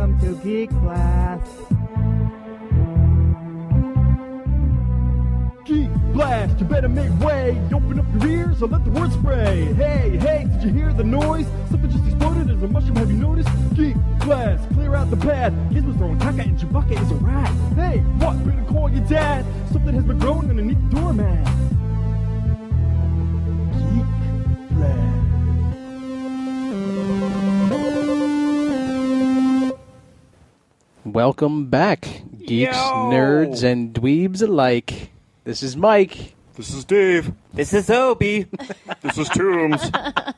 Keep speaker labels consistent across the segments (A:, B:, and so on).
A: Welcome to Geek Blast.
B: Geek Blast, you better make way. Open up your ears and let the word spray. Hey, hey, did you hear the noise? Something just exploded as a mushroom, have you noticed? Geek Blast, clear out the path. Gizmo's throwing caca and Chewbacca is a rat. Hey, what? Better call your dad. Something has been growing underneath the doormat. Geek Blast.
C: Welcome back, geeks, nerds, and dweebs alike. This is Mike.
D: This is Dave.
E: This is Obi.
D: This is Toombs.
F: Hi,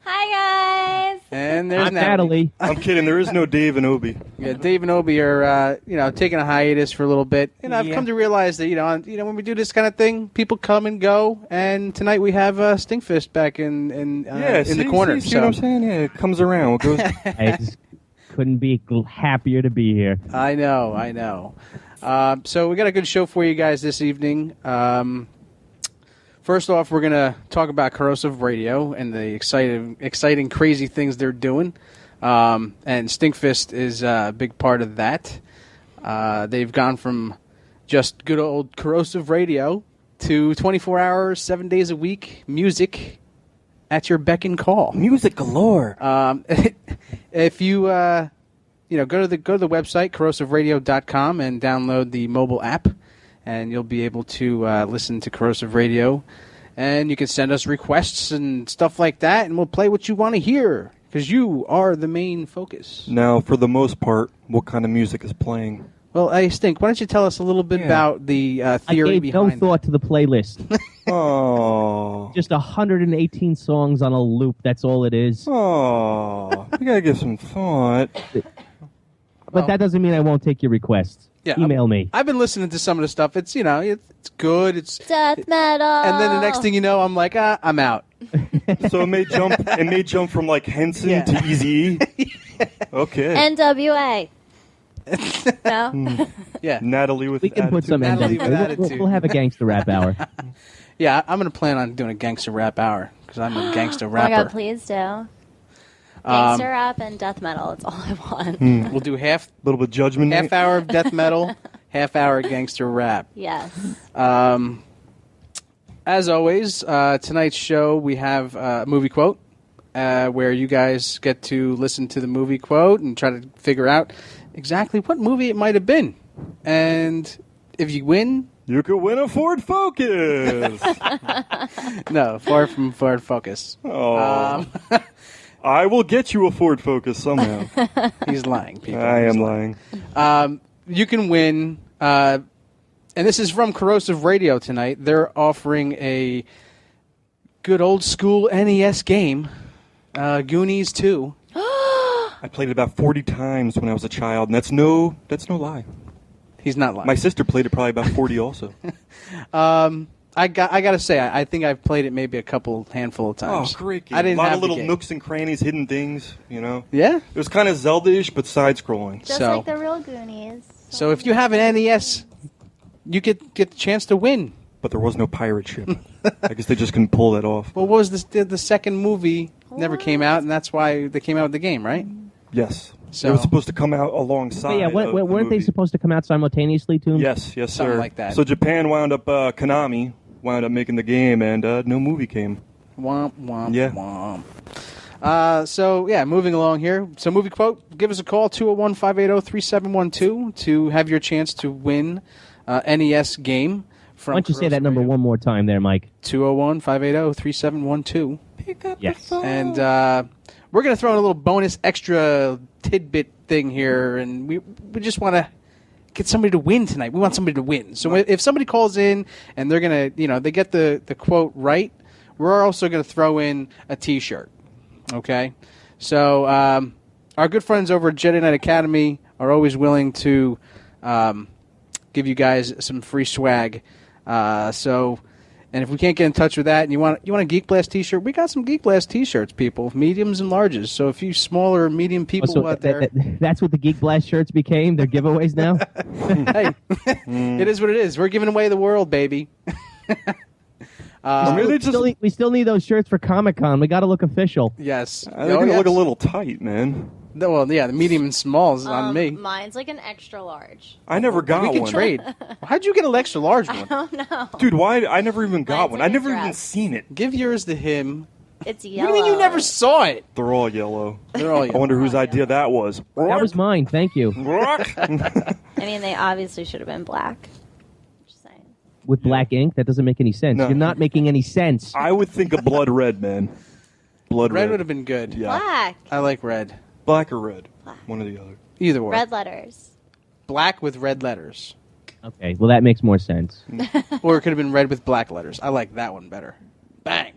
F: guys.
C: And there's
A: I'm Natalie.
D: I'm kidding. There is no Dave and Obi.
C: Yeah, Dave and Obi are, taking a hiatus for a little bit. And I've come to realize that, when we do this kind of thing, people come and go. And tonight we have Stinkfist back in the corner.
D: See what I'm saying? Yeah, it comes around. It goes.
A: I just couldn't be happier to be here.
C: I know. So we got a good show for you guys this evening. First off, we're going to talk about Corrosive Radio and the exciting, crazy things they're doing. And Stinkfist is a big part of that. They've gone from just good old Corrosive Radio to 24 hours, 7 days a week, music at your beck and call.
E: Music galore.
C: If you go to the website corrosiveradio.com and download the mobile app, and you'll be able to listen to Corrosive Radio, and you can send us requests and stuff like that, and we'll play what you want to hear because you are the main focus.
D: Now, for the most part, what kind of music is playing?
C: Well, Stink, why don't you tell us a little bit about the theory
A: I gave
C: behind
A: no thought to the playlist.
D: Oh.
A: Just 118 songs on a loop. That's all it is.
D: Oh. You gotta give some thought.
A: But that doesn't mean I won't take your requests.
C: Yeah,
A: Email me.
C: I've been listening to some of the stuff. It's it's good. It's
F: Death metal.
C: And then the next thing you know, I'm like, I'm out.
D: So it may jump from like Henson to Easy. Okay.
F: NWA. No?
C: Yeah.
D: Natalie with
A: We can
D: attitude.
A: put some
C: Natalie with
A: We'll
C: attitude.
A: have a gangster rap hour.
C: Yeah, I'm going to plan on doing a gangster rap hour because I'm a gangster
F: Oh my
C: rapper.
F: god, please do. Gangster rap and death metal. That's all I want.
C: We'll do half
D: Little bit judgment.
C: hour of death metal, half hour gangster rap.
F: Yes.
C: As always, tonight's show we have a movie quote where you guys get to listen to the movie quote and try to figure out exactly what movie it might have been. And if you win...
D: You could win a Ford Focus.
C: No, far from Ford Focus.
D: Oh. I will get you a Ford Focus somehow.
C: He's lying, people.
D: I
C: He's
D: am
C: lying.
D: lying.
C: You can win, and this is from Corrosive Radio tonight. They're offering a good old school NES game, Goonies 2.
D: I played it about 40 times when I was a child, and that's no lie.
C: He's not lying.
D: My sister played it probably about 40 also.
C: I got to say, I think I've played it maybe a handful of times.
D: Oh, great game.
C: I didn't
D: a lot
C: have
D: of little
C: the game.
D: nooks and crannies, hidden things,
C: Yeah?
D: It was kind of Zelda-ish, but side-scrolling.
F: Just
C: So-
F: like the real Goonies.
C: So if you have an NES, you get the chance to win.
D: But there was no pirate ship. I guess they just couldn't pull that off.
C: Well, what was the second movie never came out, and that's why they came out with the game, right?
D: Yes.
C: So-
D: It was supposed to come out alongside
A: But yeah,
D: of the
A: weren't they
D: movie.
A: supposed to come out simultaneously, too?
D: Yes,
C: Something
D: sir.
C: like that.
D: So Japan wound up, Konami wound up making the game, and no movie came.
C: Womp, womp,
D: Yeah.
C: womp. Moving along here. So movie quote, give us a call, 201-580-3712, to have your chance to win NES game.
A: Why don't you say that number one more time there, Mike?
C: 201-580-3712.
A: Yes.
C: And we're going to throw in a little bonus extra tidbit thing here, and we just want to get somebody to win tonight. We want somebody to win. So if somebody calls in and they're going to, they get the quote right, we're also going to throw in a T-shirt. Okay? So our good friends over at Jedi Knight Academy are always willing to give you guys some free swag. And if we can't get in touch with that and you want a Geek Blast T-shirt, we got some Geek Blast T-shirts, people, mediums and larges. So if you smaller, medium people out there...
A: That's what the Geek Blast shirts became? They're giveaways now?
C: Hey, it is what it is. We're giving away the world, baby.
A: We still need those shirts for Comic-Con. We got to look official.
C: Yes.
D: They're going to look a little tight, man.
C: Well, yeah, the medium and small is on me.
F: Mine's like an extra large.
D: I never got
C: We
D: one.
C: can trade. How'd you get an extra large one?
F: Oh no.
D: Dude, why? I never even got
F: Mine's
D: one.
F: like
D: I
F: a
D: never even
F: dress.
D: seen it.
C: Give yours to him.
F: It's
C: What
F: yellow.
C: do you mean you never saw it?
D: They're all yellow.
C: They're all
D: I wonder whose idea that was.
A: That was mine. Thank you.
F: I mean, they obviously should have been black. Just saying.
A: With black ink, that doesn't make any sense.
D: No.
A: You're not making any sense.
D: I would think of blood red, man. Blood red.
C: Red would have been good.
D: Yeah.
F: Black.
C: I like red.
D: Black or red?
F: Black.
D: One or the other.
C: Either way.
F: Red letters.
C: Black with red letters.
A: Okay, well that makes more sense.
C: Or it could have been red with black letters. I like that one better. Bang.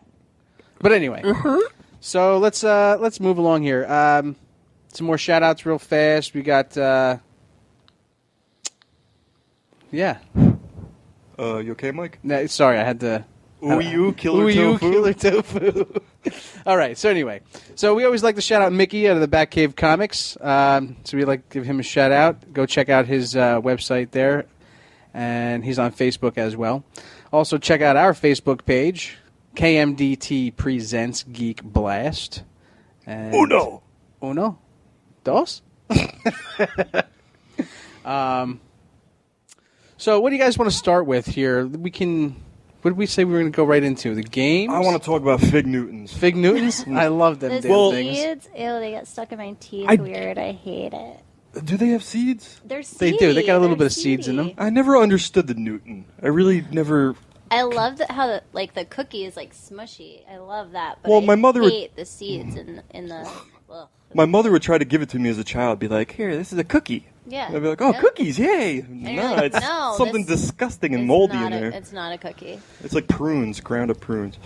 C: But anyway. So let's move along here. Some more shout outs real fast. We got yeah.
D: You okay, Mike?
C: No, sorry, I had to
D: Ooh, killer
C: Ooh,
D: tofu.
C: killer tofu. All right. So anyway, we always like to shout out Mickey out of the Batcave Comics. So we like to give him a shout out. Go check out his website there, and he's on Facebook as well. Also check out our Facebook page, KMDT Presents Geek Blast. And Uno, dos. So what do you guys want to start with here? We can. What did we say we were going to go right into? The games?
D: I want to talk about Fig Newtons.
C: Fig Newtons? I love them
F: The
C: damn things.
F: seeds, ew, they get stuck in my teeth.
D: I-
F: Weird. I hate it.
D: Do they have seeds?
F: They're
C: They
F: seedy.
C: do. They got a little
F: They're
C: bit of seeds in them.
F: seedy.
D: I never understood the Newton. I really never.
F: I love how the cookie is like smushy. I love that. But
D: Well,
F: I
D: my mother would-
F: hate the seeds in the. Ugh.
D: My mother would try to give it to me as a child. Be like, "Here, this is a cookie."
F: Yeah.
D: I'd be like, "Oh,
F: Yep.
D: cookies, yay!"
F: you're
D: No,
F: like,
D: it's
F: "No,
D: something
F: this-
D: disgusting and
F: It's
D: moldy
F: not
D: in there.
F: It's not a cookie.
D: It's like prunes, ground up prunes.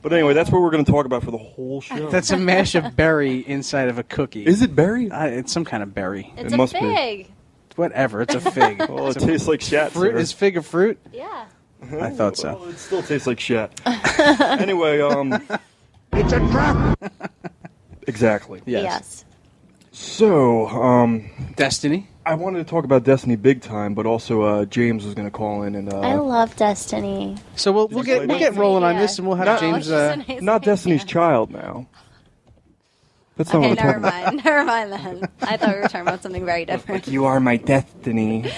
D: But anyway, that's what we're going to talk about for the whole show.
C: That's a mash of berry inside of a cookie.
D: Is it berry?
C: It's some kind of berry.
F: It's
D: It
F: a
D: must be.
F: fig.
C: Whatever. It's a fig.
D: Well, it
C: It's a
D: tastes like shat.
C: fruit.
D: sir.
C: Is fig a fruit?
F: Yeah.
C: I thought so.
D: Well, it still tastes like shit. Anyway,
B: It's a trap!
D: exactly.
C: Yes.
D: So,
C: Destiny.
D: I wanted to talk about Destiny big time, but also James was going to call in and
F: I love Destiny.
C: So we'll get rolling on this, and we'll have
D: Not-
C: James.
F: It's just a nice
D: not
F: idea.
D: Destiny's Child now. That's not
F: Okay,
D: what I'm
F: never
D: talking about.
F: mind. Never mind then. I thought we were talking about something very different.
D: You are my destiny.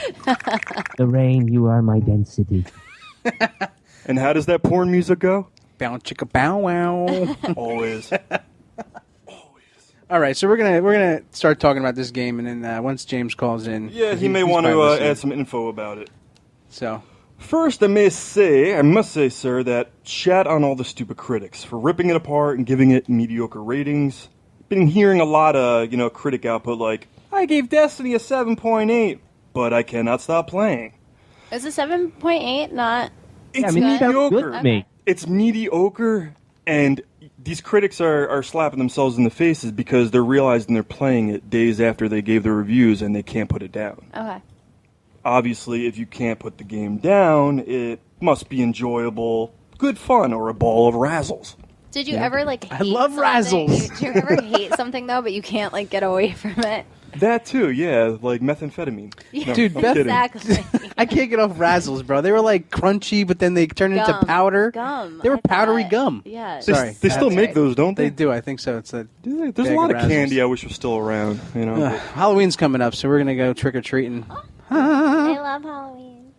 A: The rain, you are my density.
D: And how does that porn music go?
C: Bow chicka bow wow.
D: Always.
C: All right, so we're gonna start talking about this game, and then once James calls in,
D: Yeah, he may
C: he's
D: want to
C: probably listening.
D: add some info about it.
C: So
D: First, I must say, sir, that shat on all the stupid critics for ripping it apart and giving it mediocre ratings. Been hearing a lot of, critic output like, I gave Destiny a 7.8, but I cannot stop playing.
F: Is a 7.8 not?
D: It's
A: I mean, it sounds good
D: mediocre.
A: to me.
D: It's mediocre, and these critics are slapping themselves in the faces because they're realizing they're playing it days after they gave their reviews and they can't put it down.
F: Okay.
D: Obviously, if you can't put the game down, it must be enjoyable, good fun, or a ball of razzles.
F: Did you ever hate
C: I love
F: something?
C: razzles.
F: Did you ever hate something though, but you can't get away from it?
D: That too, yeah, like methamphetamine.
F: Yeah,
C: Dude,
D: I'm kidding.
F: exactly.
C: I can't get off razzles, bro. They were like crunchy, but then they turned into
F: Gum.
C: powder.
F: Gum.
C: They were
F: I
C: powdery
F: thought.
C: gum.
F: Yeah.
D: They,
C: Sorry.
D: they still
F: That's
D: make
F: right.
D: those, don't
C: They
D: they?
C: do. I think so. It's a
D: Do they? There's a
C: bag
D: lot of
C: Razzles.
D: candy I wish was still around,
C: Halloween's coming up, so we're gonna go trick or treating.
F: I love Halloween.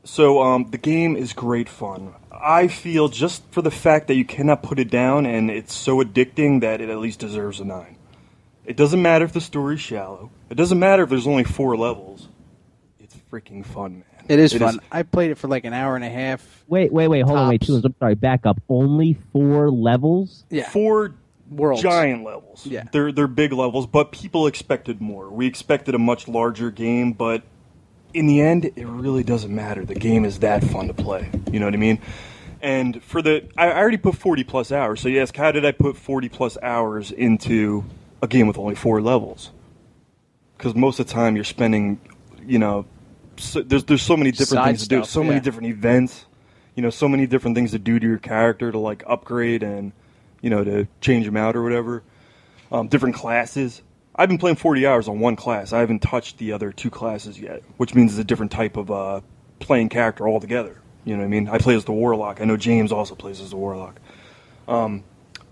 D: So, the game is great fun. I feel just for the fact that you cannot put it down and it's so addicting that it at least deserves a 9. It doesn't matter if the story's shallow. It doesn't matter if there's only 4 levels. It's freaking fun, man.
C: It is fun. I played it for like an hour and a half.
A: Wait, hold on, wait,
C: Tops.
A: Toons, I'm sorry, back up. Only 4 levels?
C: Yeah.
D: 4
C: Worlds.
D: giant levels.
C: Yeah.
D: They're big levels, but people expected more. We expected a much larger game, but in the end, it really doesn't matter. The game is that fun to play. You know what I mean? And I already put 40 plus hours. So you ask, how did I put 40 plus hours into a game with only 4 levels? Because most of the time you're spending, there's so many different
C: Side
D: things to do,
C: stuff,
D: so many
C: yeah.
D: different events, so many different things to do to your character to upgrade and, to change them out or whatever. Different classes. I've been playing 40 hours on one class. I haven't touched the other 2 classes yet, which means it's a different type of playing character altogether. You know what I mean? I play as the Warlock. I know James also plays as the Warlock.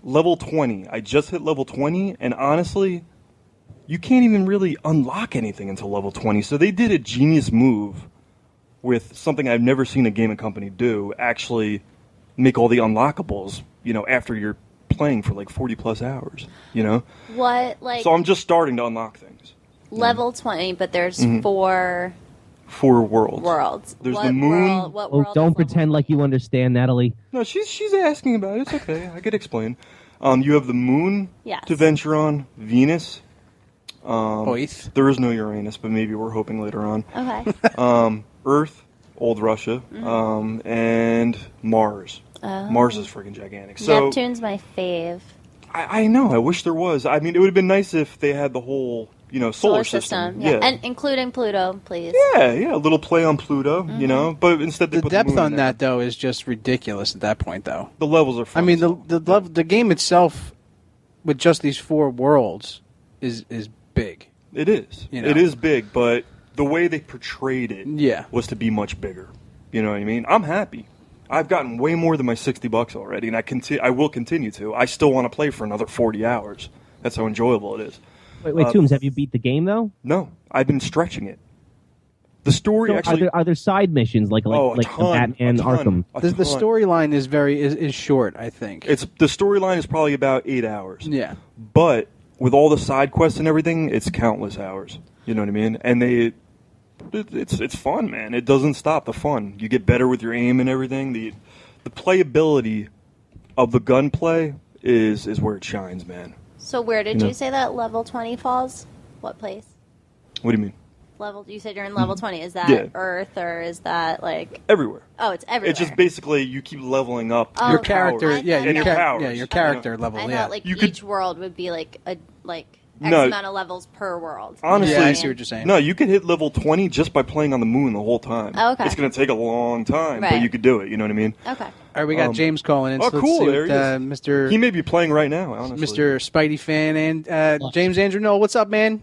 D: Level 20. I just hit level 20, and honestly, you can't even really unlock anything until level 20. So they did a genius move with something I've never seen a gaming company do, actually make all the unlockables, after you're playing for like 40 plus hours,
F: What, like...
D: So I'm just starting to unlock things.
F: Level 20, but there's four worlds.
D: There's
F: what
D: the moon.
F: What
A: Oh,
F: world
A: don't
F: is
A: pretend like you understand, Natalie.
D: No, she's asking about it. It's okay. I could explain. You have the moon
F: Yes.
D: to venture on, Venus.
C: Oith.
D: There is no Uranus, but maybe we're hoping later on.
F: Okay.
D: Earth, old Russia, and Mars.
F: Oh.
D: Mars is freaking gigantic. So
F: Neptune's my fave.
D: I know. I wish there was. I mean, it would have been nice if they had the whole, solar system.
F: Yeah. And including Pluto, please.
D: Yeah, a little play on Pluto, but instead they
C: The
D: put
C: depth
D: the moon
C: on
D: in there.
C: that, though, is just ridiculous at that point, though.
D: The levels are fun.
C: I mean,
D: so.
C: the game itself, with just these 4 worlds, is big.
D: It is. It is big, but the way they portrayed it was to be much bigger. You know what I mean? I'm happy. I've gotten way more than my $60 already, and I will continue to. I still want to play for another 40 hours. That's how enjoyable it is.
A: Wait, Toombs, have you beat the game, though?
D: No, I've been stretching it. The story
A: So
D: actually...
A: Are there side missions like
D: a
A: the
D: ton,
A: Batman
D: a ton,
A: Arkham?
D: a
C: The
D: ton.
C: storyline is short, I think.
D: The storyline is probably about 8 hours.
C: Yeah.
D: But with all the side quests and everything, it's countless hours. You know what I mean? And it's fun, man. It doesn't stop the fun. You get better with your aim and everything. The playability of the gunplay is where it shines, man.
F: So where did you say that level 20 falls? What place?
D: What do you mean?
F: You said you're in level 20. Is that
D: Yeah.
F: Earth or is that like...
D: Everywhere.
F: Oh, it's everywhere.
D: It's just basically you keep leveling up
F: Oh,
C: Your
F: okay.
C: character,
F: I
C: yeah,
F: thought
C: your
D: your
F: that-
D: powers.
C: yeah, your character level,
F: I
C: yeah.
F: thought like
D: You
F: each
D: could-
F: world would be like X
D: No.
F: amount of levels per world.
D: Honestly,
C: Yeah, I see what you're saying.
D: No, you could hit level 20 just by playing on the moon the whole time.
F: Oh, okay.
D: It's going to take a long time, but
F: Right.
D: you could do it. You know what I mean?
F: Okay.
C: All right, we got James calling in.
D: Oh,
C: so
D: cool.
C: Let's see
D: There
C: what,
D: he is.
C: Mr.
D: He may be playing right now, honestly.
C: Mr. Spidey fan and James Andrew Noel. What's up, man?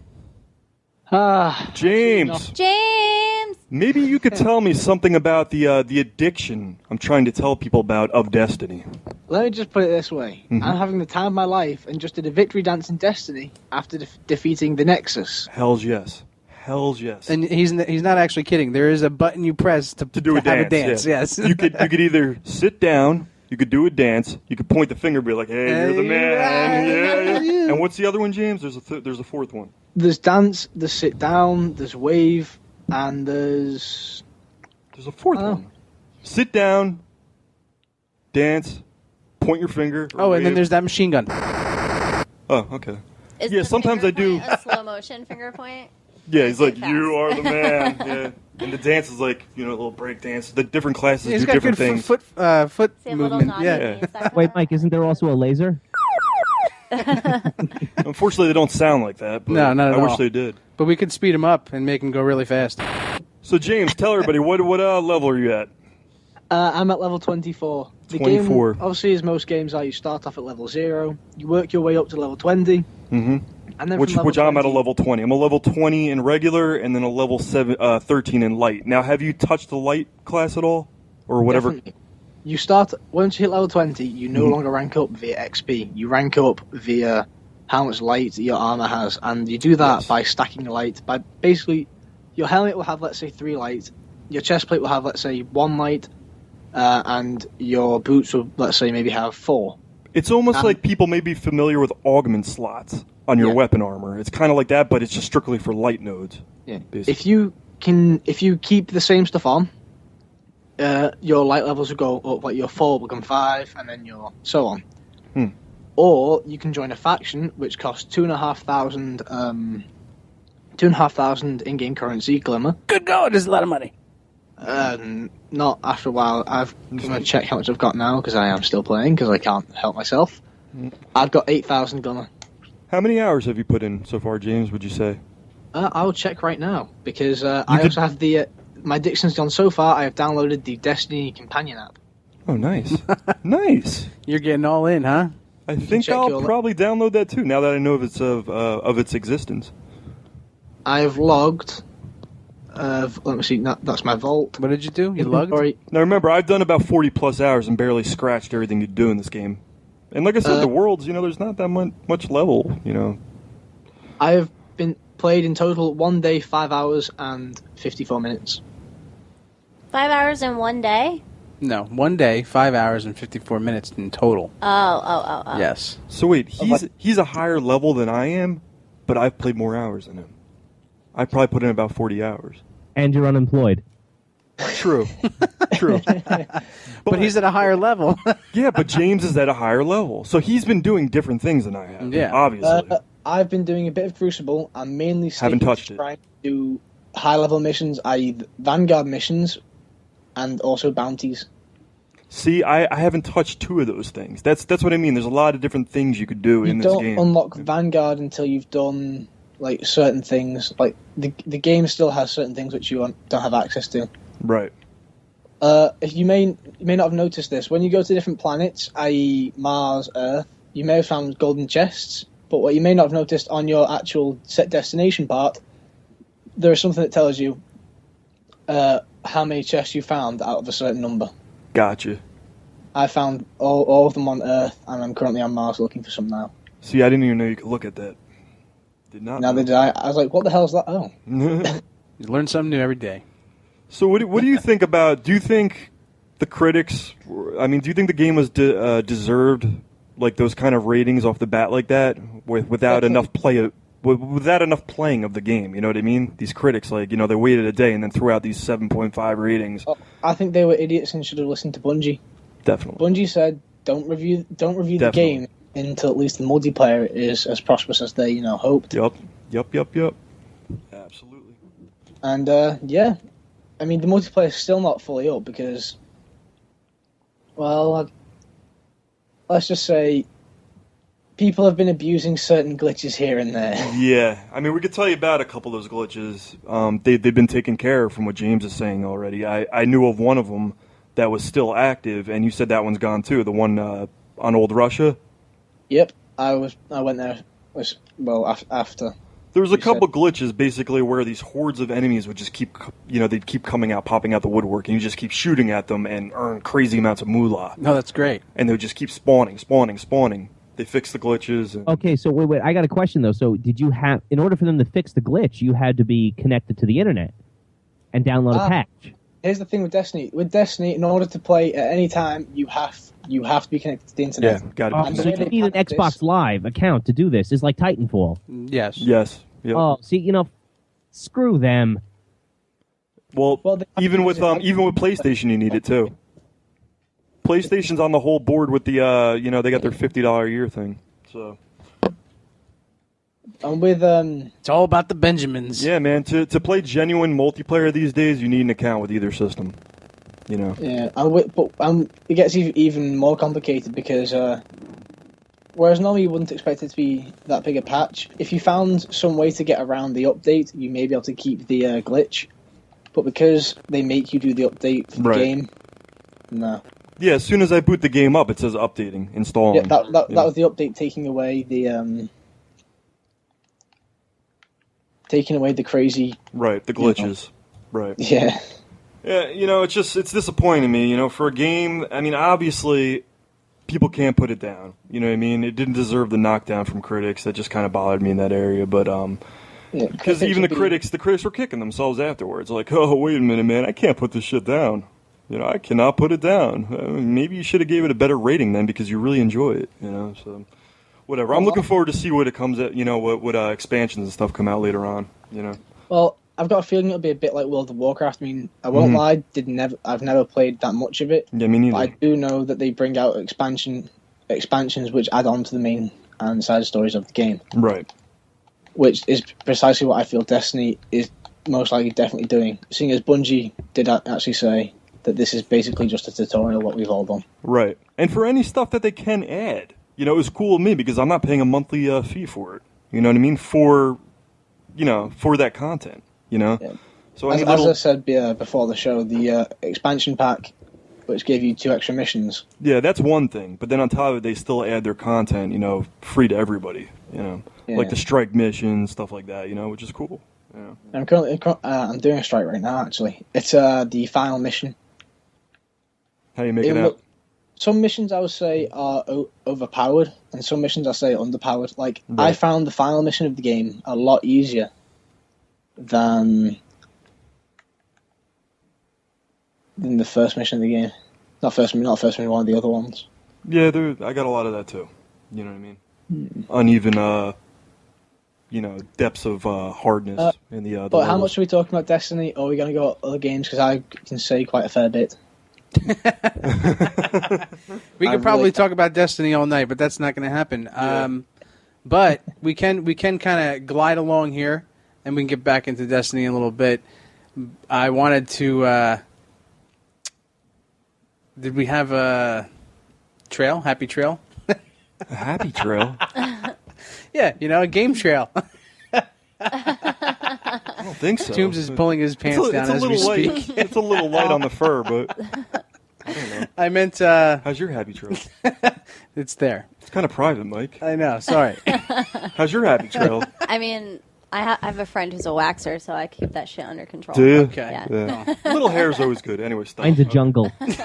D: James,
F: James!
D: maybe you could tell me something about the addiction I'm trying to tell people about of Destiny.
G: Let me just put it this way.
D: Mm-hmm.
G: I'm having the time of my life and just did a victory dance in Destiny after defeating the Nexus.
D: Hells yes. Hells yes.
C: And he's not actually kidding. There is a button you press to
D: do a
C: have
D: dance.
C: a dance.
D: Yeah.
C: Yes.
D: you could either sit down, you could do a dance, you could point the finger and be like, hey, you're the man. Yeah. And what's the other one, James? There's a fourth one.
G: There's dance, there's sit down, there's wave, and there's...
D: There's a fourth
G: Oh.
D: one. Sit down, dance, point your finger. or
C: Oh, and then
D: wave.
C: there's that machine gun.
D: Oh, okay.
F: Is
D: Yeah,
F: the
D: sometimes
F: finger
D: I do.
F: point a slow motion finger point?
D: Yeah, he's like,
F: Fast.
D: you are the man. Yeah. And the dance is like, a little break dance. The different classes
C: He's
D: do
C: got
D: different
C: good
D: things.
C: foot
F: See a little
C: movement.
F: naughty
C: Yeah.
F: knees, that
A: Wait,
F: kinda-
A: Mike, isn't there also a laser?
D: Unfortunately, they don't sound like that. But
C: No, not at
D: I wish
C: all.
D: they did.
C: But we could speed him up and make him go really fast.
D: So, James, tell everybody, what level are you at?
G: I'm at level 24. The
D: 24.
G: game, obviously, as most games are, you start off at level 0, you work your way up to level 20,
D: Mm-hmm.
G: and then
D: Which
G: from level
D: I'm at a
G: 20
D: level 20. I'm a level 20 in regular, and then a level 13 in light. Now, have you touched the light class at all, or whatever?
G: Definitely. You start, once you hit level 20, you no longer rank up via XP. You rank up via how much light your armor has, and you do that
D: Yes.
G: by stacking light. By basically, your helmet will have, let's say, 3 light, your chest plate will have, let's say, 1 light, and your boots will, let's say, maybe have 4.
D: It's almost like people may be familiar with augment slots on your
G: Yeah.
D: weapon armor. It's kind of like that, but it's just strictly for light nodes.
G: Yeah.
D: Basically.
G: If you keep the same stuff on, your light levels will go up. Like your 4 will become 5, and then your so on.
D: Hmm.
G: Or you can join a faction which costs 2,500 in-game currency, Glimmer.
C: Good God, there's a lot of money.
G: Not after a while. I'm gonna check how much I've got now because I am still playing because I can't help myself. I've got 8,000 Glimmer.
D: How many hours have you put in so far, James, would you say?
G: I'll check right now because I also have the. My addiction's gone so far. I have downloaded the Destiny companion app.
D: Oh, nice. Nice.
C: You're getting all in, huh?
D: I think
G: check
D: I'll
G: your-
D: probably download that too, now that I know of its existence.
G: I have logged. Let me see. That's my vault.
C: What did you do? You lugged?
G: Inventory.
D: Now remember, I've done about 40 plus hours and barely scratched everything you do in this game. And like I said, the worlds, there's not that much level,
G: I have been played in total 1 day, 5 hours, and 54 minutes.
F: 5 hours in 1 day?
C: No, 1 day, 5 hours, and 54 minutes in total.
F: Oh.
C: Yes.
D: So wait, he's a higher level than I am, but I've played more hours than him. I probably put in about 40 hours.
A: And you're unemployed.
D: True. True.
C: But he's at a higher level.
D: Yeah, but James is at a higher level. So he's been doing different things than I have.
C: Yeah.
D: Obviously.
G: I've been doing a bit of Crucible. I'm mainly
D: Haven't touched it.
G: trying to do high-level missions, i.e. Vanguard missions, and also bounties.
D: See, I haven't touched 2 of those things. That's what I mean. There's a lot of different things you could do in this game.
G: You don't unlock Vanguard until you've done like certain things. Like the game still has certain things which you don't have access to.
D: Right.
G: If you may not have noticed this, when you go to different planets, i.e. Mars, Earth, you may have found golden chests, but what you may not have noticed on your actual set destination part, there is something that tells you how many chests you found out of a certain number.
D: Gotcha.
G: I found all of them on Earth, and I'm currently on Mars looking for some now.
D: See, I didn't even know you could look at that. Did not know.
G: Now did I was like, what the hell is that? Oh.
C: You learn something new every day.
D: So what do you think about, do you think the critics, I mean, do you think the game was deserved like those kind of ratings off the bat like that without enough without enough playing of the game, you know what I mean? These critics, like, you know, they waited a day and then threw out these 7.5 ratings.
G: I think they were idiots and should have listened to Bungie.
D: Definitely.
G: Bungie said, don't review the game until at least the multiplayer is as prosperous as they, hoped.
D: Yep. Absolutely.
G: And, yeah. I mean, the multiplayer is still not fully up because, well, let's just say people have been abusing certain glitches here and there.
D: Yeah. I mean, we could tell you about a couple of those glitches. They've been taken care of from what James is saying already. I knew of one of them that was still active, and you said that one's gone too, the one on Old Russia?
G: Yep. I went there, after.
D: There was a couple glitches, basically, where these hordes of enemies would just keep, they'd keep popping out the woodwork, and you just keep shooting at them and earn crazy amounts of moolah.
C: No, that's great.
D: And they would just keep spawning. They fixed the glitches. And...
A: Okay, so wait, I got a question, though. So did you have, in order for them to fix the glitch, you had to be connected to the internet and download a patch?
G: Here's the thing with Destiny. With Destiny, in order to play at any time, you have to be connected to the internet.
D: Yeah, got it.
A: So you need an Xbox Live account to do this. It's like Titanfall.
C: Yes.
D: Yep.
A: Oh, see, screw them.
D: Well, even with PlayStation, you need it too. PlayStation's on the whole board with the, they got their $50 a year thing. So.
G: And with
C: it's all about the Benjamins.
D: Yeah, man. To play genuine multiplayer these days, you need an account with either system.
G: Yeah, but it gets even more complicated because whereas normally you wouldn't expect it to be that big a patch, if you found some way to get around the update, you may be able to keep the glitch. But because they make you do the update for the game, no.
D: Yeah, as soon as I boot the game up, it says updating, installing.
G: Yeah, that was the update taking away the crazy...
D: Right, the glitches. Right.
G: Yeah.
D: Yeah, it's disappointing me, for a game, I mean, obviously, people can't put it down, you know what I mean? It didn't deserve the knockdown from critics, that just kind of bothered me in that area, but, because even the critics were kicking themselves afterwards, like, oh, wait a minute, man, I can't put this shit down. I cannot put it down. Maybe you should have gave it a better rating then because you really enjoy it, so... Whatever. I'm looking forward to see what it comes at. What expansions and stuff come out later on.
G: Well, I've got a feeling it'll be a bit like World of Warcraft. I mean, I won't lie. I've never played that much of it.
D: Yeah, me neither.
G: But I do know that they bring out expansions which add on to the main and side stories of the game.
D: Right.
G: Which is precisely what I feel Destiny is most likely definitely doing. Seeing as Bungie did actually say that this is basically just a tutorial what we've all done.
D: Right. And for any stuff that they can add. It was cool to me because I'm not paying a monthly fee for it. You know what I mean? For that content. Yeah. So
G: as I said before the show, the expansion pack, which gave you 2 extra missions.
D: Yeah, that's one thing. But then on top of it, they still add their content, free to everybody.
G: Yeah.
D: Like the strike missions, stuff like that. Which is cool. Yeah.
G: I'm currently I'm doing a strike right now. Actually, it's the final mission.
D: How do you make it out?
G: some missions I would say are overpowered, and some missions I say are underpowered. Like,
D: Right.
G: I found the final mission of the game a lot easier than the first mission of the game. Not first mission, one of the other ones.
D: Yeah, I got a lot of that too. You know what I mean? Uneven, depths of hardness in the.
G: But how
D: levels.
G: much are we talking about Destiny? Or are we going to go other games? Because I can say quite a fair bit.
C: We
G: I
C: could probably
G: really-
C: talk about Destiny all night, but that's not going to happen. But we can kind of glide along here, and we can get back into Destiny in a little bit. I wanted to. Did we have a trail? Happy trail?
D: A happy trail?
C: Yeah, a game trail.
D: I don't think so.
C: Toombs is pulling his pants down as we speak.
D: It's a little light on the fur, but I don't know.
C: I meant
D: How's your happy trail?
C: it's there.
D: It's kind of private, Mike.
C: I know. Sorry.
D: How's your happy trail?
F: I mean, I have a friend who's a waxer, so I keep that shit under control.
D: Do you?
C: Okay.
F: Yeah.
D: Yeah. Little hair is always good. Anyway, stop.
A: Mine's a jungle.
G: It's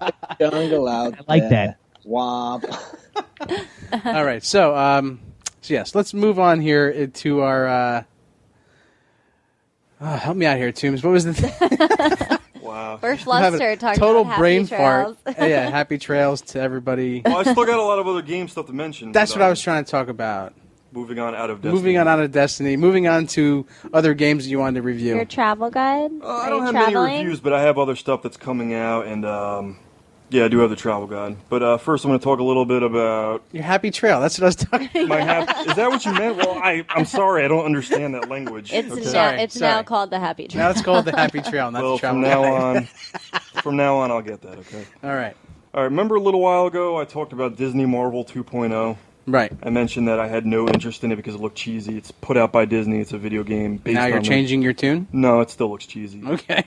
G: a jungle out
A: I like
G: there.
A: that.
G: Womp.
C: All right. So yes, let's move on here to our. Help me out here, Toombs. What was the
D: Wow.
F: First
C: I'm having
F: Luster
C: a
F: talking
C: total
F: about happy
C: brain
F: trails.
C: fart? Yeah, happy trails to everybody.
D: Well, I still got a lot of other game stuff to mention.
C: That's
D: but,
C: what I was trying to talk about.
D: Moving on out of Destiny.
C: Moving on out of Destiny. Moving on to other games that you wanted to review.
F: Your travel guide?
D: I
F: Are
D: don't
F: you
D: have
F: traveling?
D: many reviews, but I have other stuff that's coming out, and yeah, I do have the travel guide. But first, I'm going to talk a little bit about
C: Your happy trail. That's what I was talking about.
D: Is that what you meant? Well, I'm sorry, I don't understand that language.
F: It's
D: Okay.
C: Sorry,
F: it's
C: sorry.
F: now called the Happy Trail.
C: Now it's called the happy trail, not
D: Well,
C: the travel
D: from now
C: guide.
D: on, I'll get that. Okay.
C: All right.
D: All right. Remember a little while ago, I talked about Disney Marvel 2.0.
C: Right.
D: I mentioned that I had no interest in it because it looked cheesy. It's put out by Disney. It's a video game based
C: Now you're
D: on
C: changing your tune?
D: No, it still looks cheesy.
C: Okay.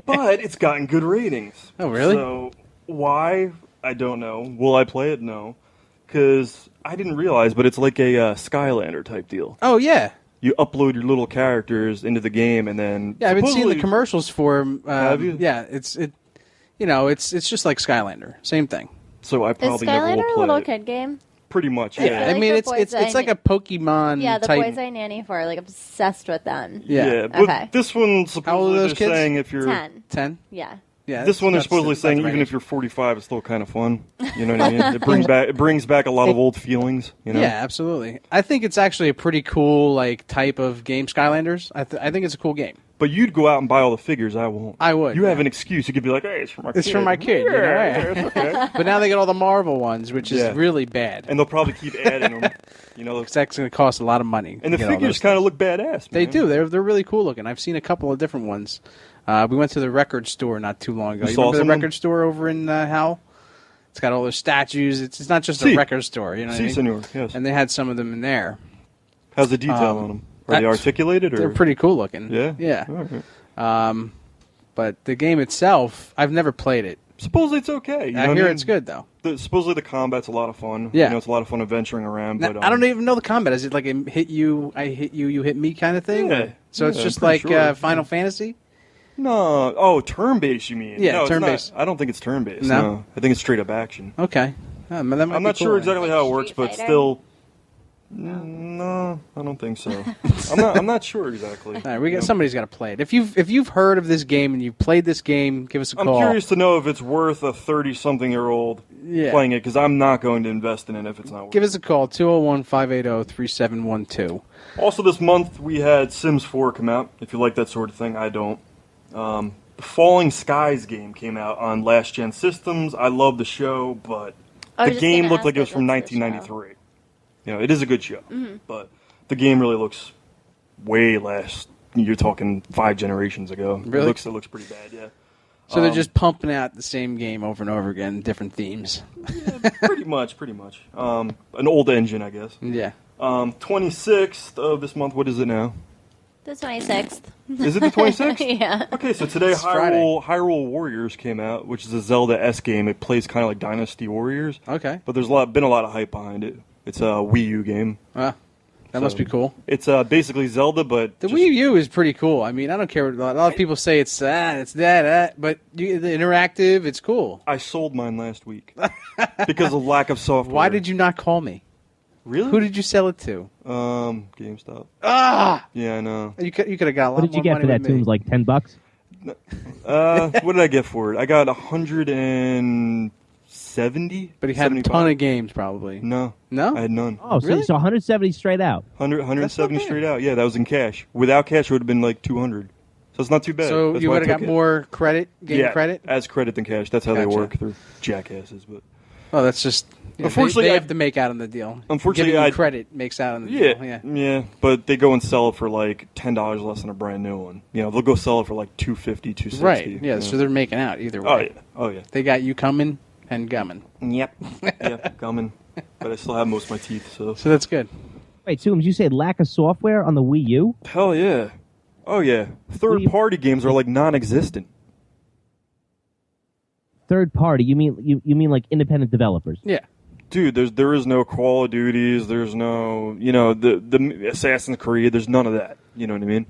D: But it's gotten good ratings.
C: Oh, really?
D: So why? I don't know. Will I play it? No. Because I didn't realize, but it's like a Skylander type deal.
C: Oh, yeah.
D: You upload your little characters into the game, and then
C: Yeah, I've been seeing the
D: supposedly-
C: commercials for 'em,
D: Have you?
C: Yeah, it's just like Skylander. Same thing.
D: So I
F: Is
D: probably never
F: Skylander
D: will
F: a
D: play
F: little
D: it.
F: kid game?
D: Pretty much,
C: Yeah,
D: yeah.
F: feel
C: I
F: like
C: mean
F: the
C: it's
F: boys
C: it's like a Pokemon
F: Yeah, the
C: type.
F: boys I nanny for are like obsessed with them.
C: Yeah.
D: But
F: Okay.
D: this one
C: How old are
D: supposedly
C: those
D: they're
C: kids?
D: saying if you're
F: 10.
C: 10?
F: Yeah.
C: Yeah.
D: this one they're
C: that's-
D: supposedly
C: that's
D: saying
C: right.
D: even if you're 45, it's still kind of fun. You know what I mean? It brings back a lot of old feelings. You know?
C: Yeah, absolutely. I think it's actually a pretty cool like type of game, Skylanders. I think it's a cool game.
D: But you'd go out and buy all the figures. I won't.
C: I would,
D: You have
C: yeah.
D: an excuse. You could be like, "Hey, it's for my kid."
C: It's for my kid. You know?
D: Yeah, it's okay.
C: But now they got all the Marvel ones, which is
D: Yeah.
C: really bad.
D: And they'll probably keep adding them. You know,
C: It's actually going to cost a lot of money.
D: and the
C: to get all
D: figures
C: those
D: kind of
C: things.
D: look badass.
C: They
D: man.
C: do. They're really cool looking. I've seen a couple of different ones. We went to the record store not too long ago.
D: You
C: You
D: saw
C: remember the
D: some of them?
C: record store over in Howell? It's got all those statues. It's not just
D: Si.
C: a record store. You know what I
D: Si,
C: mean?
D: senor. Yes.
C: And they had some of them in there.
D: How's the detail on them? Are they
C: that's-
D: articulated or?
C: They're pretty cool looking.
D: Yeah.
C: Yeah.
D: All right.
C: But the game itself, I've never played it.
D: Supposedly it's okay. You know
C: I
D: what
C: hear
D: mean?
C: it's good though.
D: Supposedly the combat's a lot of fun.
C: Yeah.
D: You know, it's a lot of fun adventuring around.
C: Now,
D: But
C: I don't even know the combat. Is it like a hit you, I hit you, you hit me kind of thing?
D: Yeah.
C: So it's
D: Yeah,
C: just
D: I'm pretty
C: like
D: sure.
C: Final Fantasy?
D: No. Oh, turn-based, you mean?
C: Yeah,
D: no, it's
C: turn-based.
D: not. I don't think it's turn-based.
C: No?
D: No. I think it's straight-up action.
C: Okay. That might
D: I'm
C: be
D: not
C: cool.
D: sure exactly how it
F: Like
D: works,
F: Street
D: but
F: Fighter?
D: still. No, I don't think so. I'm not sure exactly.
C: All right, somebody's got to play it. If you've heard of this game and you've played this game, give us a
D: I'm
C: call.
D: curious to know if it's worth a 30-something-year-old
C: Yeah.
D: playing it, because I'm not going to invest in it if it's not worth
C: Give
D: it.
C: us a call 201-580-3712.
D: Also, this month we had Sims 4 come out. If you like that sort of thing, I don't. The Falling Skies game came out on last-gen systems. I love the show, but
F: I was
D: the
F: just
D: game
F: gonna
D: looked
F: ask
D: like it was
F: if
D: from
F: that's the show.
D: 1993. You know, it is a good show,
F: Mm-hmm.
D: but the game really looks way last. You're talking 5 generations ago.
C: Really?
D: It looks pretty bad. Yeah.
C: So they're just pumping out the same game over and over again, different themes.
D: pretty much. An old engine, I guess.
C: Yeah.
D: 26th of this month. What is it now?
F: The 26th.
D: Is it the 26th?
F: Yeah.
D: Okay, so today
C: It's Friday.
D: Hyrule Warriors came out, which is a Zelda-esque game. It plays kind of like Dynasty Warriors,
C: Okay.
D: but there's been a lot of hype behind it. It's a Wii U game.
C: That must be cool.
D: It's basically Zelda, but
C: The Wii U is pretty cool. I mean, I don't care. A lot of people say it's that, but the interactive, it's cool.
D: I sold mine last week because of lack of software.
C: Why did you not call me?
D: Really?
C: Who did you sell it to?
D: GameStop.
C: Ah!
D: Yeah, I know.
C: You could have got a lot
A: What did you
C: more
A: get for
C: money
A: that?
C: with
A: Too? It
C: me.
A: was like $10.
D: What did I get for it? I got 170.
C: But he had a ton of games, probably.
D: No.
C: No?
D: I had none.
A: Oh, so,
C: Really?
A: so 170 straight out.
D: 170
C: That's not
D: straight out. Yeah, that was in cash. Without cash, it would have been like 200. So it's not too bad.
C: So
D: That's
C: you
D: why I
C: would have
D: took
C: got
D: it.
C: more credit, credit?
D: as credit than cash. That's how they
C: Gotcha.
D: work. They're jackasses, but
C: Oh, that's just...
D: Unfortunately,
C: they
D: I-
C: have to make out on the deal.
D: Unfortunately,
C: Giving you
D: I-
C: credit makes out on the
D: yeah,
C: deal. Yeah.
D: But they go and sell it for like $10 less than a brand new one. You know, they'll go sell it for like $250, $260.
C: Right. Yeah, so they're making out either way.
D: Oh yeah.
C: They got you coming and gumming.
D: Yep. Yep. Coming. But I still have most of my teeth. So
C: that's good.
A: Wait, Toombs, you said lack of software on the Wii U?
D: hell yeah. Oh yeah. Third-party games are like non-existent.
A: Third party? You mean like independent developers?
C: Yeah.
D: Dude, there is no Call of Duties. There's no, the Assassin's Creed. There's none of that. You know what I mean?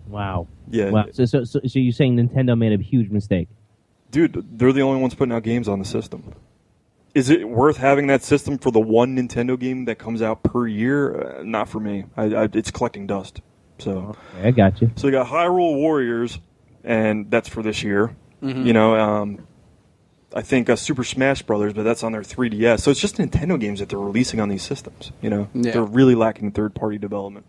A: Wow.
D: Yeah.
A: Wow. So you're saying Nintendo made a huge mistake?
D: Dude, they're the only ones putting out games on the system. Is it worth having that system for the one Nintendo game that comes out per year? Not for me. It's collecting dust. So
A: Okay, I got you.
D: So you got Hyrule Warriors, and that's for this year.
C: Mm-hmm.
D: I think Super Smash Brothers, but that's on their 3DS. So it's just Nintendo games that they're releasing on these systems.
C: Yeah.
D: They're really lacking third-party development.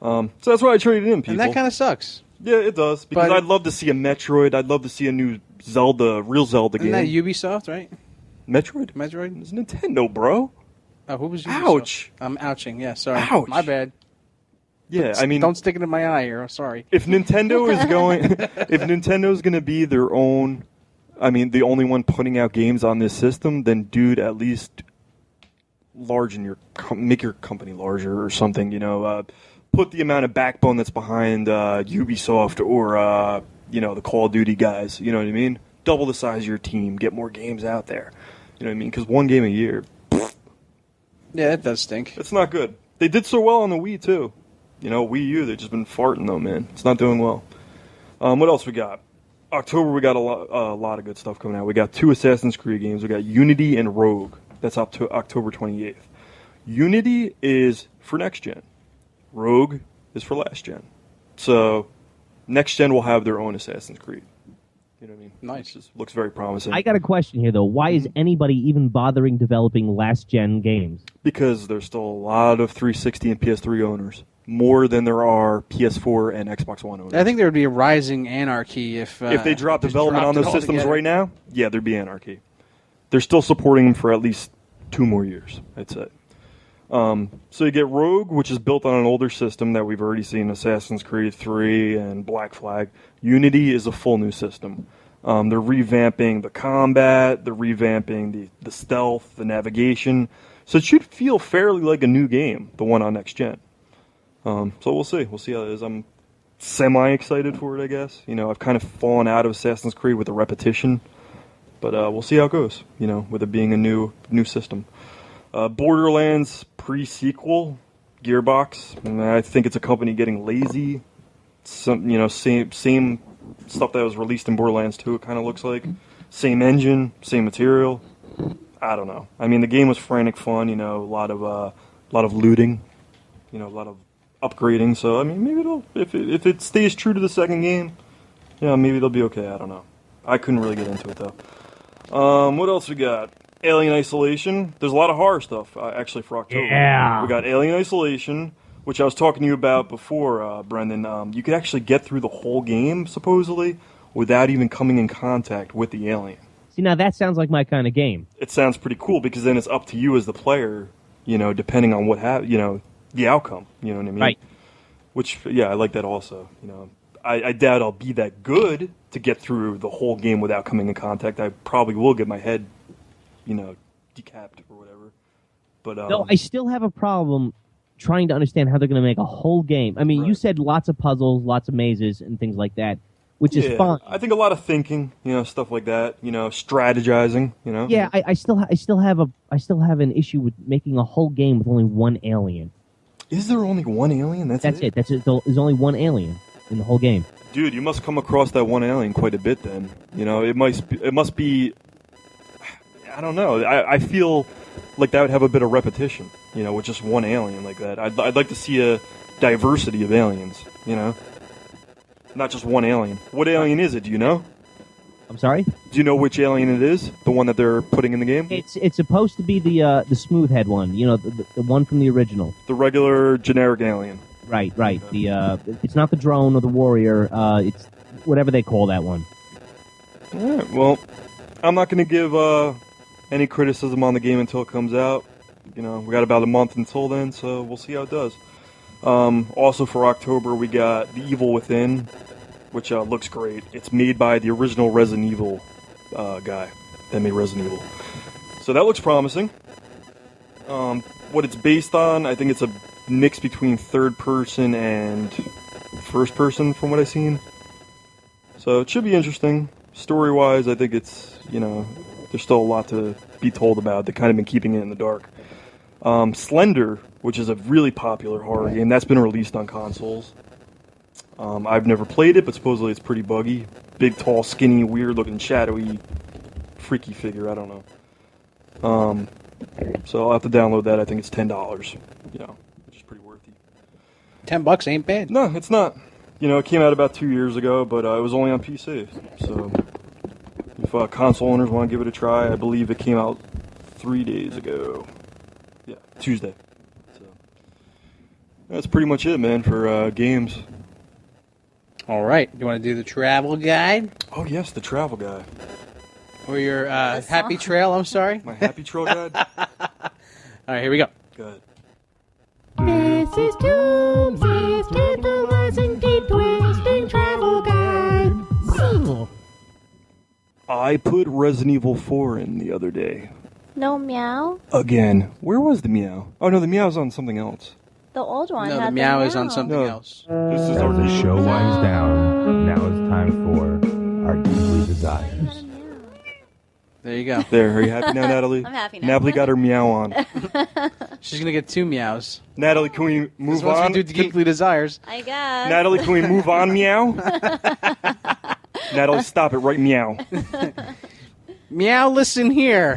D: So that's why I traded in, people.
C: And that kind of sucks.
D: Yeah, it does. Because
C: But-
D: I'd love to see a Metroid. I'd love to see a new Zelda, real Zelda
C: Isn't
D: game.
C: that Ubisoft, right?
D: Metroid?
C: Metroid?
D: It's Nintendo, bro.
C: Oh, who was Ubisoft?
D: Ouch.
C: I'm ouching. Yeah, sorry.
D: Ouch.
C: My bad.
D: Yeah, I mean,
C: Don't stick it in my eye here. I'm sorry.
D: if Nintendo is going, if Nintendo's going to be their own, I mean, the only one putting out games on this system, then dude, at least make your company larger or something. Put the amount of backbone that's behind Ubisoft or the Call of Duty guys. You know what I mean? Double the size of your team, get more games out there. You know what I mean? Because one game a year,
C: Yeah, that does stink.
D: it's not good. They did so well on the Wii too. Wii U, they've just been farting though, man. It's not doing well. What else we got? October, we got a lot of good stuff coming out. We got 2 Assassin's Creed games. We got Unity and Rogue. That's up to October 28th. Unity is for next gen. Rogue is for last gen. So next gen will have their own Assassin's Creed. You know what I mean?
C: Nice.
D: Which just looks very promising.
A: I got a question here, though. Why is anybody even bothering developing last-gen games?
D: Because there's still a lot of 360 and PS3 owners. More than there are PS4 and Xbox One owners.
C: I think there would be a rising anarchy if
D: they drop
C: just
D: development
C: dropped
D: on
C: it
D: those systems
C: altogether.
D: right now, yeah, there'd be anarchy. They're still supporting them for at least 2 more years, I'd say. So you get Rogue, which is built on an older system that we've already seen, Assassin's Creed 3 and Black Flag. Unity is a full new system. They're revamping the combat, they're revamping the stealth, the navigation. So it should feel fairly like a new game, the one on next gen. So we'll see. We'll see how it is. I'm semi-excited for it, I guess. I've kind of fallen out of Assassin's Creed with the repetition. But we'll see how it goes, with it being a new system. Borderlands pre-sequel, Gearbox. I think it's a company getting lazy. Same stuff that was released in Borderlands 2, it kind of looks like. Same engine, same material. I don't know. I mean, the game was frantic fun, a lot of looting, a lot of upgrading. So, I mean, maybe if it stays true to the second game, maybe it'll be okay. I don't know. I couldn't really get into it, though. What else we got? Alien Isolation. There's a lot of horror stuff, actually, for October.
A: Yeah.
D: We got Alien Isolation, which I was talking to you about before, Brendan. You could actually get through the whole game, supposedly, without even coming in contact with the alien.
A: See, now that sounds like my kind of game.
D: It sounds pretty cool, because then it's up to you as the player, depending on the outcome. You know what I mean?
A: Right.
D: Which, yeah, I like that also. I doubt I'll be that good to get through the whole game without coming in contact. I probably will get my head, decapped or whatever. But
A: No, I still have a problem trying to understand how they're going to make a whole game. I mean, you
D: Right.
A: said lots of puzzles, lots of mazes, and things like that, which is
D: yeah,
A: fine.
D: I think a lot of thinking, stuff like that. Strategizing.
A: Yeah, I still have an issue with making a whole game with only one alien.
D: Is there only one alien? That's
A: it. That's it. There's only one alien in the whole game.
D: Dude, you must come across that one alien quite a bit then. You know, it must be I don't know. I feel like that would have a bit of repetition, you know, with just one alien like that. I'd like to see a diversity of aliens, you know? Not just one alien. What alien is it, do you know?
A: I'm sorry?
D: Do you know which alien it is? The one that they're putting in the game?
A: It's supposed to be the smooth head one, you know, the one from the original.
D: The regular generic alien.
A: Right. It's not the drone or the warrior. It's whatever they call that one.
D: All right, well, I'm not going to give any criticism on the game until it comes out. You know, we got about a month until then, so we'll see how it does. Also for October, we got The Evil Within, which looks great. It's made by the original Resident Evil guy that made Resident Evil. So that looks promising. What it's based on, I think it's a mix between third person and first person from what I've seen. So it should be interesting. Story-wise, I think it's, you know, there's still a lot to be told about. They've kind of been keeping it in the dark. Slender, which is a really popular horror game, that's been released on consoles. I've never played it, but supposedly it's pretty buggy. Big, tall, skinny, weird-looking, shadowy, freaky figure. I don't know. So I'll have to download that. I think it's $10. You know, which is pretty worthy.
C: $10 ain't bad.
D: No, it's not. You know, it came out about 2 years ago, but it was only on PC. So if console owners want to give it a try, I believe it came out 3 days ago. Yeah, Tuesday. So that's pretty much it, man, for games.
C: All right. You want to do the travel guide?
D: Oh, yes, the travel guide.
C: Or your happy trail, I'm sorry?
D: My happy trail guide?
C: All right, here we go.
D: Go ahead.
H: This is Doomsay's tantalizing, deep-twisting travel guide.
D: I put Resident Evil 4 in the other day.
F: No meow.
D: Again. Where was the meow? Oh, no, the meow's on something else.
F: The old one.
C: No,
F: had
C: the meow is on something
D: No.
C: else.
D: This is
I: As
D: our
I: the show winds down, now it's time for our Geekly Desires.
C: There you go.
D: There, are you happy now, Natalie?
F: I'm happy now.
D: Natalie got her meow on.
C: She's going to get 2 meows.
D: Natalie, can we move
C: Once
D: on?
C: we do Geekly Desires.
F: I guess.
D: Natalie, can we move on, meow? Natalie, stop it right meow.
C: Meow, listen here.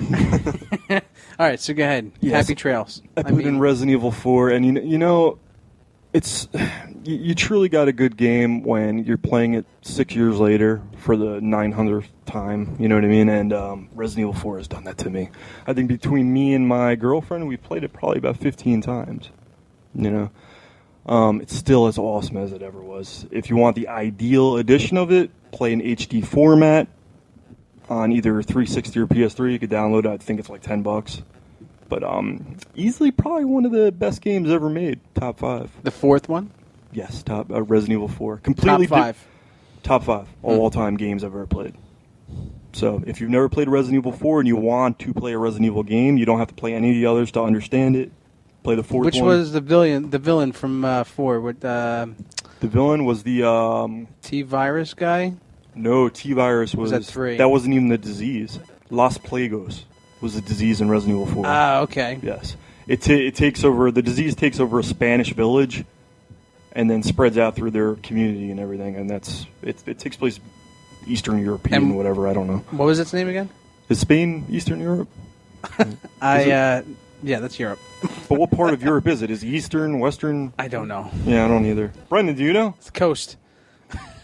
C: All right, so go ahead.
D: Yes.
C: Happy trails.
D: I put in Resident Evil 4, and you know, it's you truly got a good game when you're playing it 6 years later for the 900th time. You know what I mean? And Resident Evil 4 has done that to me. I think between me and my girlfriend, we played it probably about 15 times. You know, it's still as awesome as it ever was. If you want the ideal edition of it, play in HD format on either 360 or PS3. You could download it. I think it's like $10. But easily probably one of the best games ever made. Top 5.
C: The 4th one?
D: Yes, top Resident Evil 4. Completely
C: Top 5.
D: Top 5 all-time games I've ever played. So if you've never played Resident Evil 4 and you want to play a Resident Evil game, you don't have to play any of the others to understand it. Play the 4th one.
C: Which was the villain from 4? What,
D: the villain was the
C: T-Virus guy?
D: No, T-Virus
C: Was that 3?
D: That wasn't even the disease. Los Plagos was the disease in Resident Evil 4.
C: Ah, okay.
D: Yes. It takes over, the disease takes over a Spanish village and then spreads out through their community and everything, and it takes place Eastern European,
C: And
D: whatever, I don't know.
C: What was its name again?
D: Is Spain Eastern Europe?
C: Yeah, that's Europe.
D: But what part of Europe is it? Is it Eastern, Western?
C: I don't know.
D: Yeah, I don't either. Brendan, do you know?
C: It's the coast.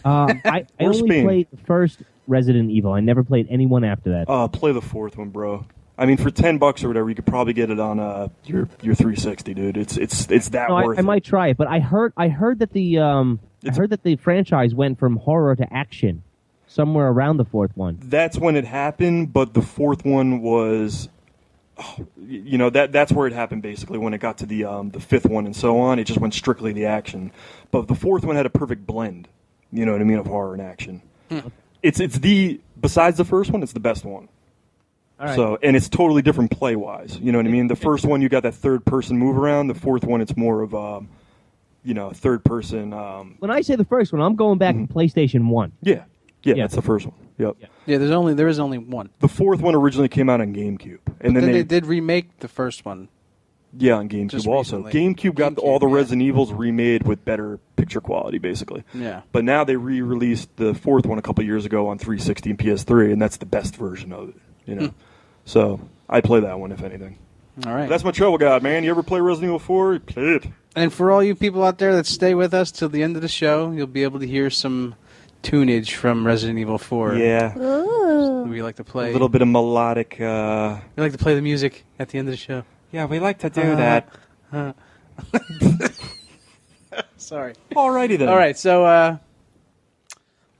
A: I
D: Or
A: only
D: Spain.
A: played the first Resident Evil. I never played anyone after that.
D: Play the 4th one, bro. I mean, for $10 or whatever, you could probably get it on your 360, dude. It's that
A: No,
D: worth
A: I might try it, but I heard that the franchise went from horror to action somewhere around the 4th one.
D: That's when it happened, but the 4th one was, you know, that's where it happened basically when it got to the 5th one and so on. It just went strictly the action, but the 4th one had a perfect blend. You know what I mean, of horror and action. It's besides the first one, it's the best one.
A: All right.
D: So, and it's totally different play wise. You know what I mean? The first one you got that third person move around. The 4th one it's more of third person.
A: When I say the first one, I'm going back to PlayStation 1.
D: Yeah, that's the first one. Yep.
C: Yeah, there is only one.
D: The 4th one originally came out on GameCube, and
C: Then
D: then
C: they did remake the first one.
D: Yeah, on GameCube
C: Just
D: also.
C: recently.
D: GameCube got all the
C: yeah.
D: Resident Evils remade with better picture quality, basically.
C: Yeah.
D: But now they re-released the fourth one a couple years ago on 360 and PS3, and that's the best version of it. You know, so I play that one if anything.
C: All right.
D: That's my trouble guide, man. You ever play Resident Evil 4? Play it.
C: And for all you people out there that stay with us till the end of the show, you'll be able to hear some tunage from Resident Evil 4.
D: Yeah.
F: Ooh.
C: We like to play.
D: A little bit of melodic.
C: We like to play the music at the end of the show.
D: Yeah, we like to do that.
C: Sorry.
D: Alrighty then.
C: All right, so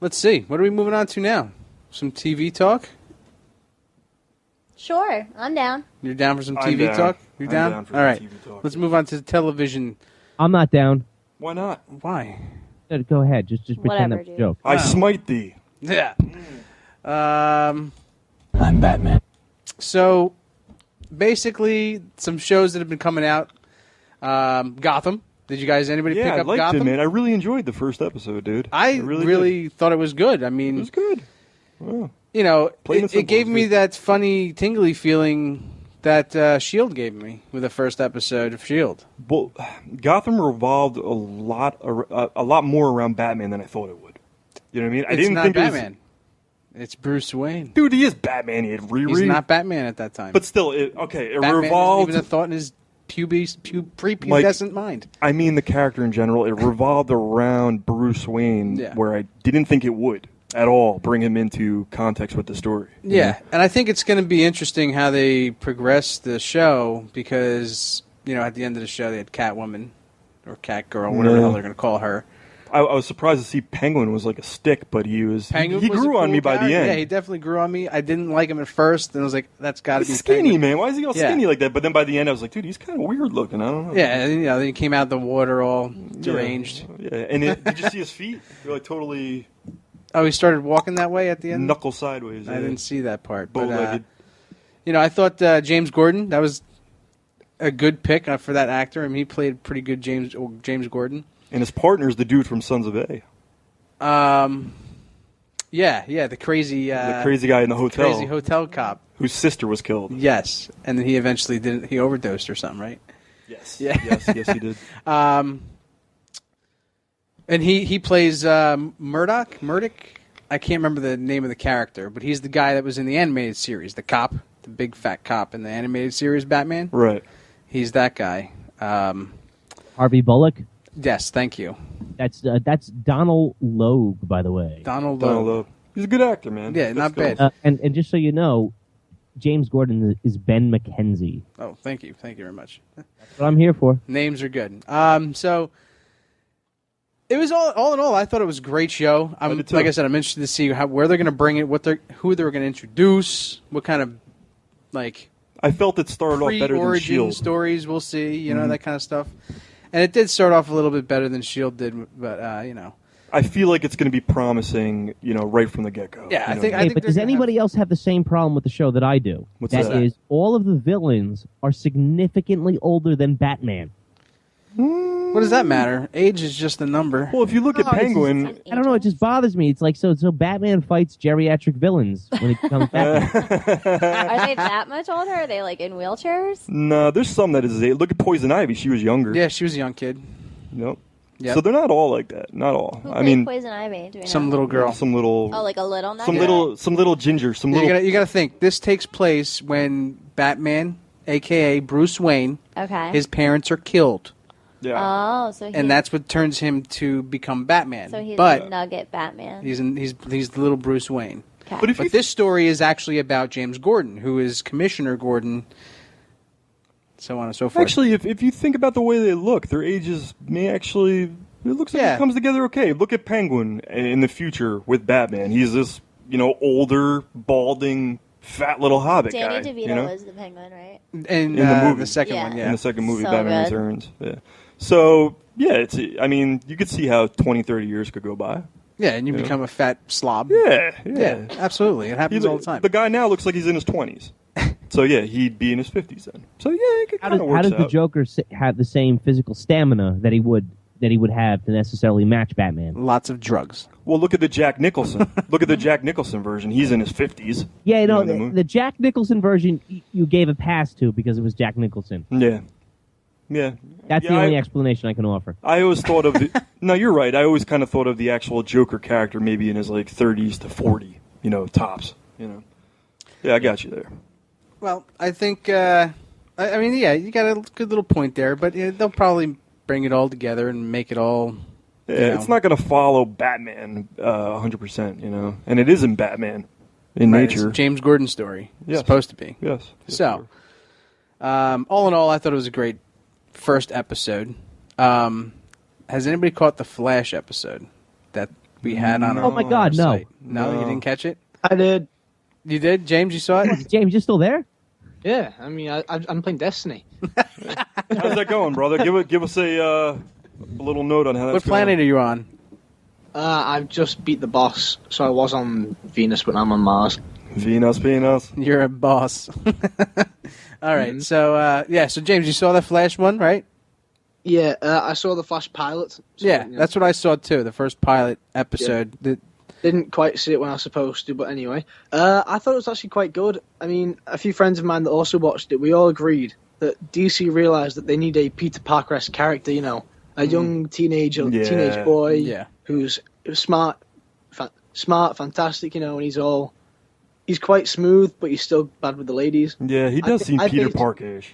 C: let's see. What are we moving on to now? Some TV talk?
F: Sure, I'm down.
C: You're down for some
D: I'm
C: TV
D: down.
C: talk? You're
D: I'm
C: down?
D: down for
C: All
D: some
C: right.
D: TV talk.
C: Let's move on to television.
A: I'm not down.
D: Why not?
C: Why?
A: Go ahead. Just pretend
F: Whatever,
A: that's a
F: dude.
A: joke.
D: I smite thee.
C: Yeah.
I: I'm Batman.
C: So, basically, some shows that have been coming out. Gotham. Did you guys, anybody
D: Yeah,
C: pick
D: I
C: up
D: liked
C: Gotham?
D: it, man. I really enjoyed the first episode, dude.
C: I really
D: did.
C: thought it was good. I mean,
D: It was good. Oh.
C: you know,
D: Plain and
C: it
D: simple,
C: gave
D: it's
C: me
D: good.
C: that funny, tingly feeling that S.H.I.E.L.D. gave me with the first episode of S.H.I.E.L.D.
D: Well, Gotham revolved a lot more around Batman than I thought it would. You know what I mean? I
C: It's
D: didn't
C: not
D: think
C: Batman. It's Bruce Wayne.
D: Dude, he is Batman. He had Riri.
C: He's not Batman at that time.
D: But still, it
C: Batman
D: revolved.
C: isn't even a thought in his prepubescent mind.
D: I mean, the character in general, it revolved around Bruce Wayne,
C: Yeah.
D: where I didn't think it would at all bring him into context with the story. you
C: Yeah,
D: know?
C: and I think it's going to be interesting how they progress the show because, you know, at the end of the show they had Catwoman or Catgirl, whatever the hell they're going to call her.
D: I was surprised to see Penguin was like a stick, but he was
C: Penguin
D: he
C: was a
D: grew on
C: cool
D: me by the
C: character.
D: end.
C: Yeah, he definitely grew on me. I didn't like him at first, and I was like, that's got to be
D: He's skinny,
C: Penguin.
D: man. Why is he all
C: Yeah.
D: skinny like that? But then by the end, I was like, dude, he's kind of weird looking. I don't know.
C: Yeah, and, you know, then he came out of the water all deranged.
D: Yeah, and did you see his feet? They're like totally
C: Oh, he started walking that way at the end?
D: knuckle sideways.
C: I didn't see that part. But,
D: Bow-legged.
C: you know, I thought James Gordon, that was a good pick for that actor. I mean, he played pretty good James Gordon.
D: And his partner's the dude from Sons of A.
C: Yeah, the crazy
D: Guy in the hotel.
C: crazy hotel cop.
D: Whose sister was killed.
C: Yes, and then he eventually he overdosed or something, right?
D: Yes.
C: Yeah.
D: Yes, he did.
C: And he plays Murdoch. I can't remember the name of the character, but he's the guy that was in the animated series, the cop, the big fat cop in the animated series Batman.
D: Right.
C: He's that guy.
A: Harvey Bullock.
C: Yes, thank you.
A: That's Donald Logue, by the way.
C: Donald
D: Donald
C: Logue.
D: Logue. He's a good actor, man.
C: Yeah,
D: That's
C: not
D: good.
C: bad.
A: And just so you know, James Gordon is Ben McKenzie.
C: Oh, thank you very much.
A: That's what I'm here for.
C: Names are good. So it was all in all, I thought it was a great show.
D: did too.
C: Like I said, I'm interested to see where they're going to bring it, who they're going to introduce, what kind of like
D: I felt it started off better than
C: pre-origin
D: S.H.I.E.L.D.
C: stories. We'll see, you know, that kind of stuff. And it did start off a little bit better than S.H.I.E.L.D. did, but you know.
D: I feel like it's going to be promising, you know, right from the get-go.
C: Yeah,
D: you know?
C: I
A: Hey,
C: think
A: but does anybody else have the same problem with the show that I do?
D: What's
A: that
D: that?
A: is, all of the villains are significantly older than Batman.
C: What does that matter? Age is just a number.
D: Well, if you look at Penguin,
A: I don't know. It just bothers me. It's like so Batman fights geriatric villains when he becomes Batman.
F: Are they that much older? Are they like in wheelchairs?
D: no, there's some that is. Look at Poison Ivy. She was younger.
C: Yeah, she was a young kid.
D: Nope.
C: Yep.
D: So they're not all like that. Not all.
F: Who
D: I
F: played
D: mean,
F: Poison Ivy? Do we know?
C: Some little girl.
D: some little,
F: Oh, like a little nugget?
D: some little ginger, some
C: You
D: little.
C: gotta think. This takes place when Batman, a.k.a. Bruce Wayne,
F: Okay.
C: his parents are killed.
D: Yeah.
F: Oh, so
C: And that's what turns him to become Batman.
F: so he's
C: but
F: a nugget Batman.
C: he's the little Bruce Wayne.
F: Okay.
D: But if
C: But this story is actually about James Gordon, who is Commissioner Gordon, so on and so forth.
D: Actually, if you think about the way they look, their ages may actually. It looks like
C: Yeah.
D: it comes together okay. Look at Penguin in the future with Batman. He's this, you know, older, balding, fat little hobbit
F: Danny
D: guy.
F: DeVito
D: you know?
F: was the Penguin, right?
C: in
D: the movie.
C: the second
F: Yeah.
C: one, yeah.
D: In the second movie,
F: So
D: Batman
F: good.
D: Returns. Yeah. So, yeah, I mean, you could see how 20, 30 years could go by.
C: Yeah, and you become a fat slob.
D: Yeah.
C: Yeah, absolutely. It happens all the time.
D: The guy now looks like he's in his 20s. So, yeah, he'd be in his 50s then. So, yeah, it
A: How
D: kind of works
A: does the
D: out.
A: Joker have the same physical stamina that he would have to necessarily match Batman?
C: Lots of drugs.
D: Well, look at the Jack Nicholson. Look at the Jack Nicholson version. He's in his 50s.
A: Yeah,
D: You know,
A: no,
D: in the movie.
A: the Jack Nicholson version you gave a pass to because it was Jack Nicholson.
D: Yeah. Yeah.
A: That's
D: Yeah,
A: the only explanation I can offer.
D: I always thought of the... No, you're right. I always kind of thought of the actual Joker character maybe in his, like, 30s to 40, tops, Yeah, I got you there.
C: Well, I think, I mean, yeah, you got a good little point there, but they'll probably bring it all together and make it all...
D: Yeah, it's not going to follow Batman 100%, and it isn't Batman in nature.
C: It's a James Gordon story.
D: Yes.
C: It's supposed to be.
D: Yes.
C: So, all in all, I thought it was a great first episode. Has anybody caught the Flash episode that we had on our
A: Oh my God, no.
C: site? No, you didn't catch it?
G: I did.
C: You did? James, you saw it?
A: James, you still there?
G: Yeah, I mean, I'm playing Destiny.
D: How's that going, brother? Give us a little note on how that's
C: What planet are you on?
G: I've just beat the boss, so I was on Venus, but now I'm on Mars.
D: Venus.
C: You're a boss. All right, so James, you saw the Flash one, right?
G: Yeah, I saw the Flash pilot. So,
C: Yeah, that's what I saw too, the first pilot episode.
G: Yeah. Didn't quite see it when I was supposed to, but anyway. I thought it was actually quite good. I mean, a few friends of mine that also watched it, we all agreed that DC realised that they need a Peter Parker-esque character, a young teenage boy who's smart, fantastic, and he's quite smooth, but he's still bad with the ladies.
D: Yeah, he does seem Peter Parker-ish.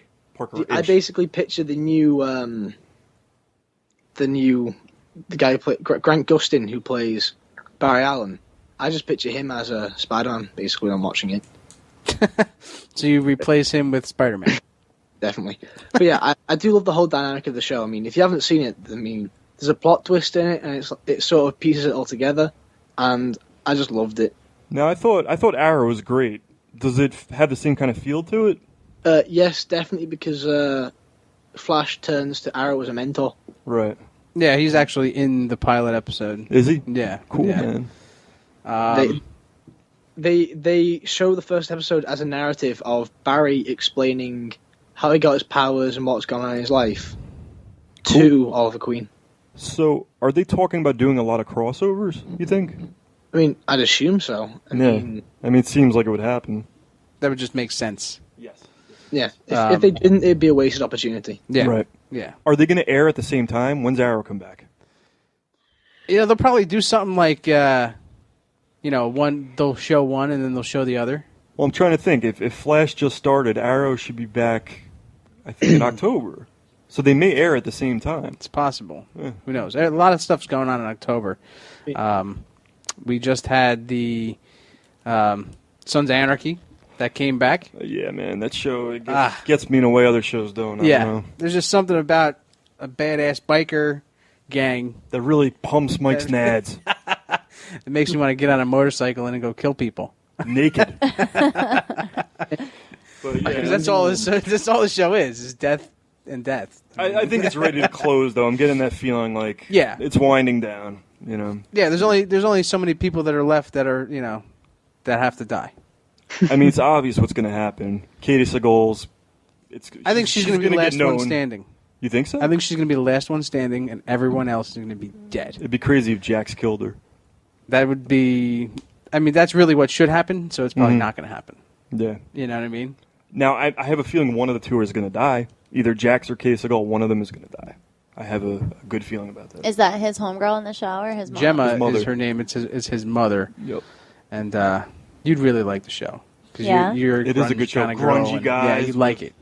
G: I basically picture the guy who played Grant Gustin, who plays Barry Allen. I just picture him as a Spider-Man, basically, when I'm watching it.
C: So you replace him with Spiderman.
G: Definitely. But yeah, I do love the whole dynamic of the show. I mean, if you haven't seen it, I mean, there's a plot twist in it, and it sort of pieces it all together, and I just loved it.
D: Now, I thought Arrow was great. Does it have the same kind of feel to it?
G: Yes, definitely, because Flash turns to Arrow as a mentor.
D: Right.
C: Yeah, he's actually in the pilot episode.
D: Is he?
C: Yeah.
D: Cool,
C: yeah.
D: man.
G: They show the first episode as a narrative of Barry explaining how he got his powers and what's going on in his life to Oliver Queen.
D: So, are they talking about doing a lot of crossovers, you think?
G: I mean, I'd assume so. I mean,
D: it seems like it would happen.
C: That would just make sense.
D: Yes.
G: Yeah. If they didn't, it'd be a wasted opportunity.
C: Yeah.
D: Right.
C: Yeah.
D: Are they going to air at the same time? When's Arrow come back?
C: They'll probably do something like, they'll show one and then they'll show the other.
D: Well, I'm trying to think. If Flash just started, Arrow should be back, I think, in October. So they may air at the same time.
C: It's possible.
D: Yeah.
C: Who knows? A lot of stuff's going on in October. We just had the Sons of Anarchy that came back.
D: Yeah, man, that show gets me in a way other shows don't. I don't know.
C: There's just something about a badass biker gang
D: that really pumps Mike's nads.
C: It makes me want to get on a motorcycle and go kill people
D: naked.
C: Because that's all the show is death and death.
D: I think it's ready to close, though. I'm getting that feeling like it's winding down.
C: Yeah, there's only so many people that are left that are that have to die.
D: I mean, it's obvious what's going to happen. Katie Seagal's.
C: I think she's going to be the last one standing.
D: You think so?
C: I think she's going to be the last one standing, and everyone else is going to be dead.
D: It'd be crazy if Jax killed her.
C: That would be. I mean, that's really what should happen. So it's probably not going to happen.
D: Yeah.
C: You know what I mean?
D: Now, I have a feeling one of the two is going to die. Either Jax or Katie Seagal. One of them is going to die. I have a good feeling about that.
F: Is that his homegirl in the shower? His mom?
C: Gemma is her name. It's his mother.
D: Yep.
C: And you'd really like the show.
F: Yeah.
D: It is a good show. Grungy guys.
C: Yeah, you'd like it.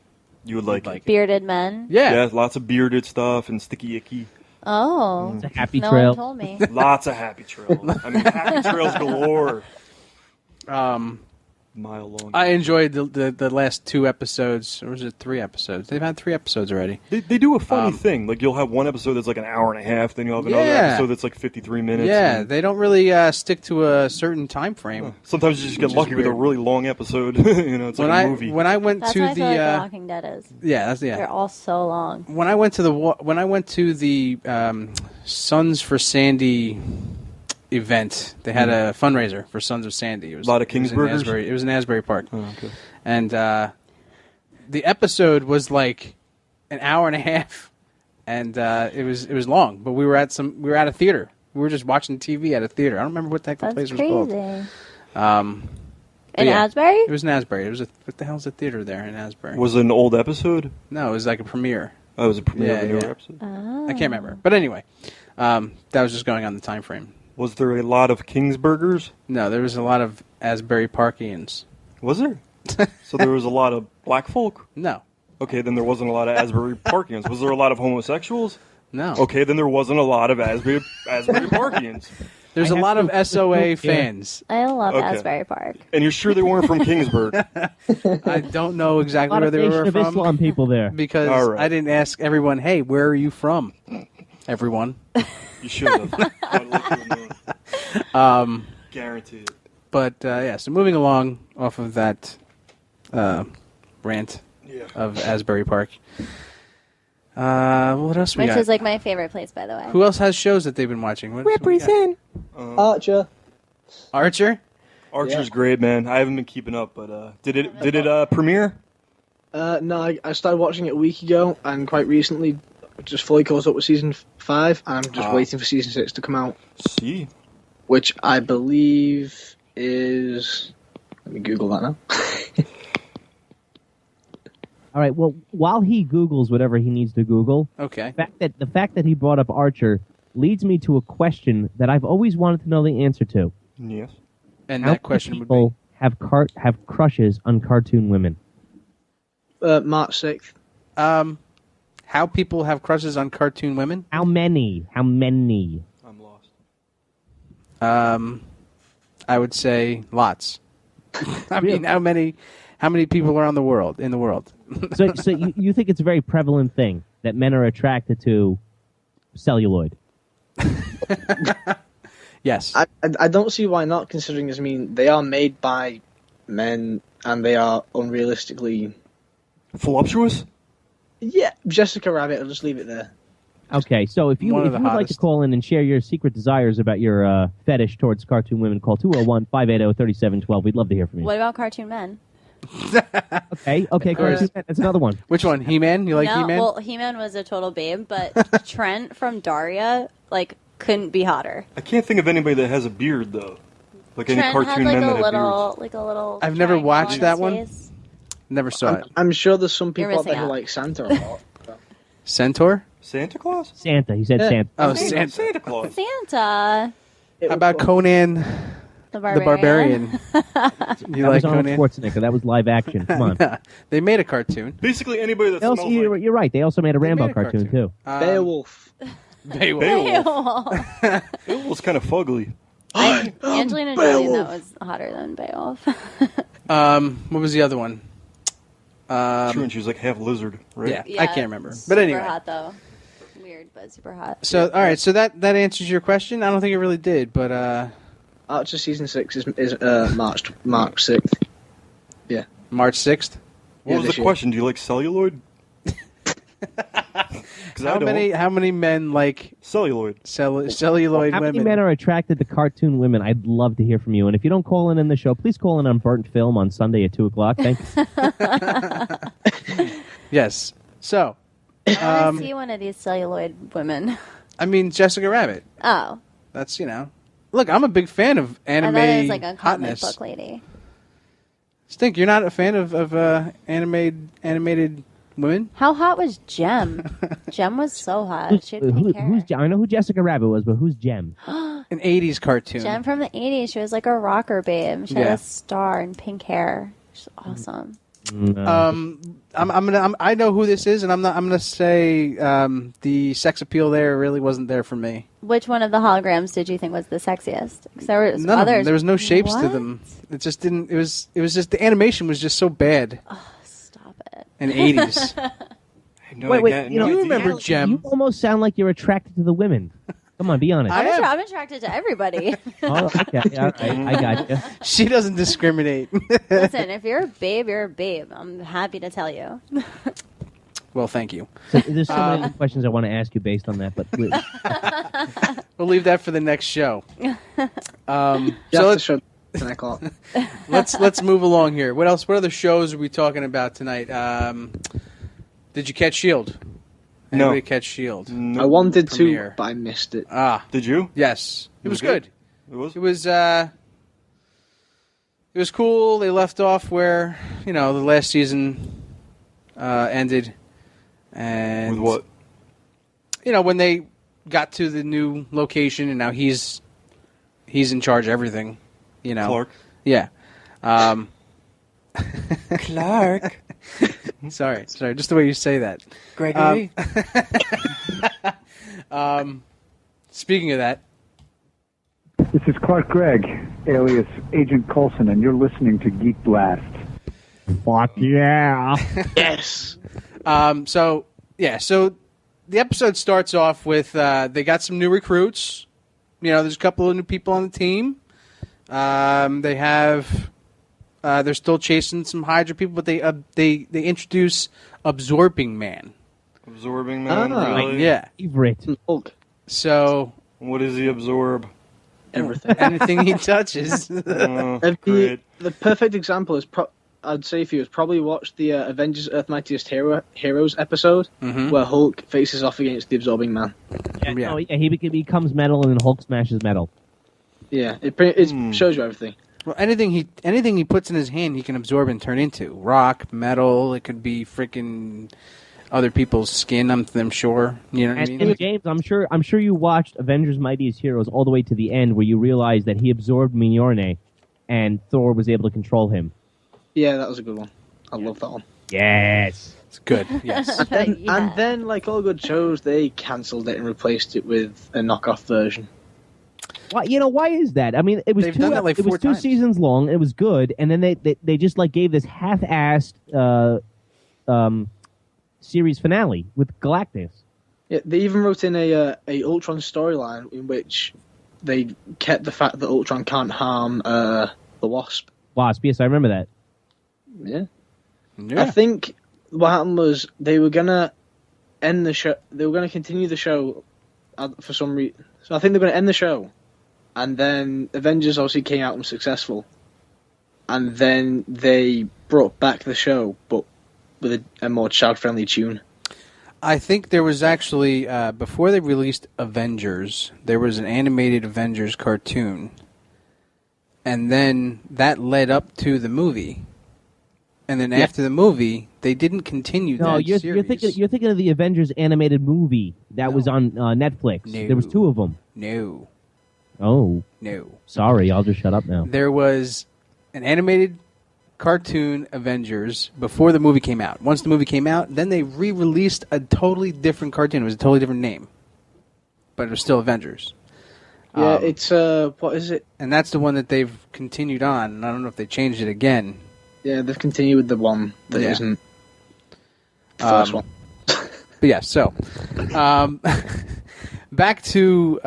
D: You would like it.
F: Bearded men?
C: Yeah.
D: Lots of bearded stuff and sticky icky.
F: Oh.
A: It's a happy
F: no
A: trail.
F: one told me.
D: Lots of happy trails. I mean, happy trails galore. Mile long.
C: I enjoyed the last 2 episodes, or was it 3 episodes? They've had 3 episodes already.
D: They do a funny thing. Like, you'll have one episode that's like an hour and a half, then you'll have another episode that's like 53 minutes.
C: Yeah, they don't really stick to a certain time frame.
D: Sometimes you just get lucky with a really long episode. It's like a movie.
C: When I went
F: That's
C: to
F: what I
C: the
F: feel like The Walking Dead is.
C: yeah,
F: They're all so long.
C: when I went to the Sons for Sandy event, they had a fundraiser for Sons of Sandy. It was
D: a lot of Kingsburgers?
C: It was in Asbury Park.
D: Oh, okay.
C: And the episode was like an hour and a half, and it was long. But we were at a theater. We were just watching TV at a theater. I don't remember what the heck the place was called.
F: In Asbury?
C: It was in Asbury. What the hell's the theater there in Asbury?
D: Was it an old episode?
C: No, it was like a premiere.
D: Oh, it was a premiere of a newer
C: yeah.
D: episode.
C: I can't remember. But anyway, that was just going on the time frame.
D: Was there a lot of Kingsburgers?
C: No, there was a lot of Asbury Parkians.
D: Was there? So there was a lot of black folk?
C: No.
D: Okay, then there wasn't a lot of Asbury Parkians. Was there a lot of homosexuals?
C: No.
D: Okay, then there wasn't a lot of Asbury Parkians.
C: There's a lot of SOA fans.
F: I love
D: Okay.
F: Asbury Park.
D: And you're sure they weren't from Kingsburg?
C: I don't know
A: A
C: exactly
A: lot
C: where
A: of
C: they
A: Nation
C: were
A: of
C: from
A: Islam people there.
C: because
D: All right.
C: I didn't ask everyone, hey, where are you from? Everyone.
D: You should have. I'd like to have known. Guaranteed.
C: But, yeah, so moving along off of that rant of Asbury Park. What else we
F: Which
C: got?
F: is like my favorite place, by the way.
C: Who else has shows that they've been watching? What we got?
E: Represent.
G: Archer.
C: Archer?
D: Archer's great, man. I haven't been keeping up, but did it premiere?
G: No, I started watching it a week ago, and quite recently just fully caught up with season 5, and I'm just waiting for season 6 to come out.
D: See.
G: Which I believe is... Let me Google that now.
A: All right. Well, while he Googles whatever he needs to Google,
C: Okay.
A: the fact that he brought up Archer leads me to a question that I've always wanted to know the answer to.
D: Yes.
C: And
A: How
C: that question
A: many
C: would
A: people
C: be...
A: have crushes on cartoon women?
G: March 6th.
C: How people have crushes on cartoon women?
A: How many? How many?
D: I'm lost.
C: I would say lots. I mean, how many people are in the world?
A: So you think it's a very prevalent thing that men are attracted to celluloid?
C: Yes.
G: I don't see why not, considering, they are made by men, and they are unrealistically...
D: Voluptuous?
G: Yeah, Jessica Rabbit, I'll just leave it there.
A: Okay, so if you
C: One of
A: would
C: the
A: like to
C: hottest.
A: call in and share your secret desires about your fetish towards cartoon women, call 201-580-3712. We'd love to hear from you.
F: What about cartoon men?
A: Okay, cartoon men, that's another one.
C: Which one? He-Man? You like
F: no,
C: He-Man?
F: well, He-Man was a total babe, but Trent from Daria, couldn't be hotter.
D: I can't think of anybody that has a beard, though. Like any
F: Trent
D: cartoon
F: had
D: men that have
F: a little.
C: I've never
F: triangle
C: watched
F: on
C: that
F: his
C: one.
F: face.
C: Never saw it.
G: I'm sure there's some
F: You're
G: people out there
F: missing
G: who
F: out.
G: like Santa a lot.
C: Centaur?
D: beards. Santa Claus?
A: Santa, he said
G: Yeah.
A: Santa.
C: Oh,
D: Santa
C: Santa.
D: Claus.
F: Santa,
C: How about Conan
F: the
C: the
F: barbarian.
C: Barbarian? You
A: That
C: like
A: was Arnold
C: Conan?
A: Schwarzenegger. That was live action. Come on.
C: They made a cartoon.
D: Basically anybody that
A: They also,
D: smells
A: you're,
D: like
A: you're right. They also made a Rambo
C: made a
A: cartoon, too.
G: Beowulf.
C: Beowulf.
D: Beowulf's kind of fugly.
F: Angelina Jolie that was hotter than Beowulf.
C: What was the other one?
D: True, and she was like half lizard, right?
C: Yeah. I can't remember. But anyway.
F: Super hot though. Weird, but super hot.
C: So, all right. So that answers your question. I don't think it really did, but
G: Archer season 6 is March 6th. Yeah.
C: March 6th.
D: What was
G: this
D: the
G: year.
D: question? Do you like celluloid? 'Cause I don't.
C: How many men like
D: Celluloid.
C: celluloid
A: How many
C: women?
A: men are attracted to cartoon women? I'd love to hear from you. And if you don't call in the show, please call in on Burnt Film on Sunday at 2 o'clock. Thanks.
C: Yes. So,
F: I want to see one of these celluloid women.
C: I mean, Jessica Rabbit.
F: Oh,
C: That's, Look, I'm a big fan of anime
F: I thought it was like a comic
C: hotness.
F: book lady.
C: Stink, you're not a fan of animated women?
F: How hot was Jem? Jem was so hot. She had pink hair.
A: I know who Jessica Rabbit was, but who's Jem?
C: An 80s cartoon.
F: Jem from the 80s. She was like a rocker babe. She had
C: Yeah.
F: a star and pink hair. She's awesome.
C: I know who this is, and I'm gonna say the sex appeal there really wasn't there for me.
F: Which one of the holograms did you think was the sexiest? 'Cause there were
C: None of
F: others.
C: them. There was no shapes to
F: What?
C: them. It just didn't. It was just the animation was just so bad.
F: Stop it.
C: In 80s.
D: No,
A: Wait,
D: I got
C: you
D: no idea.
C: remember Jem?
A: You almost sound like you're attracted to the women. Come on, be honest.
C: I am.
F: I'm attracted to everybody.
A: Oh, okay, all right, I got you.
C: She doesn't discriminate.
F: Listen, if you're a babe, you're a babe. I'm happy to tell you.
C: Well, thank you.
A: So, there's so many questions I want to ask you based on that, but
C: We'll leave that for the next show.
G: So
C: let's
G: show 10 o'clock.
C: let's move along here. What else? What other shows are we talking about tonight? Did you catch Shield?
D: No.
C: Anybody catch Shield?
G: I wanted
C: Premiere.
G: to, but I missed it.
D: Did you?
C: Yes, it was good.
D: It was.
C: It was cool. They left off where the last season ended. And
D: With what?
C: when they got to the new location, and now he's in charge of everything.
D: Clark.
C: Yeah.
E: Clark.
C: Sorry, just the way you say that.
E: Gregory.
C: Speaking of that,
J: This is Clark Gregg, alias Agent Coulson, and you're listening to Geek Blast.
A: Fuck yeah.
G: Yes.
C: So the episode starts off with they got some new recruits. There's a couple of new people on the team. They have they're still chasing some Hydra people, but they introduce Absorbing Man.
D: Absorbing Man. Really?
C: Yeah.
A: Favorite.
G: Hulk.
C: So
D: What does he absorb?
G: Everything.
C: anything he touches.
D: Great.
G: The perfect example is, I'd say if you would probably watch the Avengers Earth Mightiest Heroes episode, where Hulk faces off against the Absorbing Man.
A: Yeah. He becomes metal and then Hulk smashes metal.
G: Yeah, it shows you everything.
C: Well, anything he puts in his hand, he can absorb and turn into rock, metal. It could be freaking other people's skin. I'm sure. You know what I mean?
A: And James, I'm sure you watched Avengers Mightiest Heroes all the way to the end, where you realized that he absorbed Mjolnir, and Thor was able to control him.
G: Yeah, that was a good one. I love that one.
A: Yes,
C: it's good. Yes.
G: And then, like all good shows, they cancelled it and replaced it with a knockoff version.
A: Why is that? I mean, it was
C: They've done that like
A: it was
C: 4
A: 2
C: times.
A: seasons long. It was good, and then they just like gave this half-assed series finale with Galactus.
G: Yeah, they even wrote in a Ultron storyline in which they kept the fact that Ultron can't harm the Wasp.
A: Wasp, yes, I remember that.
G: Yeah.
C: Yeah.
G: I think what happened was they were gonna end the show. They were gonna continue the show for some reason. So I think they're gonna end the show, and then Avengers obviously came out unsuccessful, and then they brought back the show, but with a more child-friendly tune.
C: I think there was actually before they released Avengers, there was an animated Avengers cartoon, and then that led up to the movie. And then after the movie, they didn't continue that series.
A: You're thinking of the Avengers animated movie that was on Netflix.
C: No.
A: There was 2 of them.
C: No.
A: Oh.
C: No.
A: Sorry, I'll just shut up now.
C: There was an animated cartoon Avengers before the movie came out. Once the movie came out, then they re-released a totally different cartoon. It was a totally different name. But it was still Avengers.
G: Yeah, it's what is it?
C: And that's the one that they've continued on. And I don't know if they changed it again.
G: Yeah, they've continued with the one that isn't the first one.
C: But yeah, so back to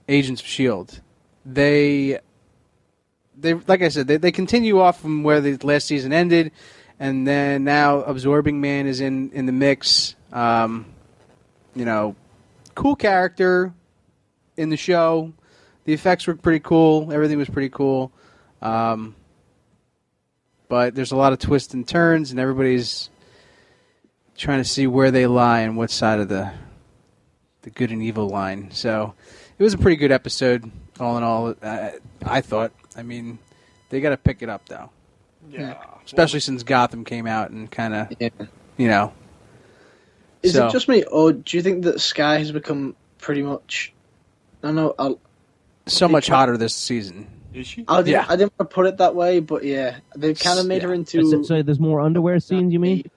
C: Agents of S.H.I.E.L.D. They like I said, they continue off from where the last season ended, and then now Absorbing Man is in the mix. Cool character in the show. The effects were pretty cool. Everything was pretty cool. But there's a lot of twists and turns, and everybody's trying to see where they lie and what side of the good and evil line. So it was a pretty good episode, all in all, I thought. I mean, they got to pick it up, though.
D: Yeah.
C: Especially since Gotham came out and kind of,
G: Is it just me, or do you think that Sky has become pretty much...
C: so much hotter this season.
D: Is she?
G: I didn't want to put it that way, but yeah, they've kind of made her into...
A: So there's more underwear scenes, you mean?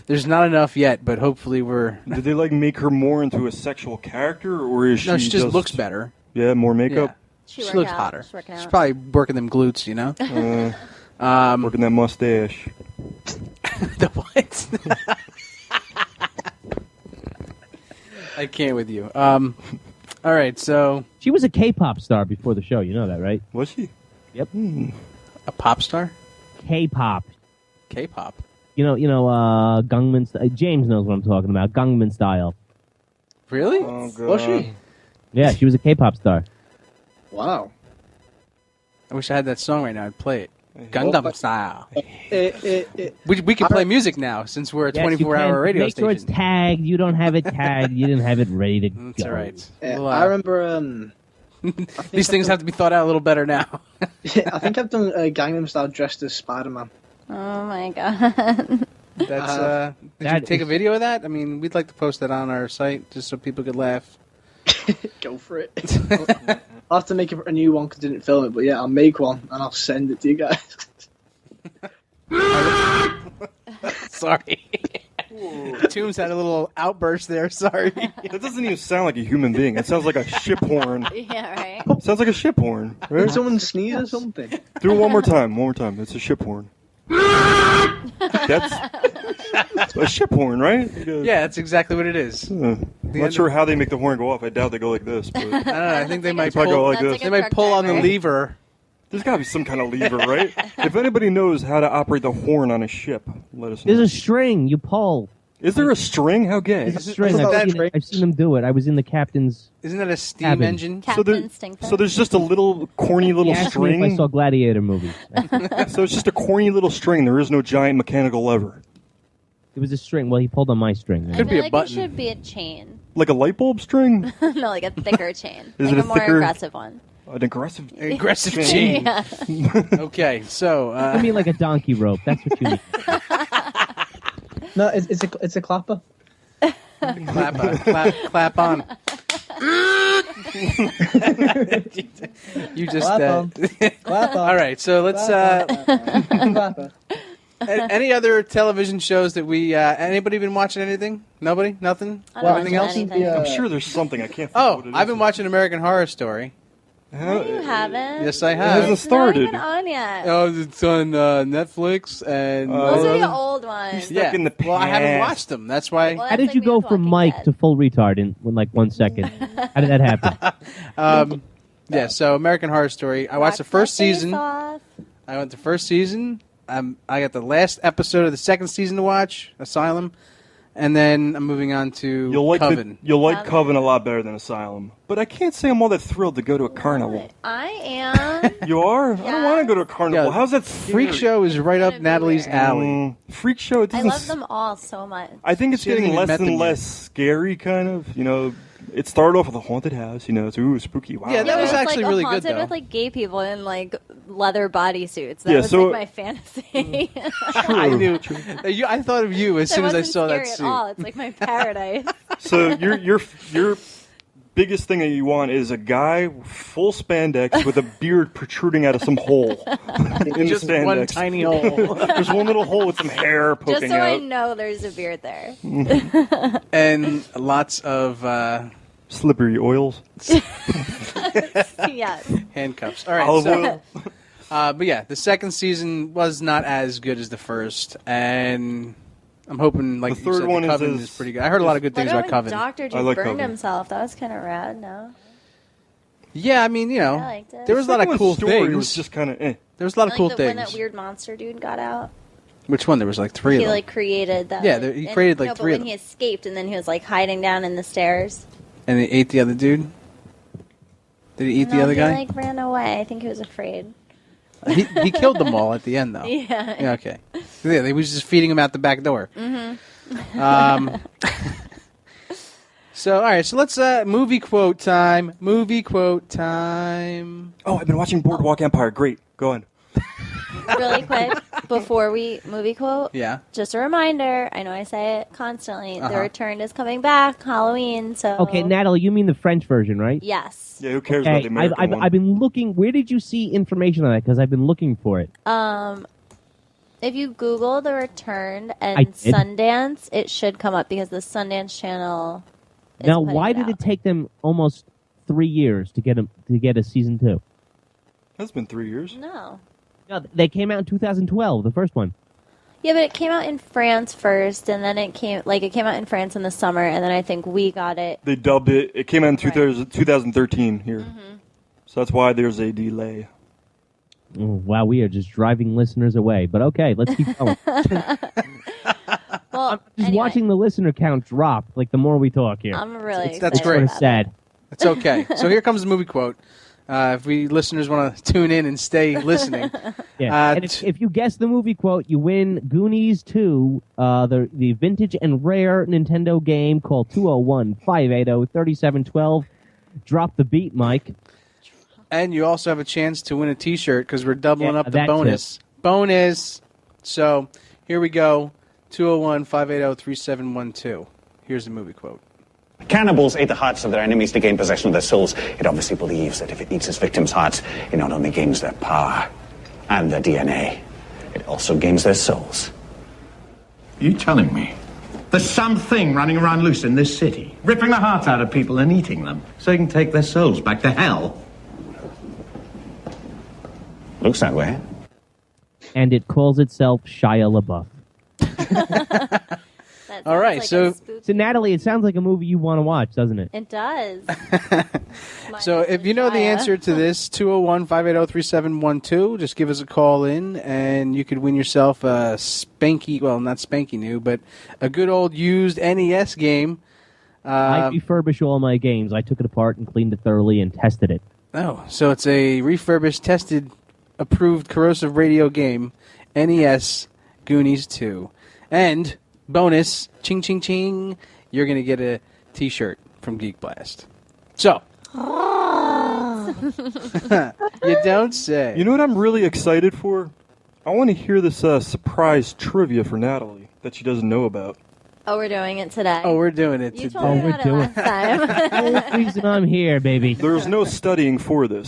C: There's not enough yet, but hopefully we're...
D: Did they make her more into a sexual character, or is she?
C: No, she just looks better.
D: Yeah, more makeup.
C: Yeah. She looks hotter. She's probably working them glutes,
D: Working that mustache.
C: The what? I can't with you. All right, so
A: she was a K-pop star before the show. You know that, right?
D: Was she?
A: Yep.
C: A pop star?
A: K-pop.
C: K-pop.
A: Gangnam Style. James knows what I'm talking about. Gangnam Style.
C: Really?
D: Oh, God.
G: Was she?
A: Yeah, she was a K-pop star.
G: Wow.
C: I wish I had that song right now. I'd play it. Gundam Style. We can play music now since we're a 24-hour radio
A: Make
C: station.
A: sure it's tagged. You don't have it tagged. You didn't have it ready to go.
C: That's all right.
G: I remember...
C: These things have to be thought out a little better now.
G: I think I've done Gangnam Style dressed as Spiderman.
F: Oh my god.
C: That's. Did you take a video of that? I mean, we'd like to post that on our site just so people could laugh.
G: Go for it. I'll have to make a new one because I didn't film it, but yeah, I'll make one and I'll send it to you guys.
C: Sorry. Toombs had a little outburst there. Sorry.
D: That doesn't even sound like a human being. It sounds like a ship horn.
F: Yeah, right.
D: It sounds like a ship horn. Right?
G: Did someone sneeze or something?
D: Do it one more time. One more time. It's a ship horn. That's a ship horn, right?
C: Yeah, that's exactly what it is.
D: I'm not sure how they make the horn go off. I doubt they go like this. But
C: I don't know. I think they might
D: probably
C: pull.
D: go like this.
C: They might pull on the lever.
D: There's got to be some kind of lever, right? If anybody knows how to operate the horn on a ship, let us know.
A: There's a string. You pull.
D: Is there a string? How gay?
A: There's a string. I've seen them do it. I was in the captain's.
C: Isn't that a steam
A: cabin.
C: engine?
D: So there's just a little corny little
A: Ask me
D: string.
A: if I saw Gladiator movies.
D: So it's just a corny little string. There is no giant mechanical lever.
A: It was a string. Well, he pulled on my string.
F: I feel like it should be a chain.
D: Like a light bulb string?
F: No, like a thicker chain.
D: Is
F: like
D: it
F: a more
D: thicker?
F: aggressive one.
D: An aggressive
C: chain.
F: Yeah.
C: Okay, so
A: I mean, like a donkey rope. That's what you mean.
G: No, it's a clapper.
C: clap on. You just
G: clap on.
C: All right, so let's any other television shows that we anybody been watching anything? Nobody? Nothing? Anything else?
D: I'm sure there's something. I can't think
C: Oh,
D: what it
C: I've
D: is.
C: been watching American Horror Story.
F: No, you haven't.
C: Yes, I
D: It
C: have.
D: hasn't started.
F: It's not even on yet.
C: Oh, it's on Netflix and
F: Those are the old ones.
C: yeah.
D: in the
C: Well, I haven't
D: past.
C: watched them. That's why.
F: Well,
A: How did
F: that's
A: you
F: like
A: go
F: me
A: from
F: with
A: Mike
F: Walking
A: to full retard in like 1 second? How did that happen?
C: Yeah. So American Horror Story. I watched the first season.
F: Off.
C: I went the first season. I got the last episode of the second season to watch, Asylum, and then I'm moving on to Coven.
D: You'll like Coven a lot better than Asylum. But I can't say I'm all that thrilled to go to a carnival.
F: I am.
D: You are? I don't want to go to a carnival.
C: Yeah,
D: How's that
C: Freak
D: scary?
C: Show is right up Natalie's alley.
D: Freak Show, it
F: I
D: doesn't...
F: love them all so much.
D: I think it's
C: She hasn't
D: getting
C: even
D: less
C: met them
D: and
C: yet.
D: less scary, kind of. You know, it started off with a haunted house. You know, it's ooh, spooky. Wow.
C: Yeah, that was
F: It
C: actually
F: like
C: really good,
F: haunted
C: though.
F: with like gay people in like leather bodysuits. That
D: Yeah,
F: was
D: so-
F: like my fantasy.
C: I knew. I thought of you as
F: That
C: soon as I
F: wasn't
C: saw that
F: scary at
C: suit.
F: all. It's like my paradise.
D: So your biggest thing that you want is a guy full spandex with a beard protruding out of some hole in
C: Just
D: the spandex.
C: one tiny hole.
D: There's one little hole with some hair poking
F: Just so I
D: out.
F: know there's a beard there.
C: And lots of
D: Slippery oils.
F: Yes.
C: handcuffs. All right.
D: Olive
C: so,
D: oil.
C: but yeah, the second season was not as good as the first, and I'm hoping like
D: The
C: you
D: third
C: said,
D: one
C: the
D: is
C: Coven
D: as-
C: is pretty good. I heard a lot of good things
F: What
C: about
F: about
C: Coven.
F: Dr.
D: I
F: Dude
D: like
F: burned
D: Coven.
F: himself? That was kind of rad, no?
C: Yeah, I mean, you know,
F: I liked it.
C: there was a lot of
D: Second
C: cool
D: story
C: things.
D: was just kind of eh.
C: There was a lot of
F: Like
C: cool
F: when
C: things.
F: that weird monster dude got out.
C: Which one? There was like three
F: He
C: of them.
F: like created that.
C: Yeah, he created, like,
F: no, but
C: three of
F: when
C: them.
F: he escaped, and then he was like hiding down in the stairs.
C: And they ate the other dude. Did he eat the
F: No,
C: other
F: he,
C: guy?
F: like ran away. I think he was afraid.
C: He killed them all at the end, though.
F: Yeah.
C: Yeah, okay. Yeah, they was just feeding him out the back door.
F: Mm-hmm.
C: So, all right. So let's movie quote time. Movie quote time.
D: Oh, I've been watching Boardwalk Empire. Great. Go on.
F: Really quick before we movie quote.
C: Yeah.
F: Just a reminder. I know I say it constantly.
C: Uh-huh.
F: The Return is coming back Halloween. So
A: Okay, Natalie, you mean the French version, right?
F: Yes.
D: Yeah, who cares about
A: Okay,
D: the American one?
A: I've been looking. Where did you see information on that? Because I've been looking for it.
F: If you Google The Return
A: I
F: and
A: did.
F: Sundance, it should come up because the Sundance Channel. Is
A: Now,
F: putting
A: why
F: it
A: did
F: out.
A: it take them almost 3 years to get a season 2?
D: That's been 3 years.
F: No.
A: No, they came out in 2012, the first one.
F: Yeah, but it came out in France first, and then it came out in France in the summer, and then I think we got it.
D: They dubbed it. It came out in
F: Right.
D: 2013 here.
F: Mm-hmm.
D: So that's why there's a delay.
A: Oh, wow, we are just driving listeners away. But okay, let's keep going.
F: Well,
A: Just
F: anyway,
A: watching the listener count drop, like the more we talk here.
F: I'm really
C: That's
F: excited
C: great.
A: It's
F: about
A: sad.
C: It's okay. So here comes the movie quote. If we listeners want to tune in and stay listening.
A: Yeah. And if you guess the movie quote, you win Goonies 2, the vintage and rare Nintendo game. Call 201-580-3712. Drop the beat, Mike.
C: And you also have a chance to win a T-shirt because we're doubling
A: Yeah,
C: up the
A: that
C: bonus. Bonus. So here we go. 201-580-3712. Here's the movie quote.
K: Cannibals ate the hearts of their enemies to gain possession of their souls. It obviously believes that if it eats its victims' hearts, it not only gains their power and their DNA, it also gains their souls.
L: Are you telling me there's something running around loose in this city, ripping the hearts out of people and eating them, so he can take their souls back to hell?
K: Looks that way.
A: And it calls itself Shia LaBeouf.
C: All right, so
A: Natalie, it sounds like a movie you want to watch, doesn't it?
F: It does.
C: So if you know the answer to this, 201-580-3712, just give us a call in, and you could win yourself a spanky, well, not spanky new, but a good old used NES game.
A: I refurbish all my games. I took it apart and cleaned it thoroughly and tested it.
C: Oh, so it's a refurbished, tested, approved corrosive radio game, NES Goonies 2. And bonus, ching ching ching, you're going to get a t-shirt from Geek Blast. So, you don't say.
D: You know what I'm really excited for? I want to hear this surprise trivia for Natalie that she doesn't know about.
F: Oh, we're doing it today.
C: Oh, we're doing it
F: You
C: today.
F: told me about it last time.
A: The reason I'm here, baby.
D: There's no studying for this.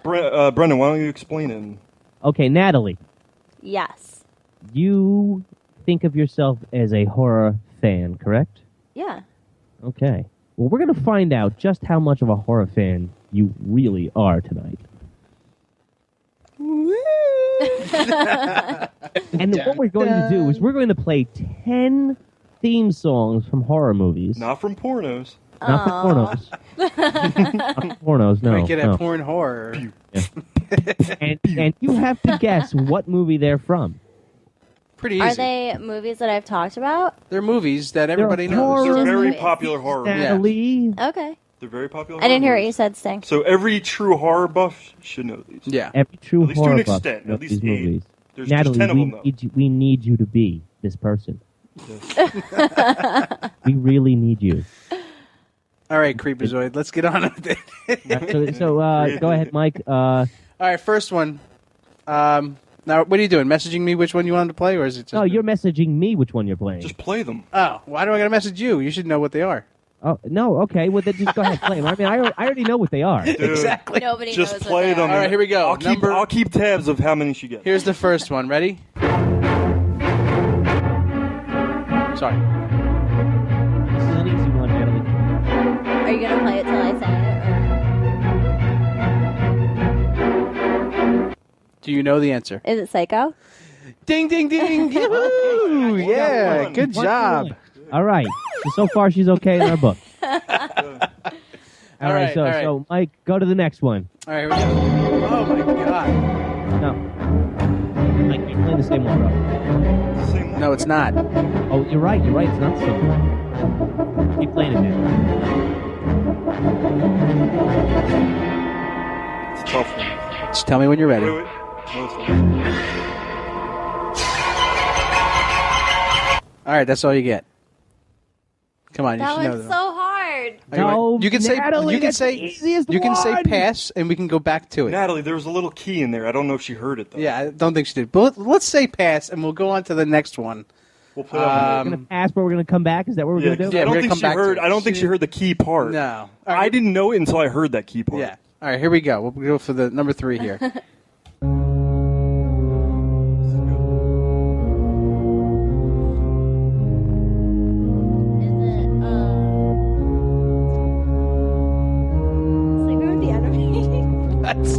D: Brendan, why don't you explain it?
A: Okay, Natalie,
F: Yes.
A: you think of yourself as a horror fan, correct?
F: Yeah.
A: Okay. Well, we're going to find out just how much of a horror fan you really are tonight. And what we're going to do is we're going to play 10 theme songs from horror movies.
D: Not from pornos.
A: Not from pornos. Not from pornos, no.
C: Make it a
A: no.
C: porn horror.
A: Yeah. and you have to guess what movie they're from.
C: Pretty easy.
F: Are they movies that I've talked about?
C: They're movies that everybody knows.
A: horror
D: They're very
F: movies.
D: popular horror movies.
A: Natalie.
F: Okay.
D: They're very popular
F: I didn't hear
D: horror
F: what you
D: movies.
F: said, Sting.
D: So every true horror buff should know these.
C: Yeah.
A: Every true
D: At least to
A: horror
D: an
A: buff
D: extent.
A: knows
D: At least
A: these
D: 8.
A: movies.
D: There's just
A: Natalie,
D: 10 of them, though.
A: we need you to be this person. We really need you.
C: All right, Creepazoid, let's get on with it.
A: So go ahead, Mike.
C: All right, first one. Now, what are you doing? Messaging me which one you wanted to play, or is it just...
A: No, you're messaging me which one you're playing.
D: Just play them.
C: Oh, why do I got to message you? You should know what they are.
A: Oh, no, okay. Well, then just go ahead, play them. I mean, I already know what they are.
D: Dude,
C: Exactly.
F: Nobody
D: just
F: knows
D: play
F: what they
D: them.
C: All right, here we go.
D: I'll keep tabs of how many she gets.
C: Here's the first one. Ready? Sorry.
A: This is an easy one, Natalie.
F: Are you going to play it till I say it?
C: Do you know the answer?
F: Or... Is it Psycho?
C: Ding, ding, ding. Yoo-hoo! Yeah, good job.
A: All right. So far, she's okay in our book. All right, so Mike, go to the next one.
C: All right, here we go. Oh, my God.
A: No. Mike, you're playing the same one, bro.
C: No, it's not.
A: Oh, you're right. It's not the same one. Keep playing it, man.
D: It's a tough one.
C: Just tell me when you're ready.
D: Wait. No, it's not.
C: All right, that's all you get. Come on, you
F: That
C: should know
F: was
C: them.
F: so hard.
A: No,
C: you can say
A: Natalie,
C: you can
A: that's
C: say
A: the easiest
C: you can say
A: one.
C: pass, and we can go back to it.
D: Natalie, there was a little key in there. I don't know if she heard it, though.
C: Yeah, I don't think she did. But let's say pass, and we'll go on to the next one.
D: We'll play that
A: We're going to pass, but we're going to come back? Is that what we're going to do?
C: Yeah,
D: I
C: we're
D: don't
C: gonna
D: think
C: come
D: she
C: back to
D: heard.
C: it.
D: I don't think she heard the key part.
C: No.
D: I didn't know it until I heard that key part.
C: Yeah. All right, here we go. We'll go for the number 3 here.
F: Sleeping with the Enemy?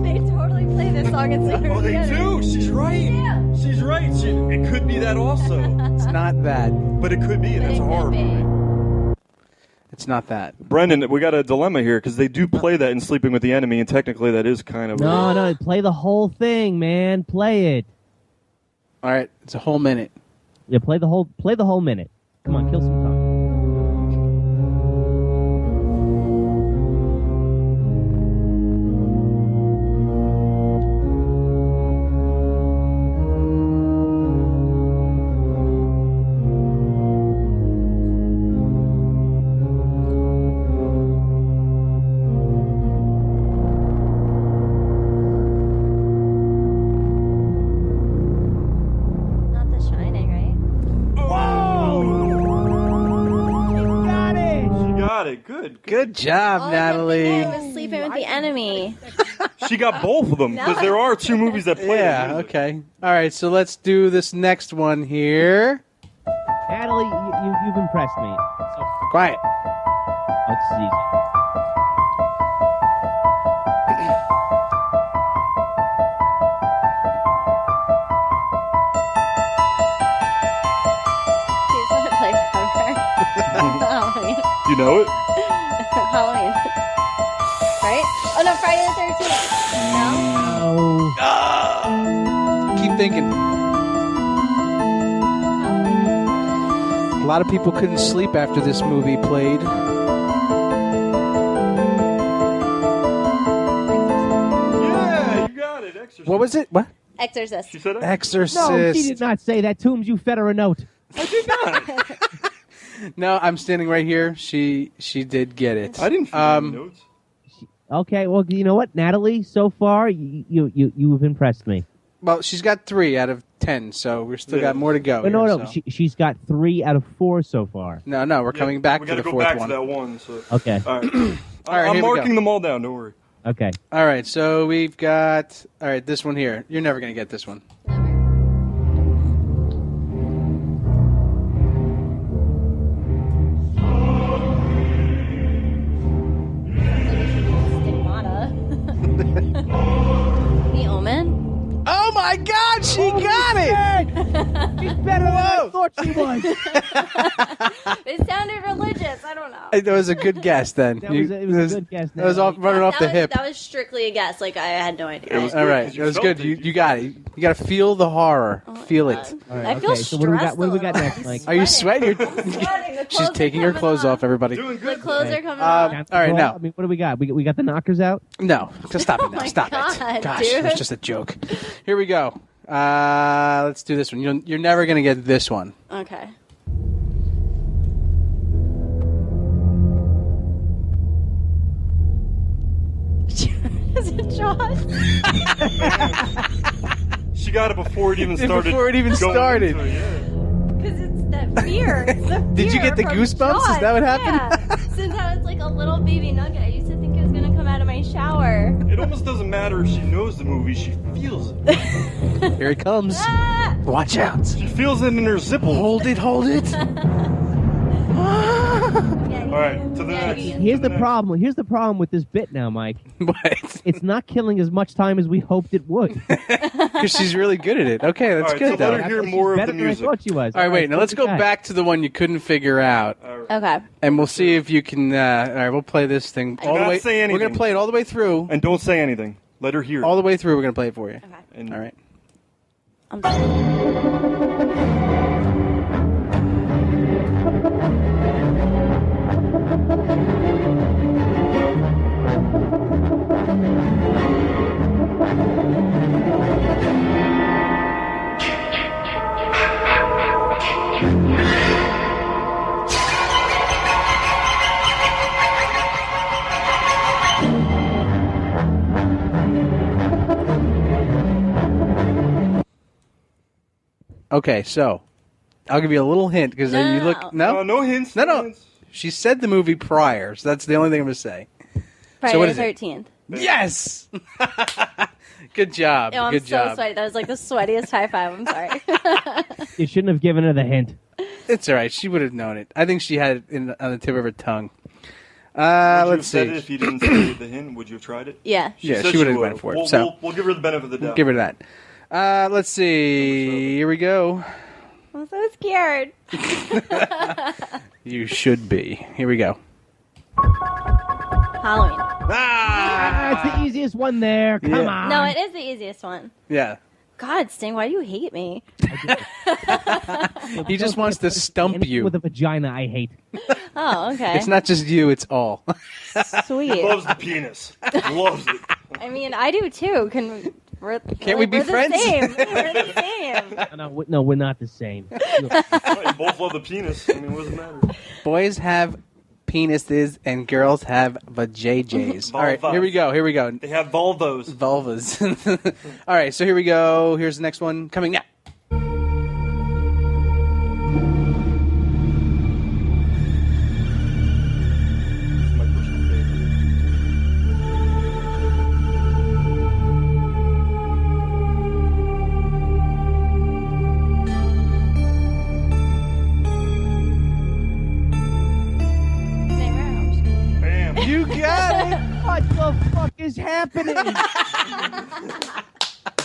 F: They totally play this song in Sleeping
D: Oh,
F: with the
D: they
F: Enemy.
D: do. She's right.
F: Yeah.
D: She's right. It could be that also.
C: It's not that.
D: But it could be, and that's a horror movie.
C: It's not that.
D: Brendan, we got a dilemma here because they do play that in Sleeping with the Enemy, and technically that is kind of...
A: No, play the whole thing, man. Play it.
C: All right, it's a whole minute.
A: Yeah, play the whole minute. Come on, kill some time.
F: Not The Shining, right?
C: Good job,
F: All
C: Natalie.
F: I was sleeping with the enemy.
D: She got both of them because there are 2 movies that play.
C: Yeah, okay. All right, so let's do this next one here.
A: Natalie, you've impressed me. So,
C: Quiet.
A: it's easy.
F: Please let it play forever. Halloween.
D: You know it?
F: Halloween. Right? Oh no, Friday the 13th. No?
C: Keep thinking. A lot of people couldn't sleep after this movie played.
D: Yeah, you got it. Exorcist.
C: What was it? What?
F: Exorcist.
D: She said it?
C: Exorcist.
A: No, she did not say that. Toombs, you fed her a note.
D: I did not.
C: No, I'm standing right here. She did get it.
D: I didn't feel any notes.
A: Okay, well, you know what, Natalie? So far, you've impressed me.
C: Well, she's got 3 out of 10, so we've still got more to go.
A: But no,
C: here,
A: no,
C: so.
A: she's got 3 out of 4 so far.
C: No, we're coming back
D: We
C: to
D: gotta
C: the
D: go
C: 4th
D: back
C: one.
D: to that one. So.
A: Okay.
D: All right.
C: All right,
D: I'm
C: here we
D: marking
C: go.
D: them all down. Don't worry.
A: Okay.
C: All right, so we've got... All right, this one here. You're never going to get this one.
F: Stigmata. The Omen.
C: Oh my God, she got it!
A: She's better than I thought she was.
F: It sounded religious. I don't know.
C: That was a good guess then.
A: It was a good guess.
C: That was running off the hip.
F: That was strictly a guess. Like, I had no idea.
C: All right, it was good. You got it. You got to feel the horror. Feel it.
A: All right,
F: I feel
A: so what do we got?
F: stressed
A: What do we
F: a
A: got
F: little.
A: next, Mike?
C: Are you sweating?
F: I'm sweating. The
C: She's
F: clothes
C: taking
F: are
C: her
F: coming
C: clothes off, everybody.
D: Doing
F: The
D: good.
F: clothes are coming off.
C: All right, now.
A: I mean, what do we got? We got the knockers out.
C: No, just stop it now.
F: my
C: Stop
F: God,
C: it. Gosh,
F: dude.
C: it was just a joke. Here we go. Let's do this one. You're never going to get this one.
F: Okay. Is it Jaws?
D: She got it before it even started.
C: Before it even
D: going
C: started.
D: into it, yeah.
F: Because it's that fear. It's the
C: Did you
F: fear
C: get the
F: from
C: goosebumps?
F: Jaws.
C: Is that what happened?
F: Yeah. Since I was like a little baby nugget, I used to think it was going to come out of my shower.
D: It almost doesn't matter if she knows the movie. She feels it.
C: Here it comes.
F: Ah!
C: Watch out.
D: She feels it in her zipple.
C: Hold it, hold it.
D: All right, to the next.
A: Here's the problem. Here's the problem with this bit now, Mike.
C: What?
A: It's not killing as much time as we hoped it would.
C: Because she's really good at it. Okay, that's
D: All right,
C: good,
D: so
C: though.
D: let her hear more of
A: Better
D: the
A: than I
D: music.
A: thought she was.
C: All right, wait. Now
A: what
C: let's
A: we
C: go
A: got?
C: back to the one you couldn't figure out.
F: Okay.
C: And we'll see if you can... all right, we'll play this thing all the
D: not
C: way...
D: say
C: We're going
D: anything.
C: to play it all the way through.
D: And don't say anything. Let her hear it.
C: All the way through, we're going to play it for you.
F: Okay.
D: And
C: All right.
F: I'm sorry.
C: Okay, so I'll give you a little hint because you look... No?
D: No hints.
C: No,
D: no
C: no.
D: hints.
C: She said the movie prior, so that's the only thing I'm going to say.
F: Friday
C: what
F: the
C: is it?
F: 13th.
C: Yes! Good job.
F: Oh, I'm
C: Good
F: so
C: job.
F: sweaty. That was like the sweatiest high five. I'm sorry.
A: You shouldn't have given her the hint.
C: It's all right. She would have known it. I think she had it on the tip of her tongue.
D: Would you have
C: Let's
D: said
C: see.
D: it if you didn't say the hint? Would you have tried it?
F: Yeah.
C: Yeah,
D: said
C: she would have
D: would.
C: went for it.
D: We'll,
C: So
D: we'll give her the benefit of the doubt.
C: give her that. Let's see. Here we go.
F: I'm so scared.
C: You should be. Here we go.
F: Halloween.
C: Ah!
A: It's the easiest one there. Come
C: Yeah.
A: on.
F: No, it is the easiest one.
C: Yeah.
F: God, Sting, why do you hate me?
C: He just wants to stump
A: Anything
C: you.
A: with a vagina I hate.
F: Oh, okay.
C: It's not just you, it's all.
F: Sweet.
D: Loves the penis. Loves it.
F: I mean, I do too.
C: Can't we be
F: we're
C: friends?
F: The same. We're the same.
A: No, we're not the same.
D: Well, you both love the penis. I mean, what does it matter?
C: Boys have penises and girls have vajayjays. All right, here we go. Here we go.
D: They have vulvos.
C: Vulvas. All right, so here we go. Here's the next one coming now.
D: My
A: is happening?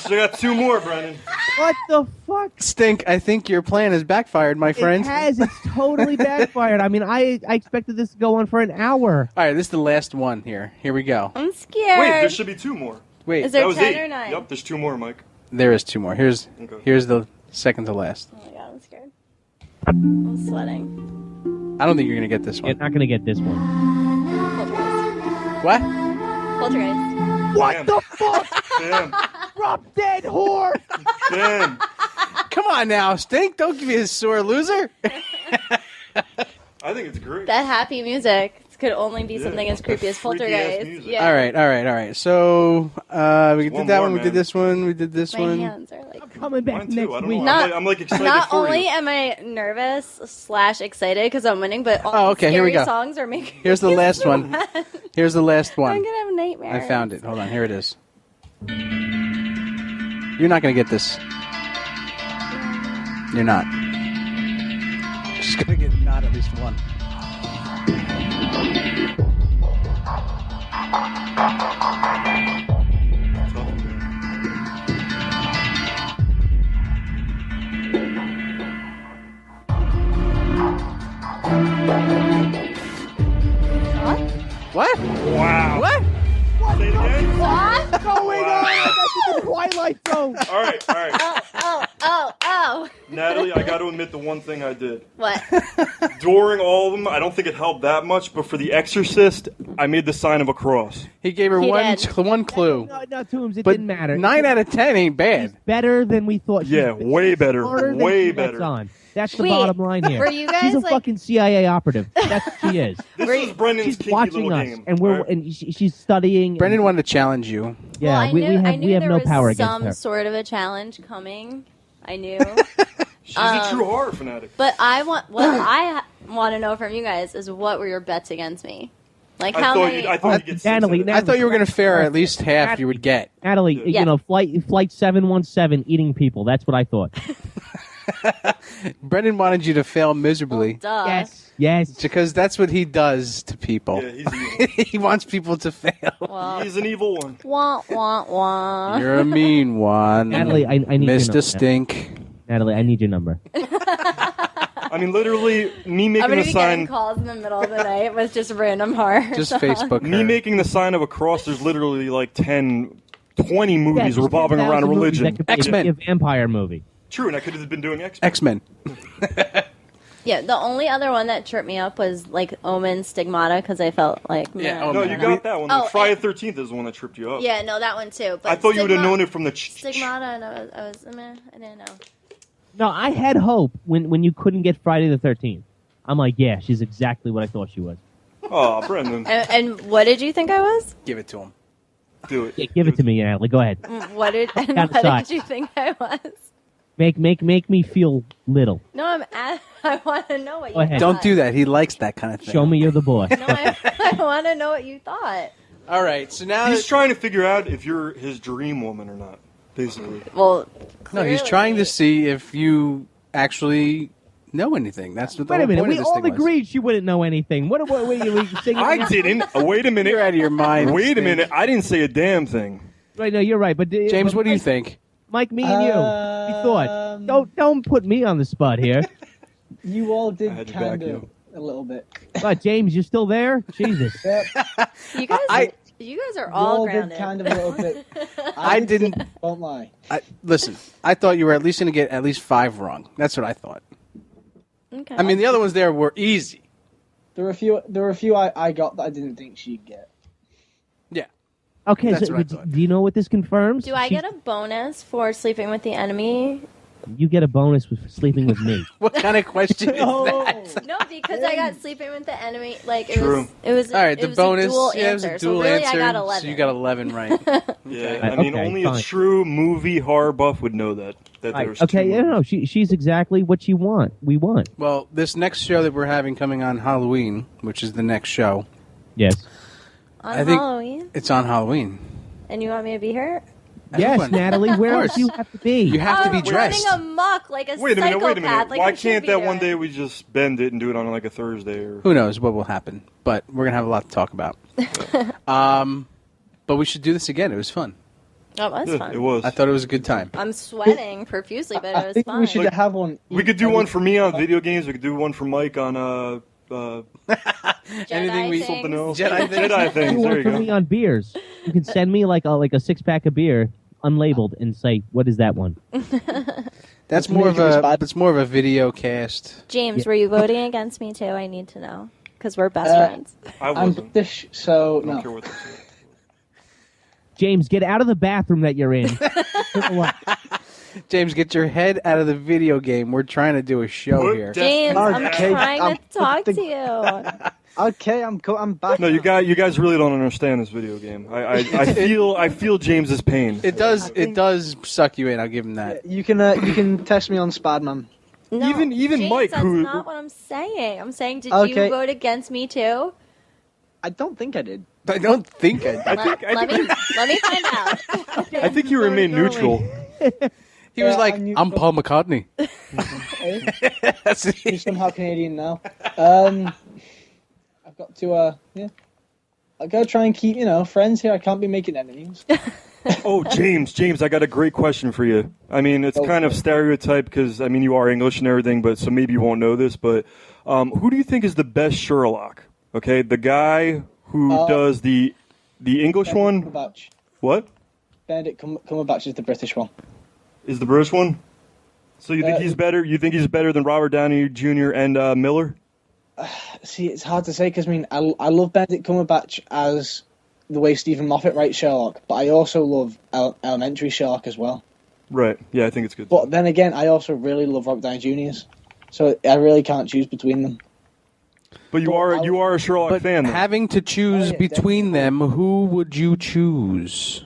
D: So I got 2 more, Brennan.
A: What the fuck?
C: Stink, I think your plan has backfired, my friend.
A: It has. It's totally backfired. I mean, I expected this to go on for an hour.
C: All right, this is the last one here. Here we go.
F: I'm scared.
D: Wait, there should be 2 more.
C: Wait,
F: Is there
D: that was
F: 10
D: 8.
F: or 9?
D: Yep, there's 2 more, Mike.
C: there is 2 more. Here's the second to last.
F: Oh my god, I'm scared. I'm sweating.
C: I don't think you're gonna get this one.
A: You're not gonna get this one.
F: Poltergeist.
C: What?
F: Poltergeist.
A: What
D: Damn.
A: the fuck?
D: Damn.
A: Drop dead whore.
D: Damn.
C: Come on now, Stink. Don't give me a sore loser.
D: I think it's great.
F: That happy music could only be something as creepy as
D: freaky-ass
F: Poltergeist.
D: music.
F: Yeah.
C: All right. So we did
D: One
C: that
D: more,
C: one. We
D: man.
C: did this one. We did this
F: My
C: one.
F: hands are like.
A: I'm coming back
D: Mine too.
A: next
D: I don't
A: week.
D: know. I'm like excited
F: Not
D: for
F: only
D: you.
F: am I nervous / excited because I'm winning, but all
C: Oh,
F: the
C: okay, here we
F: scary
C: go.
F: songs are making.
C: Here's the
F: me
C: last
F: so
C: one.
F: mad.
C: Here's the last
F: I'm
C: one.
F: gonna have nightmares.
C: I found it. Hold on. Here it is. You're not gonna get this. You're not. She's gonna get not at least one. What?
D: Wow.
C: What?
D: Say it again.
F: What?
A: Going on? That's the Twilight Zone.
D: All right.
F: Oh.
D: Natalie, I got to admit the one thing I did.
F: What?
D: During all of them, I don't think it helped that much, but for The Exorcist, I made the sign of a cross.
C: He gave her
F: He
C: one
F: did.
C: one clue.
A: No, Toombs, it
C: But
A: didn't matter.
C: 9 out of 10 ain't bad.
A: Better than we thought.
D: Yeah, way better.
A: Smarter than
D: Way
A: she lets
D: better.
A: on. That's the
F: Wait,
A: bottom line here.
F: were you
A: She's
F: guys,
A: a
F: like-
A: fucking CIA operative. That's what she is.
D: This
F: Were
D: is
F: you-
D: Brendan's
A: She's
D: kinky
A: watching
D: little
A: us,
D: game.
A: and we're
D: all right?
A: and she's studying.
C: Brendan wanted to challenge you.
A: Yeah,
F: well, I
A: we
F: knew
A: have
F: there
A: no
F: was
A: power against
F: some
A: her.
F: sort of a challenge coming. I knew.
D: She's a true horror fanatic.
F: But what I want to know from you guys is what were your bets against me? Like how many?
D: I thought you'd get 6
A: Natalie,
D: out of it.
C: I thought you were going to fare at least half you would get.
A: Natalie,
F: Yeah.
A: you know, flight 717, eating people. That's what I thought.
C: Brendan wanted you to fail miserably.
F: Duh.
A: Yes.
C: Because that's what he does to people.
D: Yeah, he's evil.
C: He wants people to fail.
F: Well,
D: He's an evil one.
F: wah wah wah.
C: You're a mean one.
A: Natalie, I need your
C: Mr.
A: number.
C: Stink.
A: Natalie, I need your number.
D: I mean, literally, me
F: I'm
D: making
F: gonna
D: the
F: be getting
D: sign.
F: calls in the middle of the night with just random horror.
C: Just
F: songs.
C: Facebook
D: Me
C: her.
D: making the sign of a cross. There's literally like 10, 20 movies
A: Yeah,
D: revolving
A: 10,000
D: around a
A: movies
D: religion.
A: that could be
C: X-Men.
A: a vampire movie.
D: True, and I could have been doing X-Men.
C: X-Men.
F: Yeah, the only other one that tripped me up was like Omen Stigmata because I felt like
C: Yeah,
F: man,
C: Omen.
D: No,
F: I
D: you
F: don't know.
D: got that one.
F: Oh,
D: Friday
F: and-
D: the 13th is the one that tripped you up.
F: Yeah, no, that one too. But
D: I thought you would have
F: Stigma-
D: known it from the.
F: Stigmata, and I was meh, I didn't know.
A: No, I had hope when you couldn't get Friday the 13th. I'm like, yeah, she's exactly what I thought she was.
D: Oh, Brendan,
F: And what did you think I was?
C: Give it to him.
D: do it.
A: Yeah, give it to me, Natalie. Go ahead.
F: What did
A: Outside.
F: you think I was?
A: Make me feel little.
F: No, I want to know what
A: Go
F: you
A: ahead.
C: Don't
F: thought.
C: do that. He likes that kind of thing.
A: Show me you're the boy.
F: No, I want to know what you thought.
C: All right, so now...
D: He's trying to figure out if you're his dream woman or not. Basically,
F: Well,
C: No, he's
F: clearly-
C: trying to see if you actually know anything. That's what the
A: Wait a
C: whole
A: minute.
C: point
A: We
C: of this
A: all
C: thing was.
A: agreed she wouldn't know anything. What are you saying?
D: I didn't. Wait a minute.
C: You're out of your mind.
D: Wait a
C: Stink.
D: minute. I didn't say a damn thing.
A: Right, no, you're right. But
C: James,
A: but
C: what do you
A: Mike-
C: think?
A: Mike, me and you. We thought. Don't put me on the spot here.
G: You all
D: I
G: did
D: had to
G: kind
D: back
G: of
D: you.
G: a little bit.
A: But James, you're still there? Jesus.
F: You guys, you guys are
G: You
F: all
G: all
F: grounded.
G: did kind of a little bit.
C: I didn't...
G: Don't lie.
C: Listen, I thought you were at least going to get at least 5 wrong. That's what I thought.
F: Okay.
C: I mean, the other ones there were easy.
G: There were a few I got that I didn't think she'd get.
C: Yeah.
A: Okay,
C: That's
A: so
C: what I thought.
A: do you know what this confirms?
F: Do I get a bonus for sleeping with the enemy?
A: You get a bonus for sleeping with me.
C: What kind of question is that?
F: No, because I got sleeping with the enemy. Like it
D: True.
F: was.
C: All right, the
F: was
C: bonus.
F: A dual
C: Yeah, it was
F: answer.
C: a dual
F: so really,
C: answer.
F: I got 11.
C: So you got 11 right.
D: Yeah,
A: Okay.
D: I mean,
A: Okay,
D: only
A: fine.
D: a true movie horror buff would know that. That
A: Right,
D: there's
A: okay,
D: two
A: yeah,
D: movies.
A: no, she's exactly what we want.
C: Well, this next show that we're having coming on Halloween, which is the next show,
A: Yes.
F: on
C: I think-
F: Halloween,
C: it's on Halloween.
F: and you want me to be here?
A: Yes,
C: Everyone.
A: Natalie, where
C: Of
A: else
C: course.
A: do you have to be?
C: You have to be
F: I'm
C: dressed.
F: running amok like a
D: Wait a minute,
F: psychopath.
D: wait a minute.
F: Like
D: Why
F: I should
D: can't
F: be
D: that one
F: doing.
D: day we just bend it and do it on like a Thursday? Or
C: Who knows what will happen? But we're gonna have a lot to talk about. But But we should do this again. It was fun.
F: That was fun.
D: It was.
C: I thought it was a good time.
F: I'm sweating profusely, but it was
G: think
F: fun.
G: we should have one.
D: We could do one for me on video games. We could do one for Mike on
C: anything we
D: something else.
C: Jedi things.
D: Jedi things.
A: Do
D: There
A: one
D: you
A: for
D: go.
A: me on beers. You can send me like a 6-pack of beer, unlabeled, and say, "What is that one?"
C: That's more of a video cast.
F: James, were you voting against me too? I need to know because we're best friends.
G: I'm British, so
D: I don't
G: no.
D: care what they say.
A: James, get out of the bathroom that you're in.
C: James, get your head out of the video game. We're trying to do a show here.
F: James, I'm
G: Okay,
F: trying to talk to you.
G: Okay, I'm back.
D: No, you guys really don't understand this video game. I feel James's pain.
C: It does suck you in. I'll give him that.
G: You can test me on Spiderman.
F: No,
D: Even
F: James,
D: Mike,
F: that's
D: who
F: not what I'm saying. I'm saying, did
G: Okay.
F: you vote against me too?
G: I don't think I did.
C: I don't think I did.
F: Let me find out.
D: I think you remain neutral.
C: He was like,
G: I'm
C: I'm Paul McCartney.
G: You're somehow Canadian now. I've got to I gotta try and keep friends here. I can't be making enemies.
D: Oh, James, I got a great question for you. I mean, it's kind of stereotype because you are English and everything, but so maybe you won't know this. But who do you think is the best Sherlock? Okay, the guy who does the English
G: Benedict
D: one.
G: Cumberbatch.
D: What?
G: Benedict Cumberbatch is the British one.
D: Is the British one? So you think he's better? You think he's better than Robert Downey Jr. and Miller?
G: See, it's hard to say because I love Benedict Cumberbatch as the way Stephen Moffat writes Sherlock, but I also love Elementary Sherlock as well.
D: Right. Yeah, I think it's good.
G: But then again, I also really love Robert Downey Jr.'s, so I really can't choose between them.
D: But you are a Sherlock fan. Then.
C: Having to choose between them, who would you choose?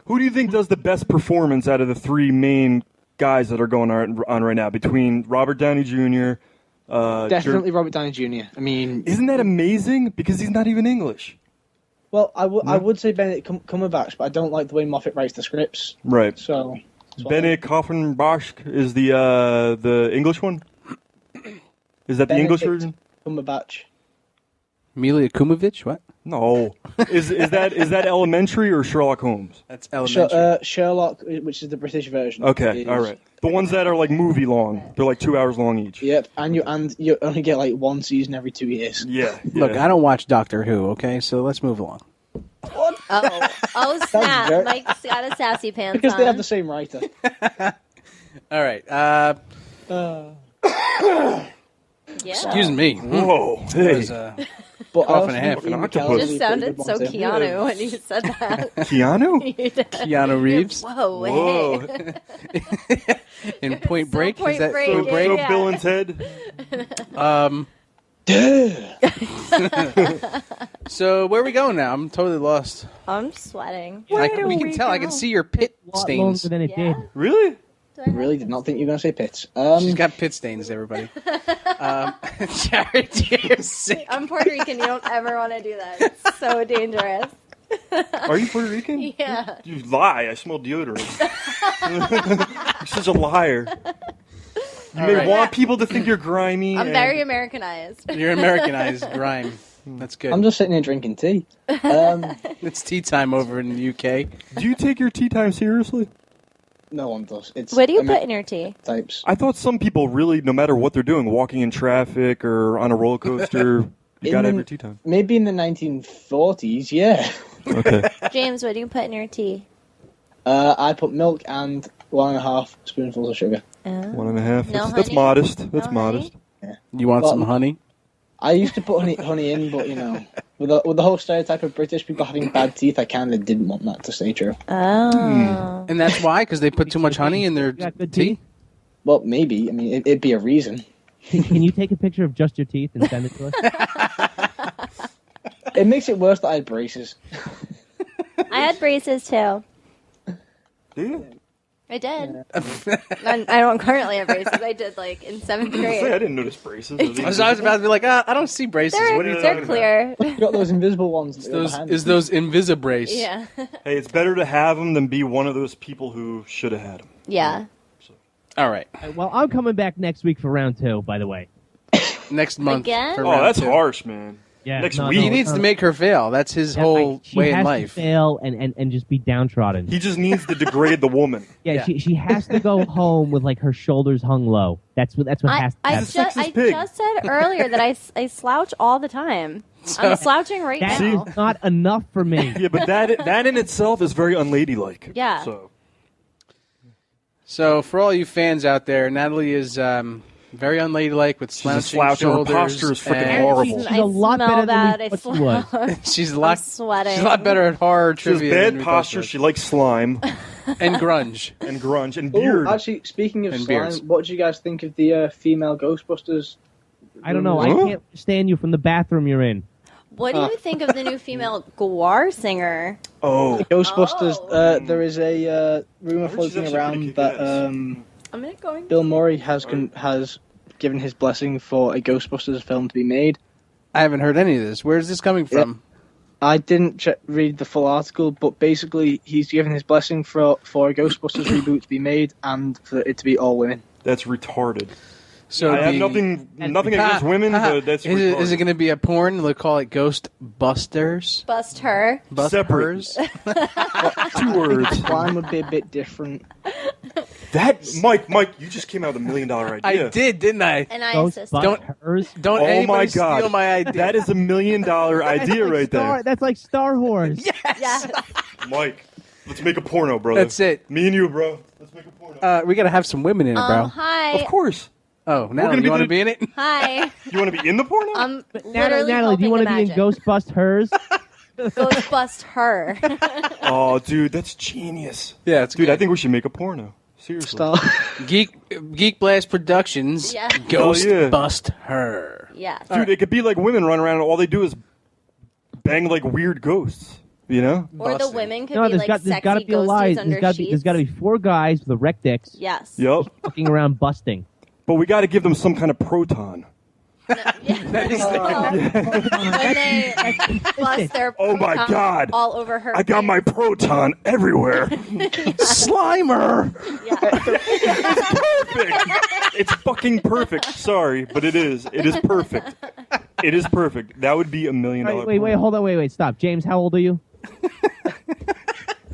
D: Who do you think does the best performance out of the three main guys that are going on right now between Robert Downey Jr.
G: Definitely Robert Downey Jr. I mean,
D: isn't that amazing? Because he's not even English.
G: Well, I would say Benedict Cumberbatch, but I don't like the way Moffat writes the scripts.
D: Right.
G: So
D: Benedict Cumberbatch is the English one. Is that the English version?
G: Cumberbatch.
C: Mila Kumovich? What?
D: No. Is that Elementary or Sherlock Holmes?
C: That's Elementary.
G: Sherlock, which is the British version.
D: Okay, all right. The ones that are like movie long, they're like 2 hours long each.
G: Yep, and you only get like one season every 2 years.
D: Yeah.
C: Look, I don't watch Doctor Who. Okay, so let's move along.
F: Oh snap! Mike's got a sassy pants
G: because
F: on.
G: they have the same writer.
C: All right.
F: Yeah.
C: Excuse me.
D: Whoa.
C: Hey.
G: But
C: Cough and a half.
F: It just sounded so Keanu when you said that.
D: Keanu?
F: You did.
C: Keanu Reeves.
F: Whoa, hey.
C: In Point Break.
F: Point
C: Is that
F: Break,
C: Point
F: yeah,
C: Break?
F: yeah.
D: Bill and Ted.
C: So where are we going now? I'm totally lost.
F: I'm sweating.
C: We can tell. I can see your pit stains.
A: Longer than it did.
D: Really?
G: Really did not think you were going to say pits.
C: She's got pit stains, everybody. Jared, you're sick.
F: I'm Puerto Rican. You don't ever want to do that. It's so dangerous.
D: Are you Puerto Rican?
F: Yeah.
D: You lie. I smell deodorant. You're such a liar. You may want people to think you're grimy.
F: I'm very Americanized.
C: You're Americanized grime. That's good.
G: I'm just sitting here drinking tea.
C: It's tea time over in the UK.
D: Do you take your tea time seriously?
G: No one does.
F: What do you put in your tea?
G: Types.
D: I thought some people really, no matter what they're doing, walking in traffic or on a roller coaster, you gotta have your tea time.
G: Maybe in the 1940s, yeah.
D: Okay.
F: James, what do you put in your tea?
G: I put milk and 1.5 spoonfuls of sugar.
D: 1.5.
F: No
D: That's
F: honey?
D: modest. That's modest.
G: Yeah.
C: You want some honey?
G: I used to put honey in, but with the whole stereotype of British people having bad teeth, I kind of didn't want that to stay true.
F: Oh.
C: And that's why? Because they put too much honey in their
A: You got good
C: tea?
A: teeth?
G: Well, maybe. I mean, it'd be a reason.
A: Can you take a picture of just your teeth and send it to us?
G: It makes it worse that I had braces.
F: I had braces too.
D: Do you?
F: I did. I don't currently have braces. I did like in 7th
D: I
F: grade.
D: didn't notice braces.
C: I was about to be like, I don't see braces. What are you
F: They're
C: talking
F: clear.
G: You got those invisible ones.
C: Is those Invisibrace?
F: Yeah.
D: Hey, it's better to have them than be one of those people who should have had them.
F: Yeah.
C: All right.
A: Well, I'm coming back next week for round 2, by the way.
C: Next month.
F: Again?
C: for
D: Oh,
C: round
D: that's
C: 2.
D: harsh, man. next
A: no,
D: week.
C: He needs to make her fail. That's his
A: Yeah,
C: whole
A: she
C: way
A: has
C: in
A: to
C: life.
A: fail and just be downtrodden.
D: He just needs to degrade the woman.
A: Yeah, she has to go home with like her shoulders hung low. That's what has to
F: I
A: happen.
F: just said earlier that I slouch all the time. I'm slouching right
A: That
F: now.
A: is not enough for me.
D: Yeah, but that in itself is very unladylike.
F: Yeah.
C: So for all you fans out there, Natalie is very unladylike with
D: She's a
C: slouching
D: sloucher. Her
C: shoulders.
D: posture is freaking
C: and
D: horrible.
A: She's a lot better than we thought she was.
C: She's a
F: I'm
C: lot.
F: sweating.
C: She's a lot better at horror
D: She has
C: trivia. than
D: bad
C: we thought
D: posture.
C: she
D: She likes slime
C: was. And grunge.
D: and
G: Oh,
D: beard.
G: actually, speaking of
C: And
G: slime,
C: beards.
G: what do you guys think of the female Ghostbusters?
A: I don't know. I can't stand you from the bathroom you're in.
F: What do you think of the new female Gwar singer?
D: Oh,
G: The Ghostbusters. There is a rumor
D: she's
G: floating
D: actually
G: around
D: pretty
G: that
F: I'm going.
G: Bill Murray has given his blessing for a Ghostbusters film to be made.
C: I haven't heard any of this. Where's this coming from?
G: I didn't read the full article, but basically he's given his blessing for a Ghostbusters reboot to be made and for it to be all women.
D: that's retarded.
C: So
D: I have nothing against women, but that's retarded.
C: is it going to be a porn? They'll call it Ghostbusters.
F: Bust her.
C: Bust
D: Separate.
C: hers?
D: 2 words.
G: Slime would be a bit different.
D: That Mike, you just came out with $1 million idea.
C: I did, didn't I?
F: And I
A: Ghost
F: assisted.
A: Bust Hers.
C: Don't
D: Oh
C: anybody
D: my god,
C: steal my idea.
D: that is $1 million idea right there.
A: That's like Star Wars.
F: Yes.
D: Mike, let's make a porno, brother.
C: That's it.
D: Me and you, bro. Let's make a porno.
C: We got to have some women in it, bro.
F: Hi.
D: Of course.
C: Oh,
D: gonna
C: Natalie,
D: be
C: you want to
D: the-
C: be in it?
F: Hi.
D: You want to be in the porno?
F: I'm literally
A: Natalie, do you
F: want
A: to be in Ghost Bust Hers?
F: Ghost Bust her.
D: Oh, dude, that's genius.
C: Yeah, it's
D: Dude,
C: good.
D: I think we should make a porno. Seriously.
C: Geek Blast Productions.
F: Yeah.
C: Ghost
D: Hell yeah.
C: Bust Her.
F: Yes.
D: Dude, it could be like women run around and all they do is bang like weird ghosts. You know?
F: Or the women could
A: No,
F: be
A: there's
F: like
A: got
F: sexy
A: to be a
F: ghosties
A: lie.
F: under
A: There's
F: sheets.
A: got to be 4 guys with erect dicks.
F: Yes.
D: Yep.
A: Fucking around busting.
D: But we got to give them some kind of proton.
F: When they bust their
D: Oh my
F: proton
D: God.
F: all over her.
D: I got my proton everywhere. Slimer. Perfect. It's fucking perfect. Sorry, but it is. It is perfect. It is perfect. That would be $1 million.
A: Wait, hold on, wait, stop. James, how old are you?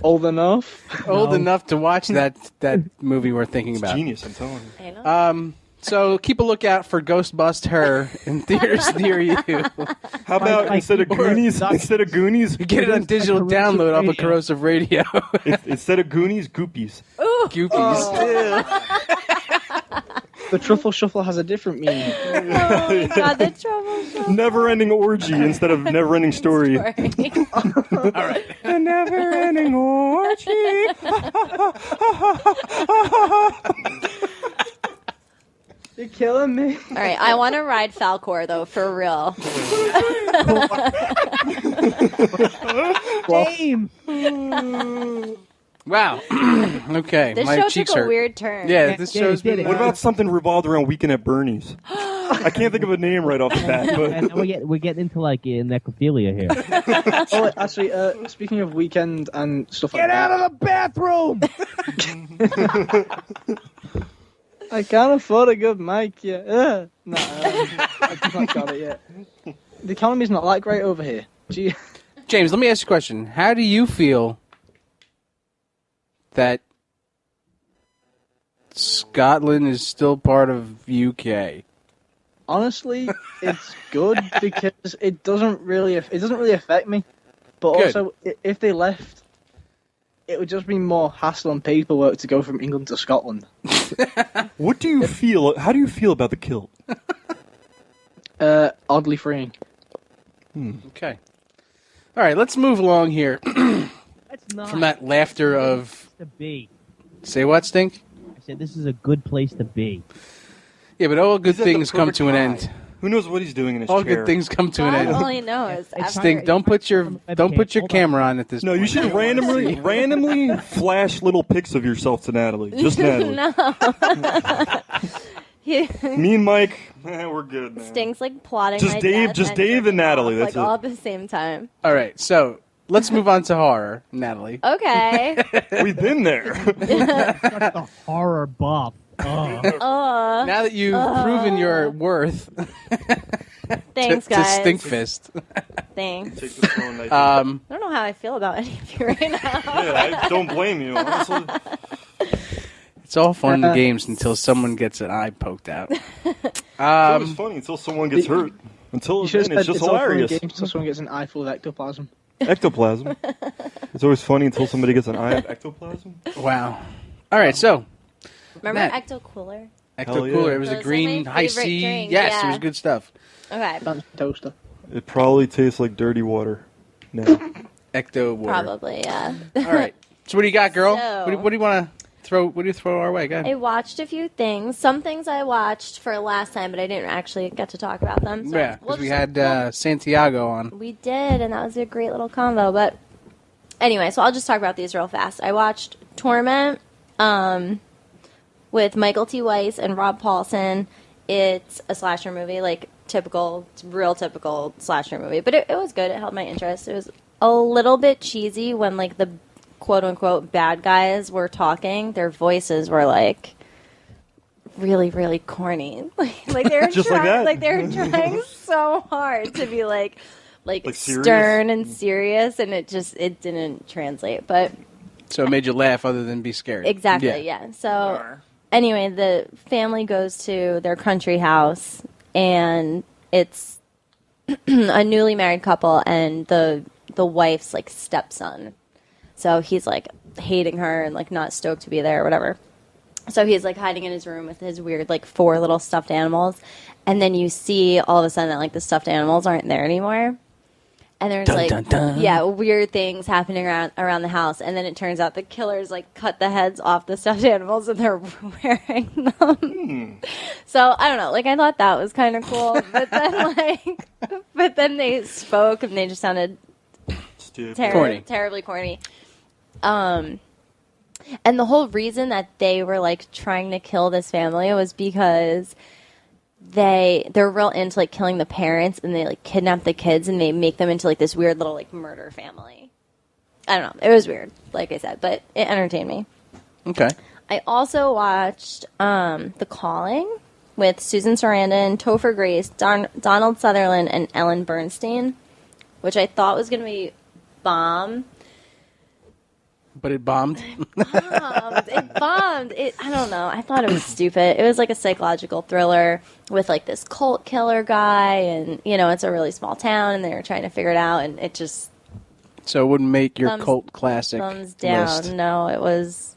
G: Old enough?
C: Old enough to watch that movie we're thinking about.
D: Genius, I'm telling you.
F: I know.
C: So keep a lookout for Ghost Bust Her in theaters near you.
D: How about instead of Goonies,
C: Get it on digital download off of Corrosive Radio.
D: Instead of Goonies, Goopies.
F: Ooh.
C: Goopies.
G: The Truffle Shuffle has a different meaning.
F: Oh my God, the trouble.
D: Never-ending orgy instead of never-ending story.
C: All right.
D: A never-ending orgy.
G: You're killing me.
F: All right, I want to ride Falcor though, for real.
A: James.
C: Wow. Okay.
F: This
C: my
F: show
C: cheeks
F: took a
C: hurt.
F: weird turn.
C: Yeah, this
A: Yeah,
C: show's
A: it did
C: been.
A: it.
D: What about something revolved around Weekend at Bernie's? I can't think of a name right off the bat.
A: And
D: But
A: we're getting into like necrophilia here.
G: Oh, actually, speaking of Weekend and stuff like
A: Get
G: that.
A: out of the bathroom!
G: I can't afford a good mic yet. No, I've not got it yet. The economy's not that great over here. Gee.
C: James, let me ask you a question. How do you feel that Scotland is still part of UK?
G: Honestly, it's good because it doesn't really affect me. But
C: Good.
G: also, if they left, it would just be more hassle and paperwork to go from England to Scotland.
D: what do you feel? How do you feel about the kilt?
G: Oddly freeing.
C: Okay. All right, let's move along here
A: That's not
C: from that laughter of.
A: to be.
C: Say what, Stink?
A: I said this is a good place to be.
C: Yeah, but all good
D: He's at the
C: things come
D: perfect
C: to an
D: high.
C: end.
D: Who knows what he's doing in his
C: All
D: chair?
C: good things come to an
F: God
C: end.
F: only knows.
C: Stink, don't put your camera on at this
D: No,
C: point.
D: you should randomly flash little pics of yourself to Natalie. Just Natalie.
F: No.
D: Me and Mike, we're good, man.
F: Sting's like plotting.
D: Just
F: my
D: Dave-
F: death
D: just
F: and
D: Dave and
F: jerking
D: Natalie,
F: off,
D: that's
F: like
D: it.
F: all at the same time.
C: All right, so let's move on to horror, Natalie.
F: Okay.
D: We've been there.
A: Such a horror buff.
C: Now that you've proven your worth,
F: Thanks,
C: to
F: guys.
C: Stink Fist.
F: Thanks.
D: Take the phone, Natty.
F: I don't know how I feel about any of you right now.
D: Yeah, I don't blame you, honestly.
C: It's all fun and games until someone gets an eye poked out.
D: It's always funny until someone gets hurt. Until
G: You should
D: then,
G: have
D: it's
G: said
D: just
G: it's all fun and
D: hilarious.
G: games until someone gets an eye full of ectoplasm.
D: Ectoplasm. It's always funny until somebody gets an eye of ectoplasm.
C: Wow. All right, so
F: Remember
C: Matt.
F: Ecto Cooler?
C: Ecto
D: yeah.
C: Cooler. It was
F: That
C: a
F: was,
C: green
F: like, my
C: high
F: favorite
C: C.
F: drink,
C: Yes,
F: yeah.
C: it was good stuff.
F: Okay.
G: Fancy toaster.
D: It probably tastes like dirty water. No.
C: Ecto water.
F: Probably, yeah.
C: All right. So what do you got, girl?
F: So-
C: What do you want to throw? What do you throw our way? Go ahead.
F: I watched a few things. Some things I watched for last time, but I didn't actually get to talk about them. So
C: Yeah, because
F: we'll
C: we
F: just-
C: had Santiago on.
F: We did, and that was a great little combo. But anyway, so I'll just talk about these real fast. I watched Torment with Michael T. Weiss and Rob Paulson. It's a slasher movie, like real typical slasher movie. But it was good. It held my interest. It was a little bit cheesy when, like, the quote-unquote bad guys were talking. Their voices were, like, really, really corny. Like they were
D: Just like
F: trying,
D: that.
F: they were trying so hard to be like
D: serious?
F: stern and serious, and it didn't translate. But
C: So it made you laugh other than be scared.
F: exactly, yeah. So anyway, the family goes to their country house, and it's a newly married couple, and the wife's like stepson. So he's like hating her and like not stoked to be there or whatever. So he's like hiding in his room with his weird like 4 little stuffed animals, and then you see all of a sudden that like the stuffed animals aren't there anymore, and there's like weird things happening around the house, and then it turns out the killers like cut the heads off the stuffed animals and they're wearing them. So I don't know, like I thought that was kind of cool, but then they spoke and they just sounded
C: Corny.
F: terribly corny. And the whole reason that they were like trying to kill this family was because they're real into like killing the parents, and they like kidnap the kids and they make them into like this weird little like murder family. I don't know. It was weird, like I said, but it entertained me.
C: Okay.
F: I also watched The Calling with Susan Sarandon, Topher Grace, Donald Sutherland, and Ellen Bernstein, which I thought was going to be bomb.
C: But it bombed.
F: It bombed. I don't know. I thought it was stupid. It was like a psychological thriller with like this cult killer guy, and it's a really small town, and they were trying to figure it out, and it just
C: So it wouldn't make your cult classic
F: thumbs down.
C: list.
F: No, it was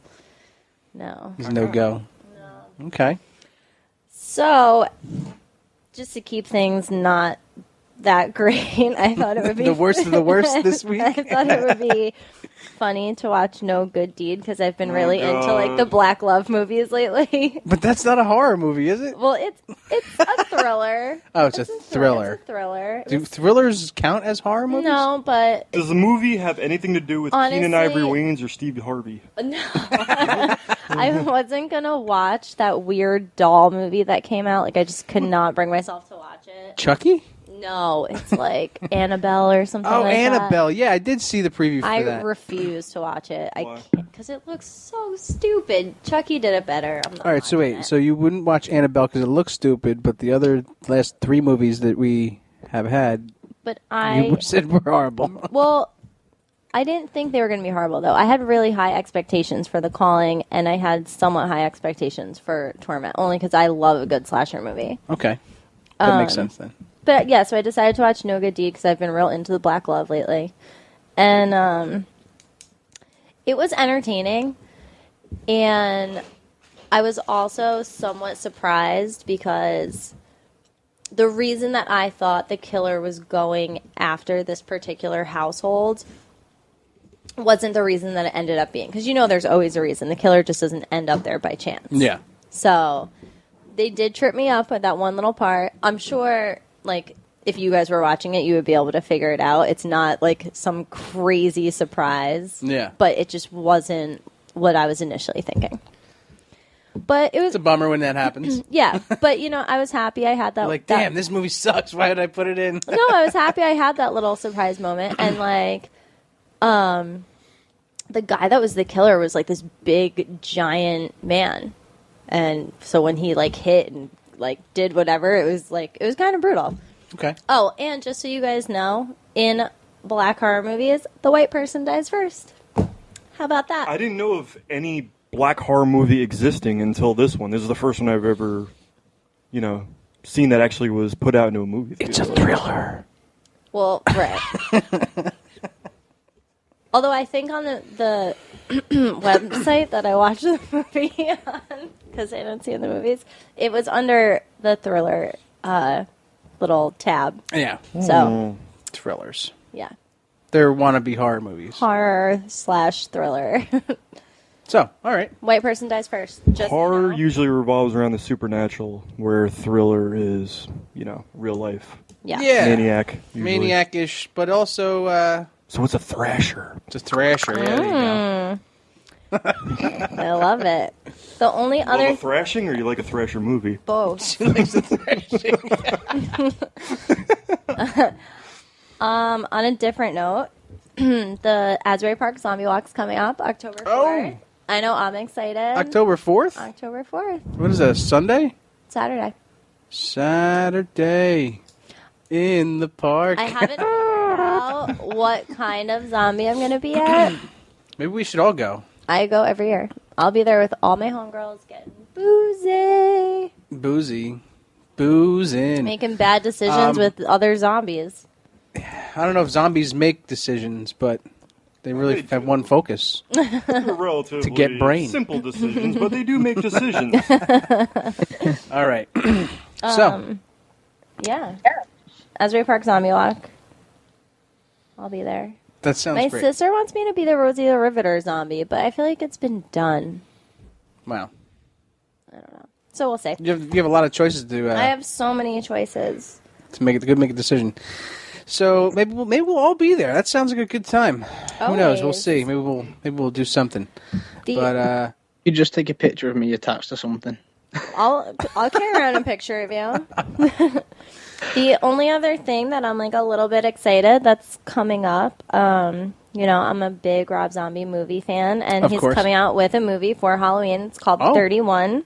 F: no.
C: It's no go. No. Okay.
F: So, just to keep things not that great, I thought it would be
C: The worst of the worst this week?
F: I thought it would be funny to watch No Good Deed, because I've been really into like the Black Love movies lately.
C: But that's not a horror movie, is it?
F: Well, it's a thriller.
C: Oh, it's a thriller.
F: It's a thriller.
C: Do thrillers count as horror movies?
F: No, but
D: Does the movie have anything to do with Keenan
F: Honestly-
D: Ivory Wayans or Steve Harvey?
F: no. I wasn't gonna watch that weird doll movie that came out. Like, I just could not bring myself to watch it.
C: Chucky?
F: No, it's like Annabelle or something
C: Oh,
F: like
C: Annabelle.
F: that.
C: Yeah, I did see the preview for
F: I
C: that.
F: refuse to watch it. I can't, because it looks so stupid. Chucky did it better. I'm not
C: All right, so wait. So you wouldn't watch Annabelle because it looks stupid, but the other last 3 movies that we have had,
F: But
C: you said were horrible.
F: Well, I didn't think they were going to be horrible, though. I had really high expectations for The Calling, and I had somewhat high expectations for Torment, only because I love a good slasher movie.
C: Okay. That makes sense then.
F: But yeah, so I decided to watch No Good Deed because I've been real into the Black Love lately. And it was entertaining. And I was also somewhat surprised because the reason that I thought the killer was going after this particular household wasn't the reason that it ended up being. Because there's always a reason. The killer just doesn't end up there by chance.
C: Yeah.
F: So they did trip me up with that one little part. I'm sure, like, if you guys were watching it, you would be able to figure it out. It's not like some crazy surprise.
C: Yeah.
F: But it just wasn't what I was initially thinking. But it was
C: It's a bummer when that happens.
F: yeah. But I was happy I had that.
C: Like, damn, this movie sucks. Why did I put it in?
F: No, I was happy I had that little surprise moment, and like, the guy that was the killer was like this big giant man. And so when he like hit and like did whatever, it was kind of brutal.
C: Okay.
F: Oh, and just so you guys know, in black horror movies, the white person dies first. How about that?
D: I didn't know of any black horror movie existing until this one. This is the first one I've ever, seen that actually was put out into a movie theater.
C: It's a thriller.
F: Well, right. Although I think on the website that I watched the movie on, because I don't see it in the movies, it was under the thriller little tab.
C: Yeah.
F: So
C: thrillers.
F: Yeah.
C: They're wannabe horror movies.
F: Horror/thriller.
C: So, all right.
F: White person dies first. Just
D: Horror usually revolves around the supernatural, where thriller is, real life.
F: Yeah.
D: Maniac. Usually.
C: Maniac-ish, but also...
D: So it's a thrasher.
C: It's a thrasher, yeah, there you go.
F: I love it. The only
D: You
F: other
D: love a thrashing, or you like a thrasher movie?
F: both.
C: She likes the thrashing.
F: On a different note, the Asbury Park Zombie Walk's coming up October 4th.
C: Oh.
F: I know, I'm excited.
C: October 4th?
F: October 4th.
C: What is that, Sunday?
F: Saturday.
C: Saturday. In the park.
F: I haven't figured out what kind of zombie I'm going to be at.
C: Maybe we should all go.
F: I go every year. I'll be there with all my homegirls getting boozy.
C: Boozing.
F: Making bad decisions with other zombies.
C: I don't know if zombies make decisions, but they really have one focus.
D: Relatively
C: to get brain.
D: simple decisions, but they do make decisions.
C: All right. So.
F: Yeah. Asbury Park Zombie Walk. I'll be there.
C: That sounds
F: My
C: great.
F: sister wants me to be the Rosie the Riveter zombie, but I feel like it's been done.
C: Wow.
F: I don't know. So we'll see.
C: You have a lot of choices to
F: I have so many choices.
C: to make a decision. So maybe we'll all be there. That sounds like a good time. Who knows? We'll
F: Always.
C: see. Maybe we'll do something. But
G: You just take a picture of me attached to something.
F: I'll carry around a picture of you. The only other thing that I'm like a little bit excited that's coming up, I'm a big Rob Zombie movie fan, and
C: Of
F: he's
C: course.
F: coming out with a movie for Halloween. It's called 31.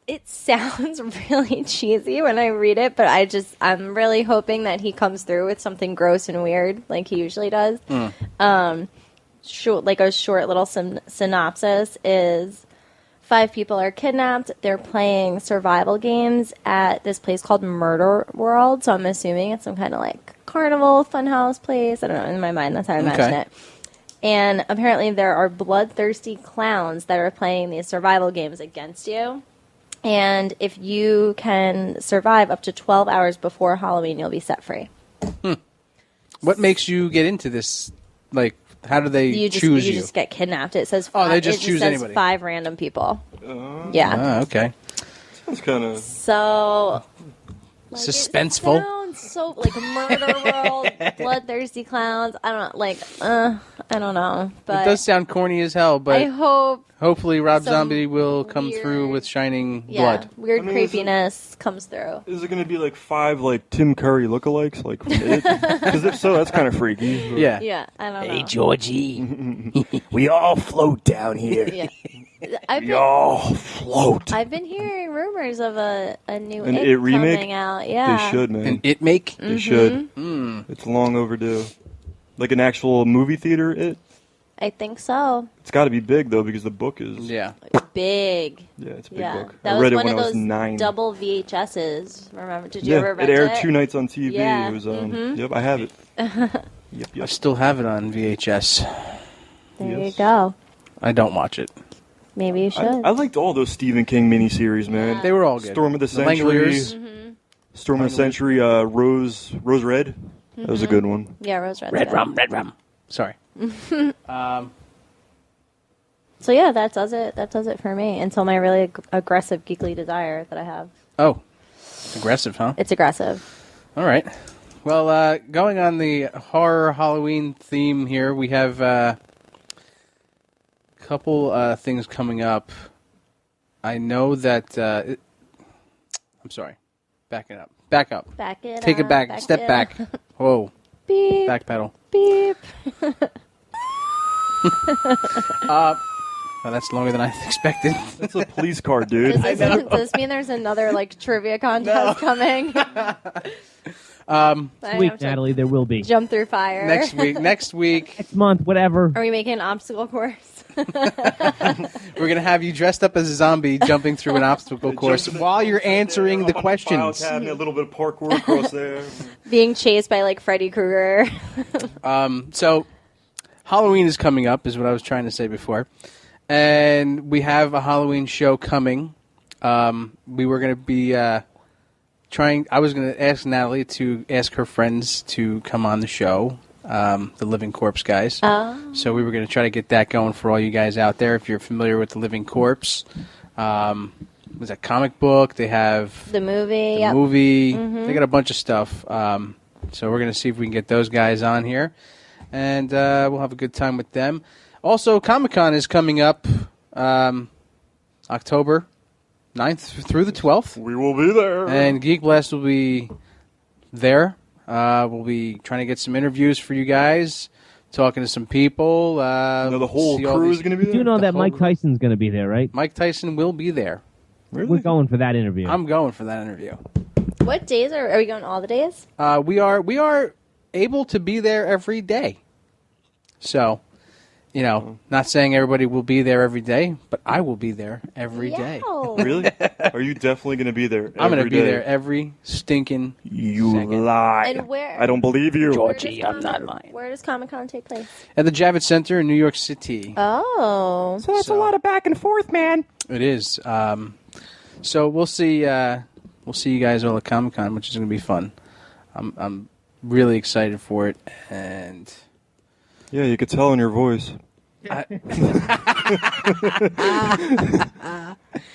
F: It sounds really cheesy when I read it, but I'm really hoping that he comes through with something gross and weird like he usually does. A short little synopsis is 5 people are kidnapped. They're playing survival games at this place called Murder World. So I'm assuming it's some kind of like carnival, funhouse place. I don't know. In my mind, that's how I imagine it. And apparently there are bloodthirsty clowns that are playing these survival games against you. And if you can survive up to 12 hours before Halloween, you'll be set free.
C: what makes you get into this? Like, how do they choose you?
F: You just get kidnapped. It says
C: they just choose
F: says
C: anybody.
F: 5 random people. Yeah.
C: Ah, okay.
D: Sounds kind of
F: So
C: suspenseful.
F: It sounds so like Murder World, bloodthirsty clowns. I don't know. I don't know. But
C: It does sound corny as hell, but
F: I hope
C: hopefully Rob
F: some
C: Zombie will come through with shining blood.
F: weird creepiness comes through.
D: Is it going to be like 5 like Tim Curry lookalikes? Like, because if so, that's kind of freaky.
C: Yeah.
F: Yeah, I don't know.
E: Hey, Georgie. We all float down here.
F: Yeah.
D: We all float.
F: I've been hearing rumors of a new
D: An
F: It
D: It remake?
F: coming out. Yeah,
D: They should, man.
C: An It make?
D: They should.
C: Mm.
D: It's long overdue. Like an actual movie theater, It.
F: I think so.
D: It's got to be big though because the book is
F: Big.
D: Yeah, it's a big
F: Yeah,
D: book.
F: that
D: I
F: was
D: read it
F: one
D: when
F: of
D: I was
F: those
D: 9.
F: double VHSs. Remember? Did you
D: Yeah,
F: ever rent
D: it aired
F: it?
D: 2 nights on TV.
F: Yeah.
D: It was
F: Mhm.
D: Yep, I have it. Yep.
C: I still have it on VHS.
F: There you go.
C: I don't watch it.
F: Maybe you should.
D: I liked all those Stephen King miniseries, man.
C: They were all good.
D: Storm of the
C: The
D: Century.
C: Langoliers.
D: Storm of the Century. Rose Red. That was a good one.
F: Yeah, Rose Red.
C: Red rum. Sorry.
F: So yeah, that does it. That does it for me until my really aggressive geekly desire that I have.
C: Oh, aggressive, huh?
F: It's aggressive.
C: All right. Well, going on the horror Halloween theme here, we have a couple things coming up. I know that... I'm sorry. Back it up. Back up.
F: Back it
C: Take
F: up,
C: it back.
F: back
C: Step
F: it
C: back.
F: up.
C: Whoa.
F: Beep.
C: Back pedal.
F: Beep.
C: Oh, that's longer than I expected.
D: That's a police car, dude.
F: Does this mean there's another like trivia contest coming?
A: Next week, Natalie, there will be.
F: Jump through fire.
C: Next week.
A: Next month, whatever.
F: Are we making an obstacle course?
C: We're going to have you dressed up as a zombie jumping through an obstacle course while you're answering the questions.
D: A little bit of parkour across there.
F: Being chased by like Freddy Krueger.
C: So Halloween is coming up, is what I was trying to say before. And we have a Halloween show coming. We were going to be I was going to ask Natalie to ask her friends to come on the show, the Living Corpse guys.
F: Oh.
C: So we were going to try to get that going for all you guys out there. If you're familiar with the Living Corpse, there's a comic book. They have
F: the movie.
C: The movie. Mm-hmm. They got a bunch of stuff. So we're going to see if we can get those guys on here, and we'll have a good time with them. Also, Comic-Con is coming up October 9th through the 12th.
D: We will be there.
C: And Geek Blast will be there. We'll be trying to get some interviews for you guys, talking to some people.
D: The whole crew is going to be there?
A: You know that Mike Tyson's going to be there, right?
C: Mike Tyson will be there.
D: Really?
A: We're going for that interview.
C: I'm going for that interview.
F: What days are we going? All the days?
C: We are able to be there every day. So, not saying everybody will be there every day, but I will be there every day.
D: Really? Are you definitely going to be there?
C: I'm going to be
D: day?
C: there every stinking
D: You
C: second.
D: lie.
F: And where?
D: I don't believe you.
C: Georgie, I'm not lying.
F: Where does Comic-Con take place?
C: At the Javits Center in New York City.
F: Oh.
A: So that's a lot of back and forth, man.
C: It is. So we'll see. We'll see you guys all at Comic-Con, which is going to be fun. I'm really excited for it, and
D: yeah, you could tell in your voice.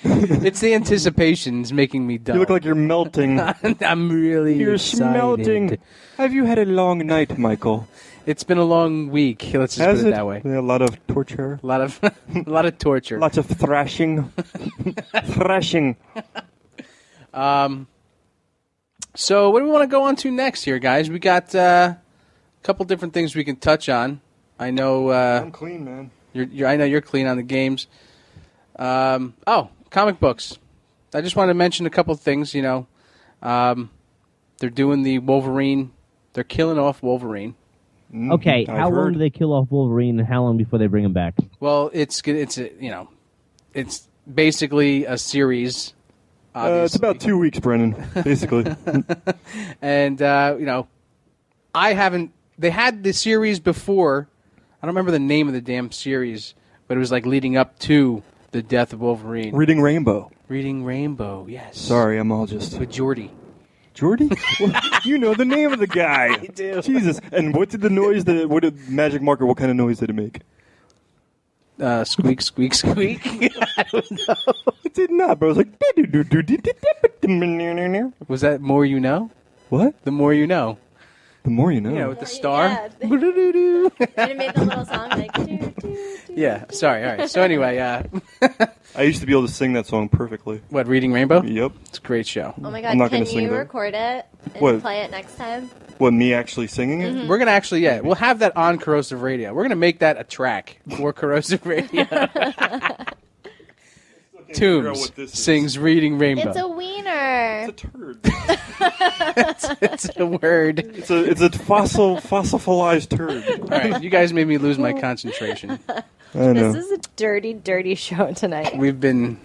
C: It's the anticipation's making me dumb.
D: You look like you're melting.
C: I'm really
D: You're
C: excited.
D: melting. Have you had a long night, Michael?
C: It's been a long week. Let's just put it that way.
D: Yeah, a lot of torture.
C: A lot of torture.
D: Lots of thrashing. Thrashing.
C: So what do we want to go on to next here, guys? We got a couple different things we can touch on. I know.
D: I'm clean, man.
C: I know you're clean on the games. Comic books. I just wanted to mention a couple of things. They're doing the Wolverine. They're killing off Wolverine.
A: Okay, how long do they kill off Wolverine, and how long before they bring him back?
C: Well, it's basically a series.
D: It's about 2 weeks, Brennan, basically.
C: And I haven't. They had the series before. I don't remember the name of the damn series, but it was like leading up to the death of Wolverine.
D: Reading Rainbow.
C: Reading Rainbow, yes.
D: Sorry, I'm all just...
C: With Geordie.
D: Geordie? You know the name of the guy.
C: I do.
D: Jesus. And what did the noise, what did Magic Marker, what kind of noise did it make?
C: Squeak, squeak, squeak. I don't know.
D: It did not, but it was like...
C: Was that More You Know?
D: What?
C: The More You Know.
D: The More You Know.
C: Yeah, with the star.
F: Yeah. And it made the little song like... doo, doo, doo.
C: Yeah, sorry, all right. So anyway,
D: I used to be able to sing that song perfectly.
C: What, Reading Rainbow?
D: Yep.
C: It's a great show.
F: Oh my
D: I'm not
F: God,
D: gonna
F: can
D: sing
F: you
D: that.
F: record it and
D: What?
F: play it next time?
D: What, me actually singing it?
C: We're going to actually, we'll have that on Corrosive Radio. We're going to make that a track for Corrosive Radio. Toombs sings Reading Rainbow.
F: It's a wiener.
D: It's a turd.
C: It's a word.
D: It's a fossilized turd.
C: All right, you guys made me lose my concentration.
D: I know.
F: This is a dirty, dirty show tonight.
C: We've been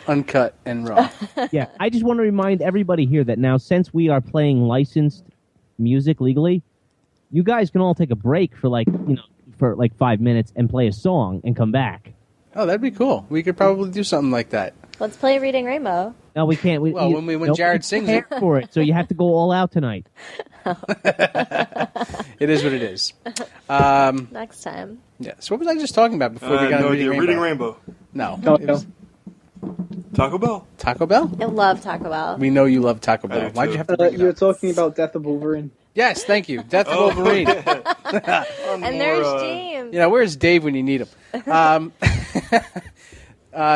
C: uncut and raw.
A: Yeah, I just want to remind everybody here that now, since we are playing licensed music legally, you guys can all take a break for for 5 minutes and play a song and come back.
C: Oh, that'd be cool. We could probably do something like that.
F: Let's play Reading Rainbow.
A: No, we can't.
C: Well, when Jared sings it.
A: for it, so you have to go all out tonight.
C: It is what it is.
F: Next time.
C: Yeah. So what was I just talking about before we got
D: no
C: into
D: idea.
C: Reading
D: Reading
C: Rainbow?
D: Rainbow.
C: No. It was
D: Taco Bell.
C: Taco Bell?
F: I love Taco Bell.
C: We know you love Taco Bell.
D: do
C: Why'd you
D: too.
C: have to bring it
G: You were
C: up?
G: talking about Death of Wolverine.
C: Yes, thank you. Death of Wolverine.
F: And there's James.
C: Where's Dave when you need him?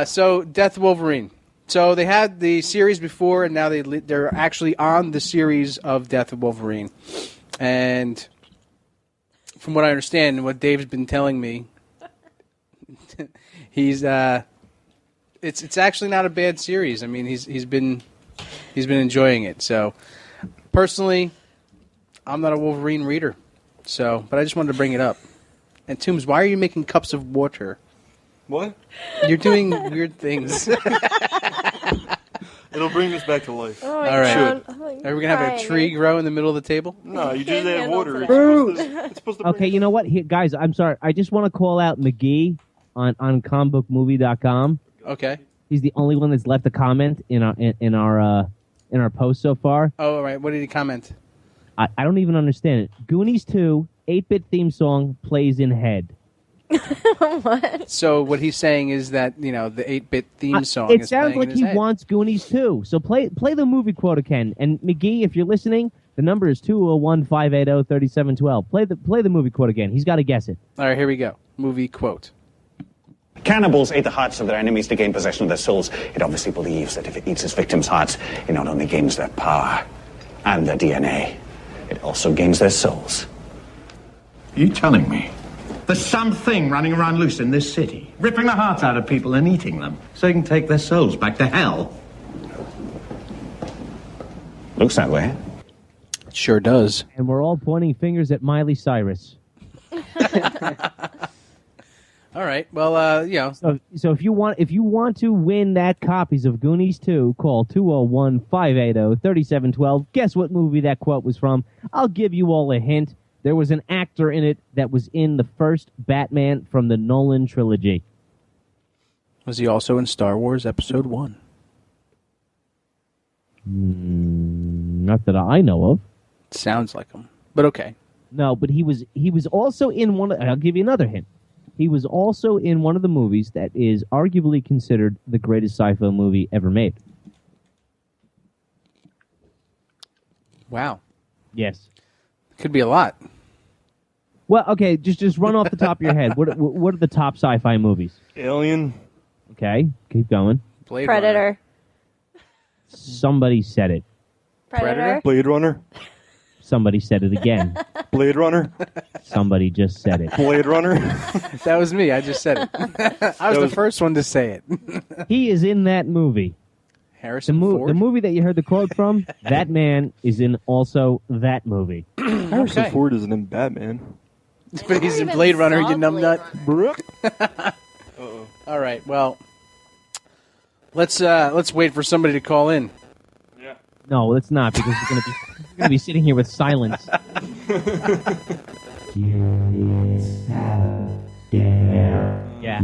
C: So, Death of Wolverine. So, they had the series before, and now they're actually on the series of Death of Wolverine. And from what I understand, and what Dave's been telling me, he's it's actually not a bad series. I mean, he's been enjoying it. So personally, I'm not a Wolverine reader. So, but I just wanted to bring it up. And Toombs, why are you making cups of water?
D: What?
C: You're doing weird things.
D: It'll bring us back to life.
F: Oh
C: All right.
F: God.
C: Are we gonna have a tree grow in the middle of the table?
D: No, you just add water. It's supposed to
A: Okay, you know what, guys? I'm sorry. I just want to call out McGee on comicbookmovie.com.
C: Okay.
A: He's the only one that's left a comment in our post so far.
C: Oh, all right. What did he comment?
A: I don't even understand it. Goonies 2 8-bit theme song plays in head.
F: What?
C: So what he's saying is that the 8-bit theme song.
A: It
C: is
A: sounds
C: playing
A: like
C: in his
A: he
C: head.
A: wants Goonies 2. So play the movie quote again. And McGee, if you're listening, the number is 201-580-3712. Play the movie quote again. He's got to guess it.
C: All right, here we go. Movie quote.
K: Cannibals ate the hearts of their enemies to gain possession of their souls. It obviously believes that if it eats its victims' hearts, it not only gains their power and their DNA, it also gains their souls.
L: You telling me? There's something running around loose in this city, ripping the hearts out of people and eating them, so you can take their souls back to hell.
K: Looks that way.
C: It sure does.
A: And we're all pointing fingers at Miley Cyrus.
C: All right. Well,
A: So if you want to win that copies of Goonies 2, call 201-580-3712. Guess what movie that quote was from? I'll give you all a hint. There was an actor in it that was in the first Batman from the Nolan trilogy.
C: Was he also in Star Wars Episode 1?
A: Not that I know of.
C: Sounds like him, but okay.
A: No, but he was also in one. I'll give you another hint. He was also in one of the movies that is arguably considered the greatest sci-fi movie ever made.
C: Wow.
A: Yes.
C: Could be a lot.
A: Well, okay, just run off the top of your head. What are the top sci-fi movies?
D: Alien.
A: Okay, keep going.
C: Blade
F: Predator.
C: Runner.
A: Somebody said it.
F: Predator.
D: Blade Runner.
A: Somebody said it again.
D: Blade Runner.
A: Somebody just said it.
D: Blade Runner.
C: That was me. I just said it. I was the first one to say it.
A: He is in that movie.
C: Harrison Ford.
A: The movie that you heard the quote from, that man is in also that movie.
D: Harrison Ford isn't in Batman.
C: But he's in Blade Runner, you numbnut. All right. Well, let's wait for somebody to call in.
A: No, it's not, because we're gonna be sitting here with silence. Yeah.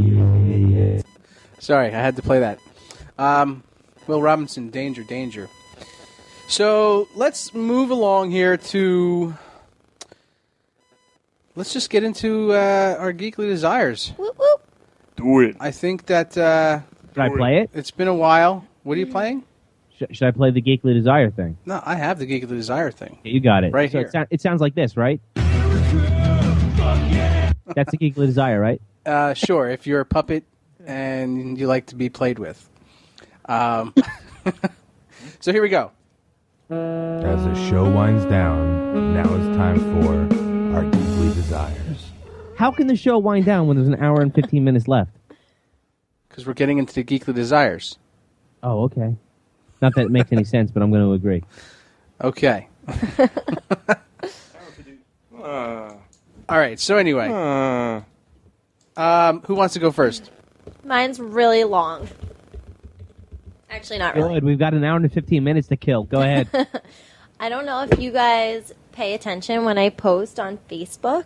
C: Sorry, I had to play that. Will Robinson, danger. So let's move along here to. Let's just get into our Geekly Desires.
F: Whoop, whoop.
D: Do it.
C: I think that.
A: Should I play it?
C: It's been a while. What are you playing?
A: Should I play the Geekly Desire thing?
C: No, I have the Geekly Desire thing.
A: Yeah, you got it.
C: Right
A: so
C: here.
A: It sounds like this, right? That's the Geekly Desire, right?
C: Sure, if you're a puppet and you like to be played with. So here we go.
I: As the show winds down, now it's time for our Geekly Desires.
A: How can the show wind down when there's an hour and 15 minutes left?
C: Because we're getting into the Geekly Desires.
A: Oh, okay. Not that it makes any sense, but I'm going to agree.
C: Okay. All right, so anyway. Who wants to go first?
F: Mine's really long. Actually, not really.
A: Good. We've got an hour and 15 minutes to kill. Go ahead.
F: I don't know if you guys pay attention when I post on Facebook,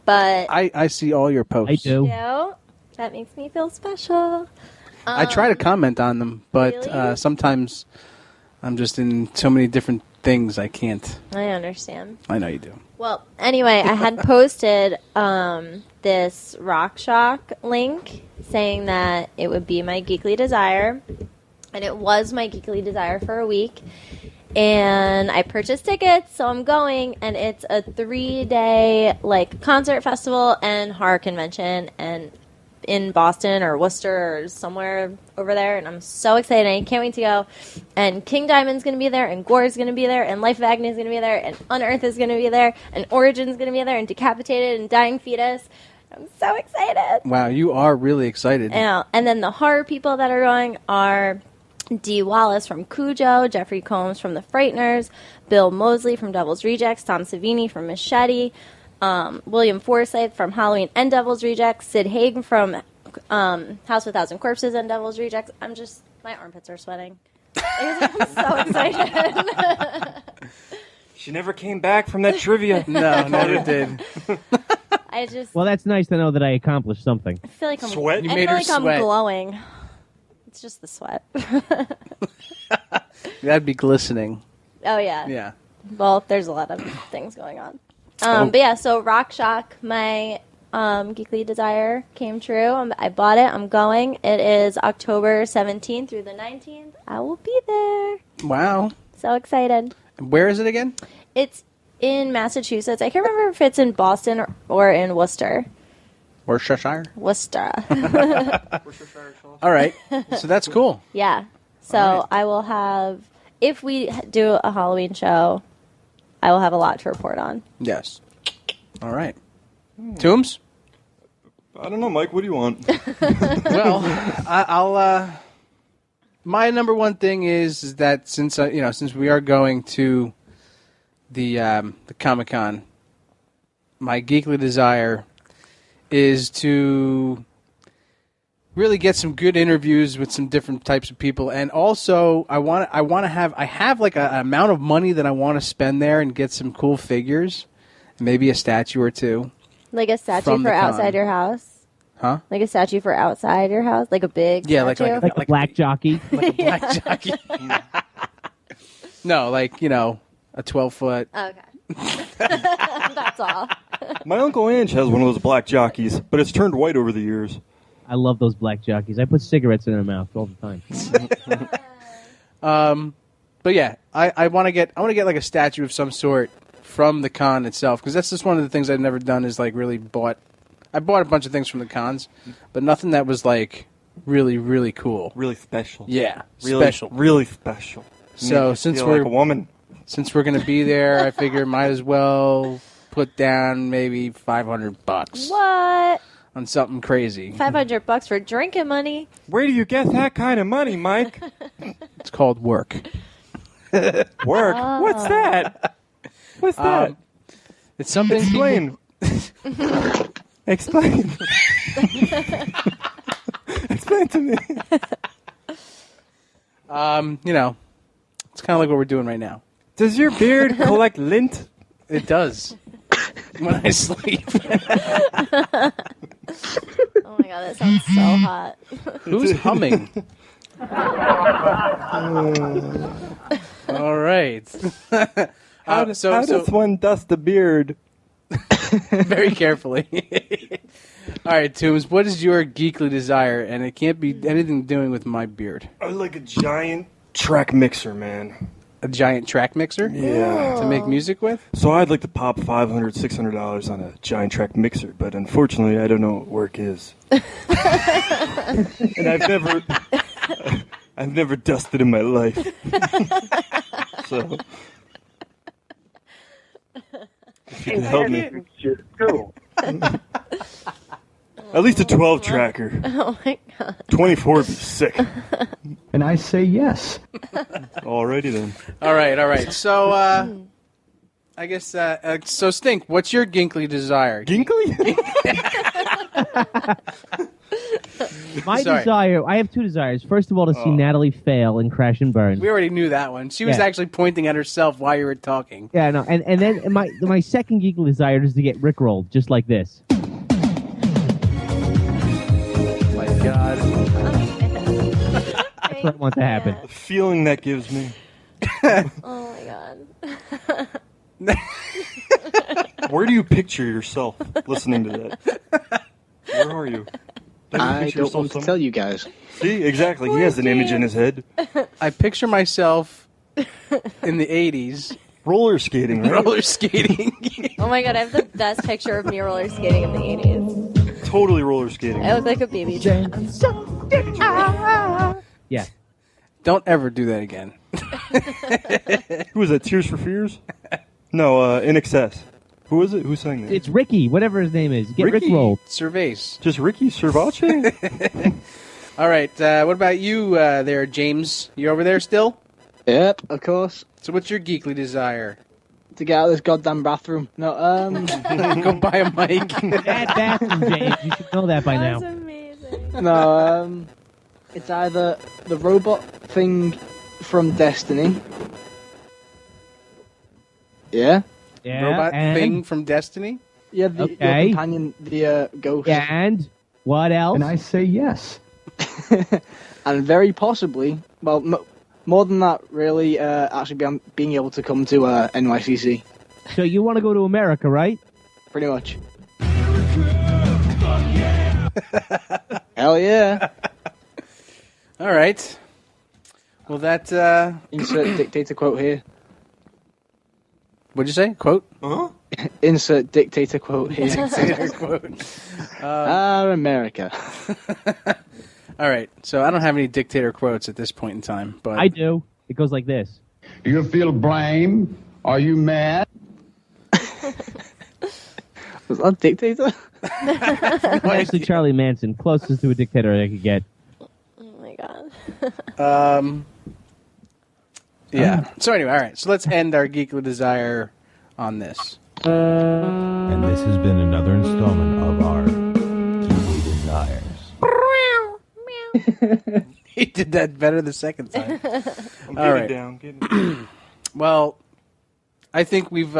F: but
C: I see all your posts.
A: I do.
F: you know, that makes me feel special.
C: I try to comment on them, but
F: Really?
C: sometimes I'm just in so many different things I can't.
F: I understand.
C: I know you do.
F: Well, anyway, I had posted this Rock Shock link saying that it would be my Geekly Desire, and it was my Geekly Desire for a week. And I purchased tickets, so I'm going, and it's a 3-day concert festival and horror convention, and in Boston or Worcester or somewhere over there, and I'm so excited. I can't wait to go. And King Diamond's going to be there, and Gore's going to be there, and Life of Agony is going to be there, and Unearth is going to be there, and Origin's going to be there, and Decapitated, and Dying Fetus. I'm so excited.
C: Wow, you are really excited.
F: Yeah. And then the horror people that are going are Dee Wallace from Cujo, Jeffrey Combs from The Frighteners, Bill Moseley from Devil's Rejects, Tom Savini from Machete, William Forsythe from Halloween and Devil's Rejects, Sid Haig from House of a Thousand Corpses and Devil's Rejects. My armpits are sweating. I'm so excited.
D: She never came back from that trivia.
C: No, never did.
A: Well, that's nice to know that I accomplished something.
F: I feel like I'm
C: Sweat? You
F: I
C: made
F: feel
C: her
F: like
C: sweat.
F: I'm glowing. It's just the sweat.
C: That'd be glistening.
F: Oh yeah.
C: Yeah.
F: Well, there's a lot of things going on. But yeah, so Rock Shock, my Geekly Desire came true. I bought it. I'm going. It is October 17th through the 19th. I will be there.
C: Wow.
F: So excited.
C: Where is it again?
F: It's in Massachusetts. I can't remember if it's in Boston or in Worcester.
C: Worcestershire?
F: Worcester.
C: All right. So that's cool.
F: Yeah. So
C: All right.
F: I will have, if we do a Halloween show, I will have a lot to report on.
C: Yes. All right. Toombs?
D: I don't know, Mike. What do you want?
C: Well, I'll. My number one thing is that since we are going to the Comic-Con, my Geekly Desire is to really get some good interviews with some different types of people, and also I have like an amount of money that I want to spend there and get some cool figures, maybe a statue or two.
F: Like a statue
C: From
F: for
C: the con.
F: outside your house?
C: Huh?
F: Like a statue for outside your house? Like a big statue?
A: Like a black jockey.
C: Like a black jockey. No, like, a 12-foot.
F: Okay. That's all.
D: My Uncle Ange has one of those black jockeys, but it's turned white over the years.
A: I love those black jockeys. I put cigarettes in their mouth all the time.
C: But yeah, I want to get like a statue of some sort from the con itself, because that's just one of the things I've never done is like really bought. I bought a bunch of things from the cons, but nothing that was like really, really cool.
D: Really special.
C: Yeah,
D: Really,
C: special.
D: Really special.
C: So
D: Make you
C: since
D: feel
C: we're
D: like a woman.
C: Since we're gonna be there, I figure might as well put down maybe $500
F: What?
C: on something crazy.
F: $500 for drinking money?
D: Where do you get that kind of money, Mike?
C: It's called work.
D: Work? What's that? What's that?
C: It's something.
D: Explain. Explain. Explain to me.
C: It's kind of like what we're doing right now.
D: Does your beard collect lint?
C: It does. When I sleep.
F: Oh my god, that sounds so hot.
C: Who's humming? All right.
D: How does one dust the beard?
C: Very carefully. All right, Toombs, what is your Geekly Desire? And it can't be anything doing with my beard.
D: I like a giant track mixer, man.
C: A giant track mixer?
D: Yeah.
C: To make music with?
D: So I'd like to pop $500, $600 on a giant track mixer, but unfortunately I don't know what work is. And I've never dusted in my life. So if you can help me. At least a 12 tracker.
F: Oh my god.
D: 24 would be sick.
J: And I say yes.
D: Alrighty then.
C: All right. So, I guess, so Stink, what's your Geekly Desire?
D: Ginkly?
A: My
C: Sorry.
A: desire, I have two desires. First of all, to see Natalie fail and crash and burn.
C: We already knew that one. She was
A: Yeah.
C: actually pointing at herself while you were talking.
A: Yeah, no, and then my second geekly desire is to get rickrolled, just like this.
C: My God.
A: That's what I want to happen.
D: The feeling that gives me.
F: Oh my god.
D: Where do you picture yourself listening to that? Where are you?
G: I don't want to tell you guys.
D: See, exactly. He has an image in his head.
C: I picture myself in the 80s.
D: Roller skating, right?
C: Roller skating.
F: Oh my god, I have the best picture of me roller skating in the 80s.
D: Totly roller skating.
F: I look like a baby Jane.
A: Yeah.
C: Don't ever do that again.
D: Who was that? Tears for Fears? No, In Excess. Who is it? Who sang that?
A: It's Ricky, whatever his name is. Get
C: Ricky
A: Rickrolled.
C: Gervais.
D: Just Ricky Cervace?
C: All right. What about you there, James? You over there still?
G: Yep, of course.
C: So what's your geekly desire?
G: To get out of this goddamn bathroom. No,
C: Go buy a mic.
A: Bad bathroom, James. You should know that by now.
F: That's amazing.
G: No, it's either the robot thing from Destiny. Yeah?
A: Yeah,
C: Robot
A: and?
C: thing from Destiny?
G: Yeah, the your
A: Okay.
G: companion, the ghost.
A: Yeah, and what else?
J: And I say yes.
G: And very possibly, well, more than that, really, actually being able to come to NYCC.
A: So you want to go to America, right?
G: Pretty much. Hell yeah.
C: All right. Well, that...
G: Insert dictator quote here.
C: What'd you say? Quote?
D: Huh?
G: Insert dictator quote here.
C: Dictator quote.
G: America.
C: All right. So I don't have any dictator quotes at this point in time, but
A: I do. It goes like this.
L: Do you feel blame? Are you mad?
G: Was that dictator?
A: Actually, Charlie Manson, closest to a dictator I could get.
F: Oh my god.
C: Yeah. So anyway, all right. So let's end our geekly desire on this.
I: And this has been another installment of our Geekly Desires.
C: He did that better the second time.
D: I'm
C: All
D: getting
C: right.
D: down. Getting...
C: Well, I think we've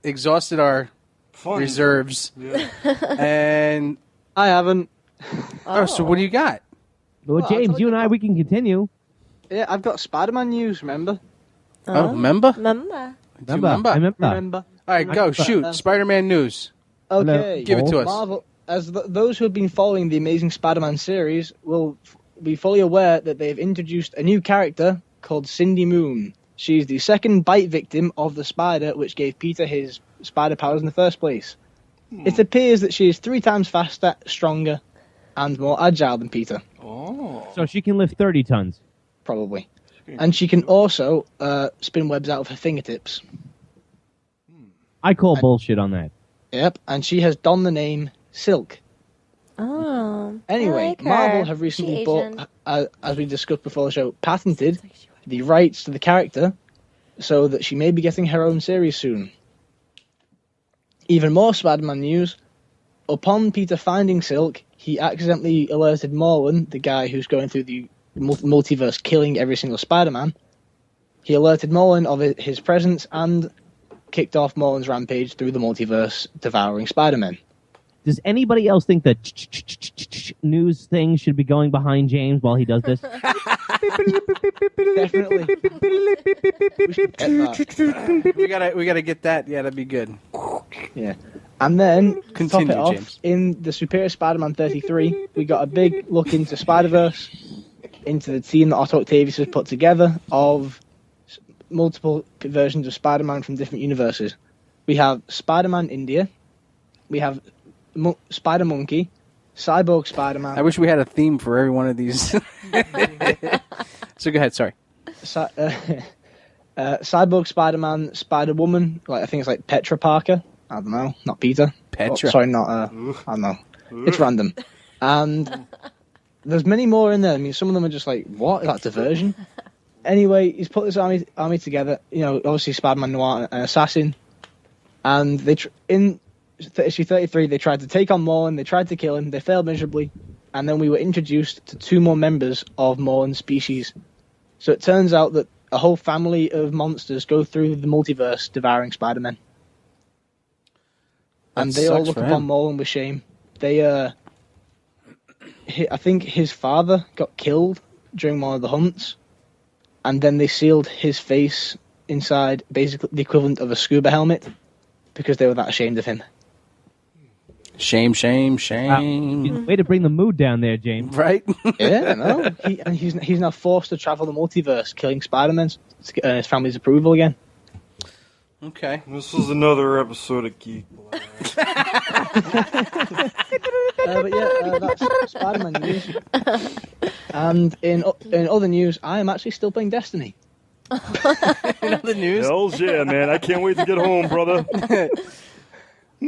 C: exhausted our
D: Fun.
C: reserves,
D: Yeah.
C: and
G: I haven't.
C: so what do you got?
A: Well,
G: Well, I'll
A: James,
G: tell
A: you
G: you
A: and I,
G: what.
A: we can continue.
G: Yeah, I've got Spiderman news, remember?
C: Oh, remember?
F: Remember.
A: I remember.
G: Remember.
C: All right, go shoot. Spider-Man news.
G: Okay.
C: Give it to us.
G: Marvel, as those who have been following the Amazing Spider-Man series will be fully aware that they've introduced a new character called Cindy Moon. She's the second bite victim of the spider, which gave Peter his spider powers in the first place. It appears that she is 3 times faster, stronger, and more agile than Peter.
D: Oh.
A: So she can lift 30 tons.
G: Probably. And she can also spin webs out of her fingertips.
A: I call bullshit on that.
G: Yep, and she has donned the name Silk.
F: Oh.
G: Anyway,
F: I like her.
G: Marvel have recently
F: She
G: bought,
F: Asian.
G: as we discussed before the show, patented the rights to the character so that she may be getting her own series soon. Even more Spider-Man news. Upon Peter finding Silk, he accidentally alerted Morlun, the guy who's going through the multiverse killing every single Spider-Man. He alerted Morlun of his presence and kicked off Morlun's rampage through the multiverse, devouring Spider-Man.
A: Does anybody else think the news thing should be going behind James while he does this?
G: Definitely. We should get that.
C: We gotta get that. Yeah, that'd be good.
G: Yeah. And then, to
C: Continue,
G: top it off,
C: James.
G: in the Superior Spider-Man 33, we got a big look into Spider-Verse, into the team that Otto Octavius has put together of multiple versions of Spider-Man from different universes. We have Spider-Man India, we have Spider-Monkey, Cyborg Spider-Man.
C: I wish we had a theme for every one of these. So go ahead. Sorry.
G: Cyborg Spider-Man, Spider-Woman, like I think it's like Petra Parker. I don't know, not Peter.
C: Petra.
G: Oh, sorry, not. I don't know. It's random. And there's many more in there. I mean, some of them are just like, what? Is that diversion? Anyway, he's put this army together. You know, obviously Spider-Man Noir, an assassin, and they in issue 33 they tried to take on Morlun. They tried to kill him. They failed miserably, and then we were introduced to 2 more members of Morlun's species. So it turns out that a whole family of monsters go through the multiverse, devouring Spider-Man. And
C: That
G: they all
C: sucks
G: look
C: for
G: upon
C: him.
G: Morlun with shame. They, I think his father got killed during one of the hunts, and then they sealed his face inside basically the equivalent of a scuba helmet because they were that ashamed of him.
C: Shame, shame, shame.
A: Way to bring the mood down there, James.
C: Right?
G: Yeah, no. He's now forced to travel the multiverse, killing Spider-Man to get his family's approval again.
C: Okay.
D: This is another episode of Geek Blast.
G: But yeah, that's Spider-Man news. And in other news, I am actually still playing Destiny.
C: In other news?
D: Hells yeah, man. I can't wait to get home, brother.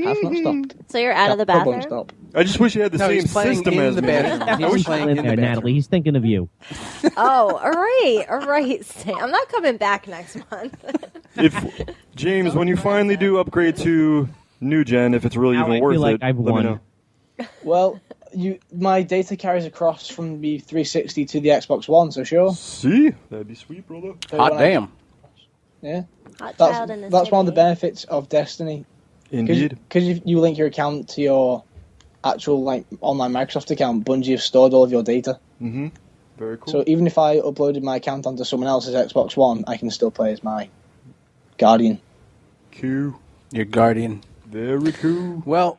G: Has not stopped.
F: So you're out of the
G: That won't
F: bathroom?
G: stop.
D: I just wish you had the
C: No,
D: same
C: he's playing
D: system
C: in
D: as
C: the
D: me.
C: bathroom. He was
A: He's
C: playing
A: in
C: in the
A: there,
C: bathroom.
A: Natalie. He's thinking of you.
F: Oh, all right. I'm not coming back next month.
D: If James, when you finally do upgrade to new gen, if it's really
A: Now
D: even
A: I
D: worth
A: feel like
D: it,
A: I've
D: let
A: won.
D: me know.
G: Well, my data carries across from the 360 to the Xbox One, so sure.
D: See, that'd be sweet, brother.
G: So
C: Hot
G: when I-
C: damn.
G: Yeah.
F: Hot
G: That's
F: child in the
G: one of the
F: city.
G: benefits of Destiny.
D: Indeed.
G: Because you link your account to your actual online Microsoft account, Bungie have stored all of your data.
D: Mm-hmm. Very cool.
G: So even if I uploaded my account onto someone else's Xbox One, I can still play as my Guardian.
D: Cool.
C: Your guardian.
D: Very cool.
C: Well,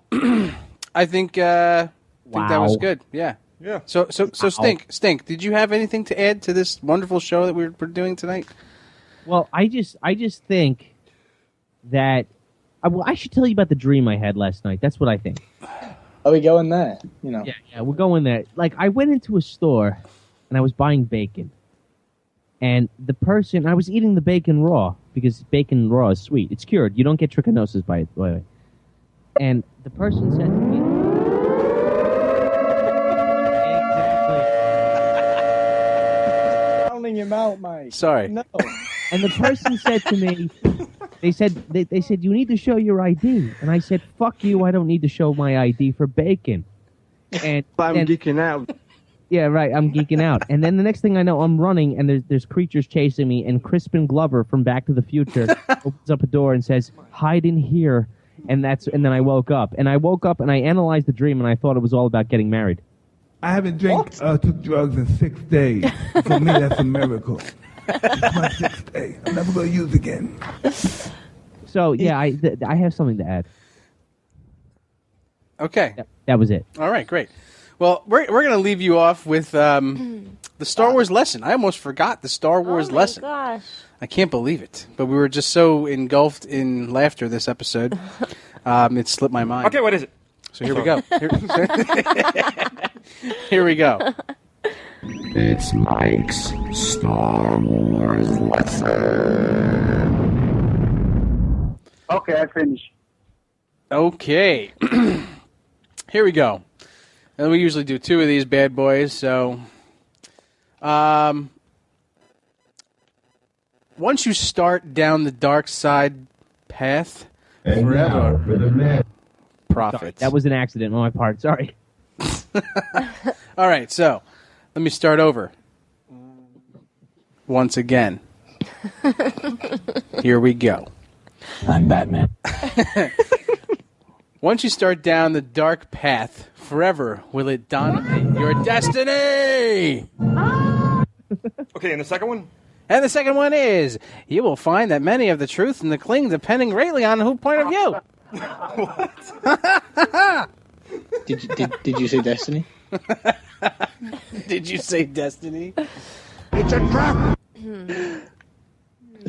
C: I think that was
A: Wow.
C: good. Yeah.
D: Yeah.
C: So Stink. Did you have anything to add to this wonderful show that we're doing tonight?
A: Well, I just think that I should tell you about the dream I had last night. That's what I think.
G: Are we going there? You know.
A: Yeah, we're going there. Like, I went into a store and I was buying bacon, and I was eating the bacon raw because bacon raw is sweet. It's cured. You don't get trichinosis by it, by the way. And the person said to me,
G: Drowning him out, mate.
C: Sorry.
G: No.
A: and the person said to me, they said you need to show your ID, and I said, fuck you, I don't need to show my ID for bacon. And
M: I'm geeking out.
A: Yeah, right. I'm geeking out. And then the next thing I know, I'm running, and there's creatures chasing me, and Crispin Glover from Back to the Future opens up a door and says, hide in here. And then I woke up. And I woke up, and I analyzed the dream, and I thought it was all about getting married.
N: I haven't took drugs in 6 days. For me, that's a miracle. It's my 6th day. I'm never going to use again.
A: So, yeah, I have something to add.
C: Okay.
A: That was it.
C: All right, great. Well, we're going to leave you off with the Star Wars lesson. I almost forgot the Star Wars lesson.
F: Oh, my gosh.
C: I can't believe it. But we were just so engulfed in laughter this episode, it slipped my mind.
D: Okay, what is it?
C: So here we go. Here we go.
O: It's Mike's Star Wars lesson.
J: Okay, I finished.
C: Okay. Here we go. And we usually do 2 of these bad boys, so once you start down the dark side path, forever profit.
A: Sorry, that was an accident on my part. Sorry.
C: All right, so let me start over. Once again. Here we go.
O: I'm Batman.
C: Once you start down the dark path, forever will it dominate your destiny.
D: Okay, and the second one?
C: And the second one is, you will find that many of the truth and the cling depending greatly on whose point of view.
G: Did you say Destiny?
C: Did you say Destiny?
L: It's a trap!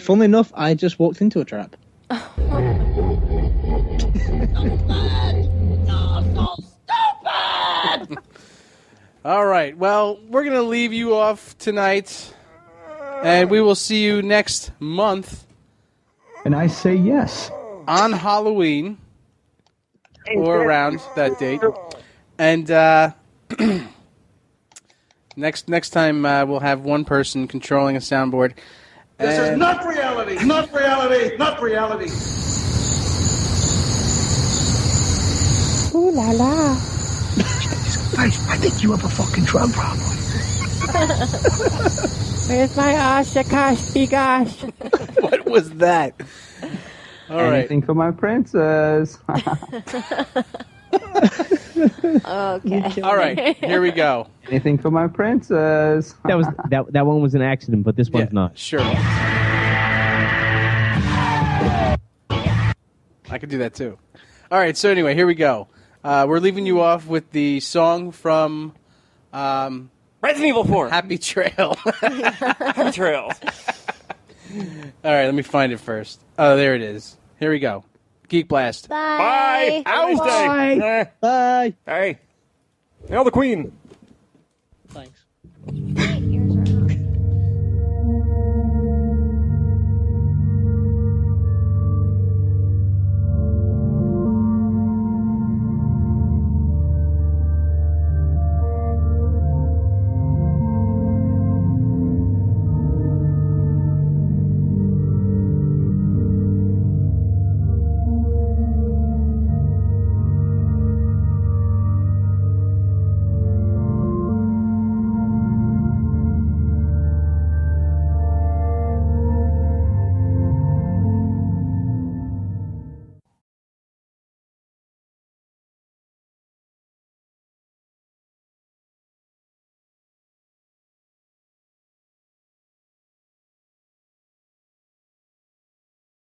G: Funnily enough, I just walked into a trap.
C: All right, well, we're going to leave you off tonight, and we will see you next month.
J: And I say yes.
C: On Halloween, or around that date. And next time we'll have one person controlling a soundboard.
L: This is not reality! Not reality! Not reality!
H: Ooh la la.
J: I think you have a fucking drug problem.
H: Where's my Ashakash gosh?
C: What was that? All right.
M: Anything for my princess.
F: Okay.
C: All right, here we go.
M: Anything for my princess.
A: That one was an accident, but this one's not.
C: Sure. I could do that too. All right, so anyway, here we go. We're leaving you off with the song from
D: Resident Evil 4.
C: Happy Trail.
D: Happy Trails.
C: All right, let me find it first. Oh, there it is. Here we go. Geek Blast.
F: Bye.
D: Have a nice day.
G: Bye.
D: Hey. Hail the Queen.
G: Thanks.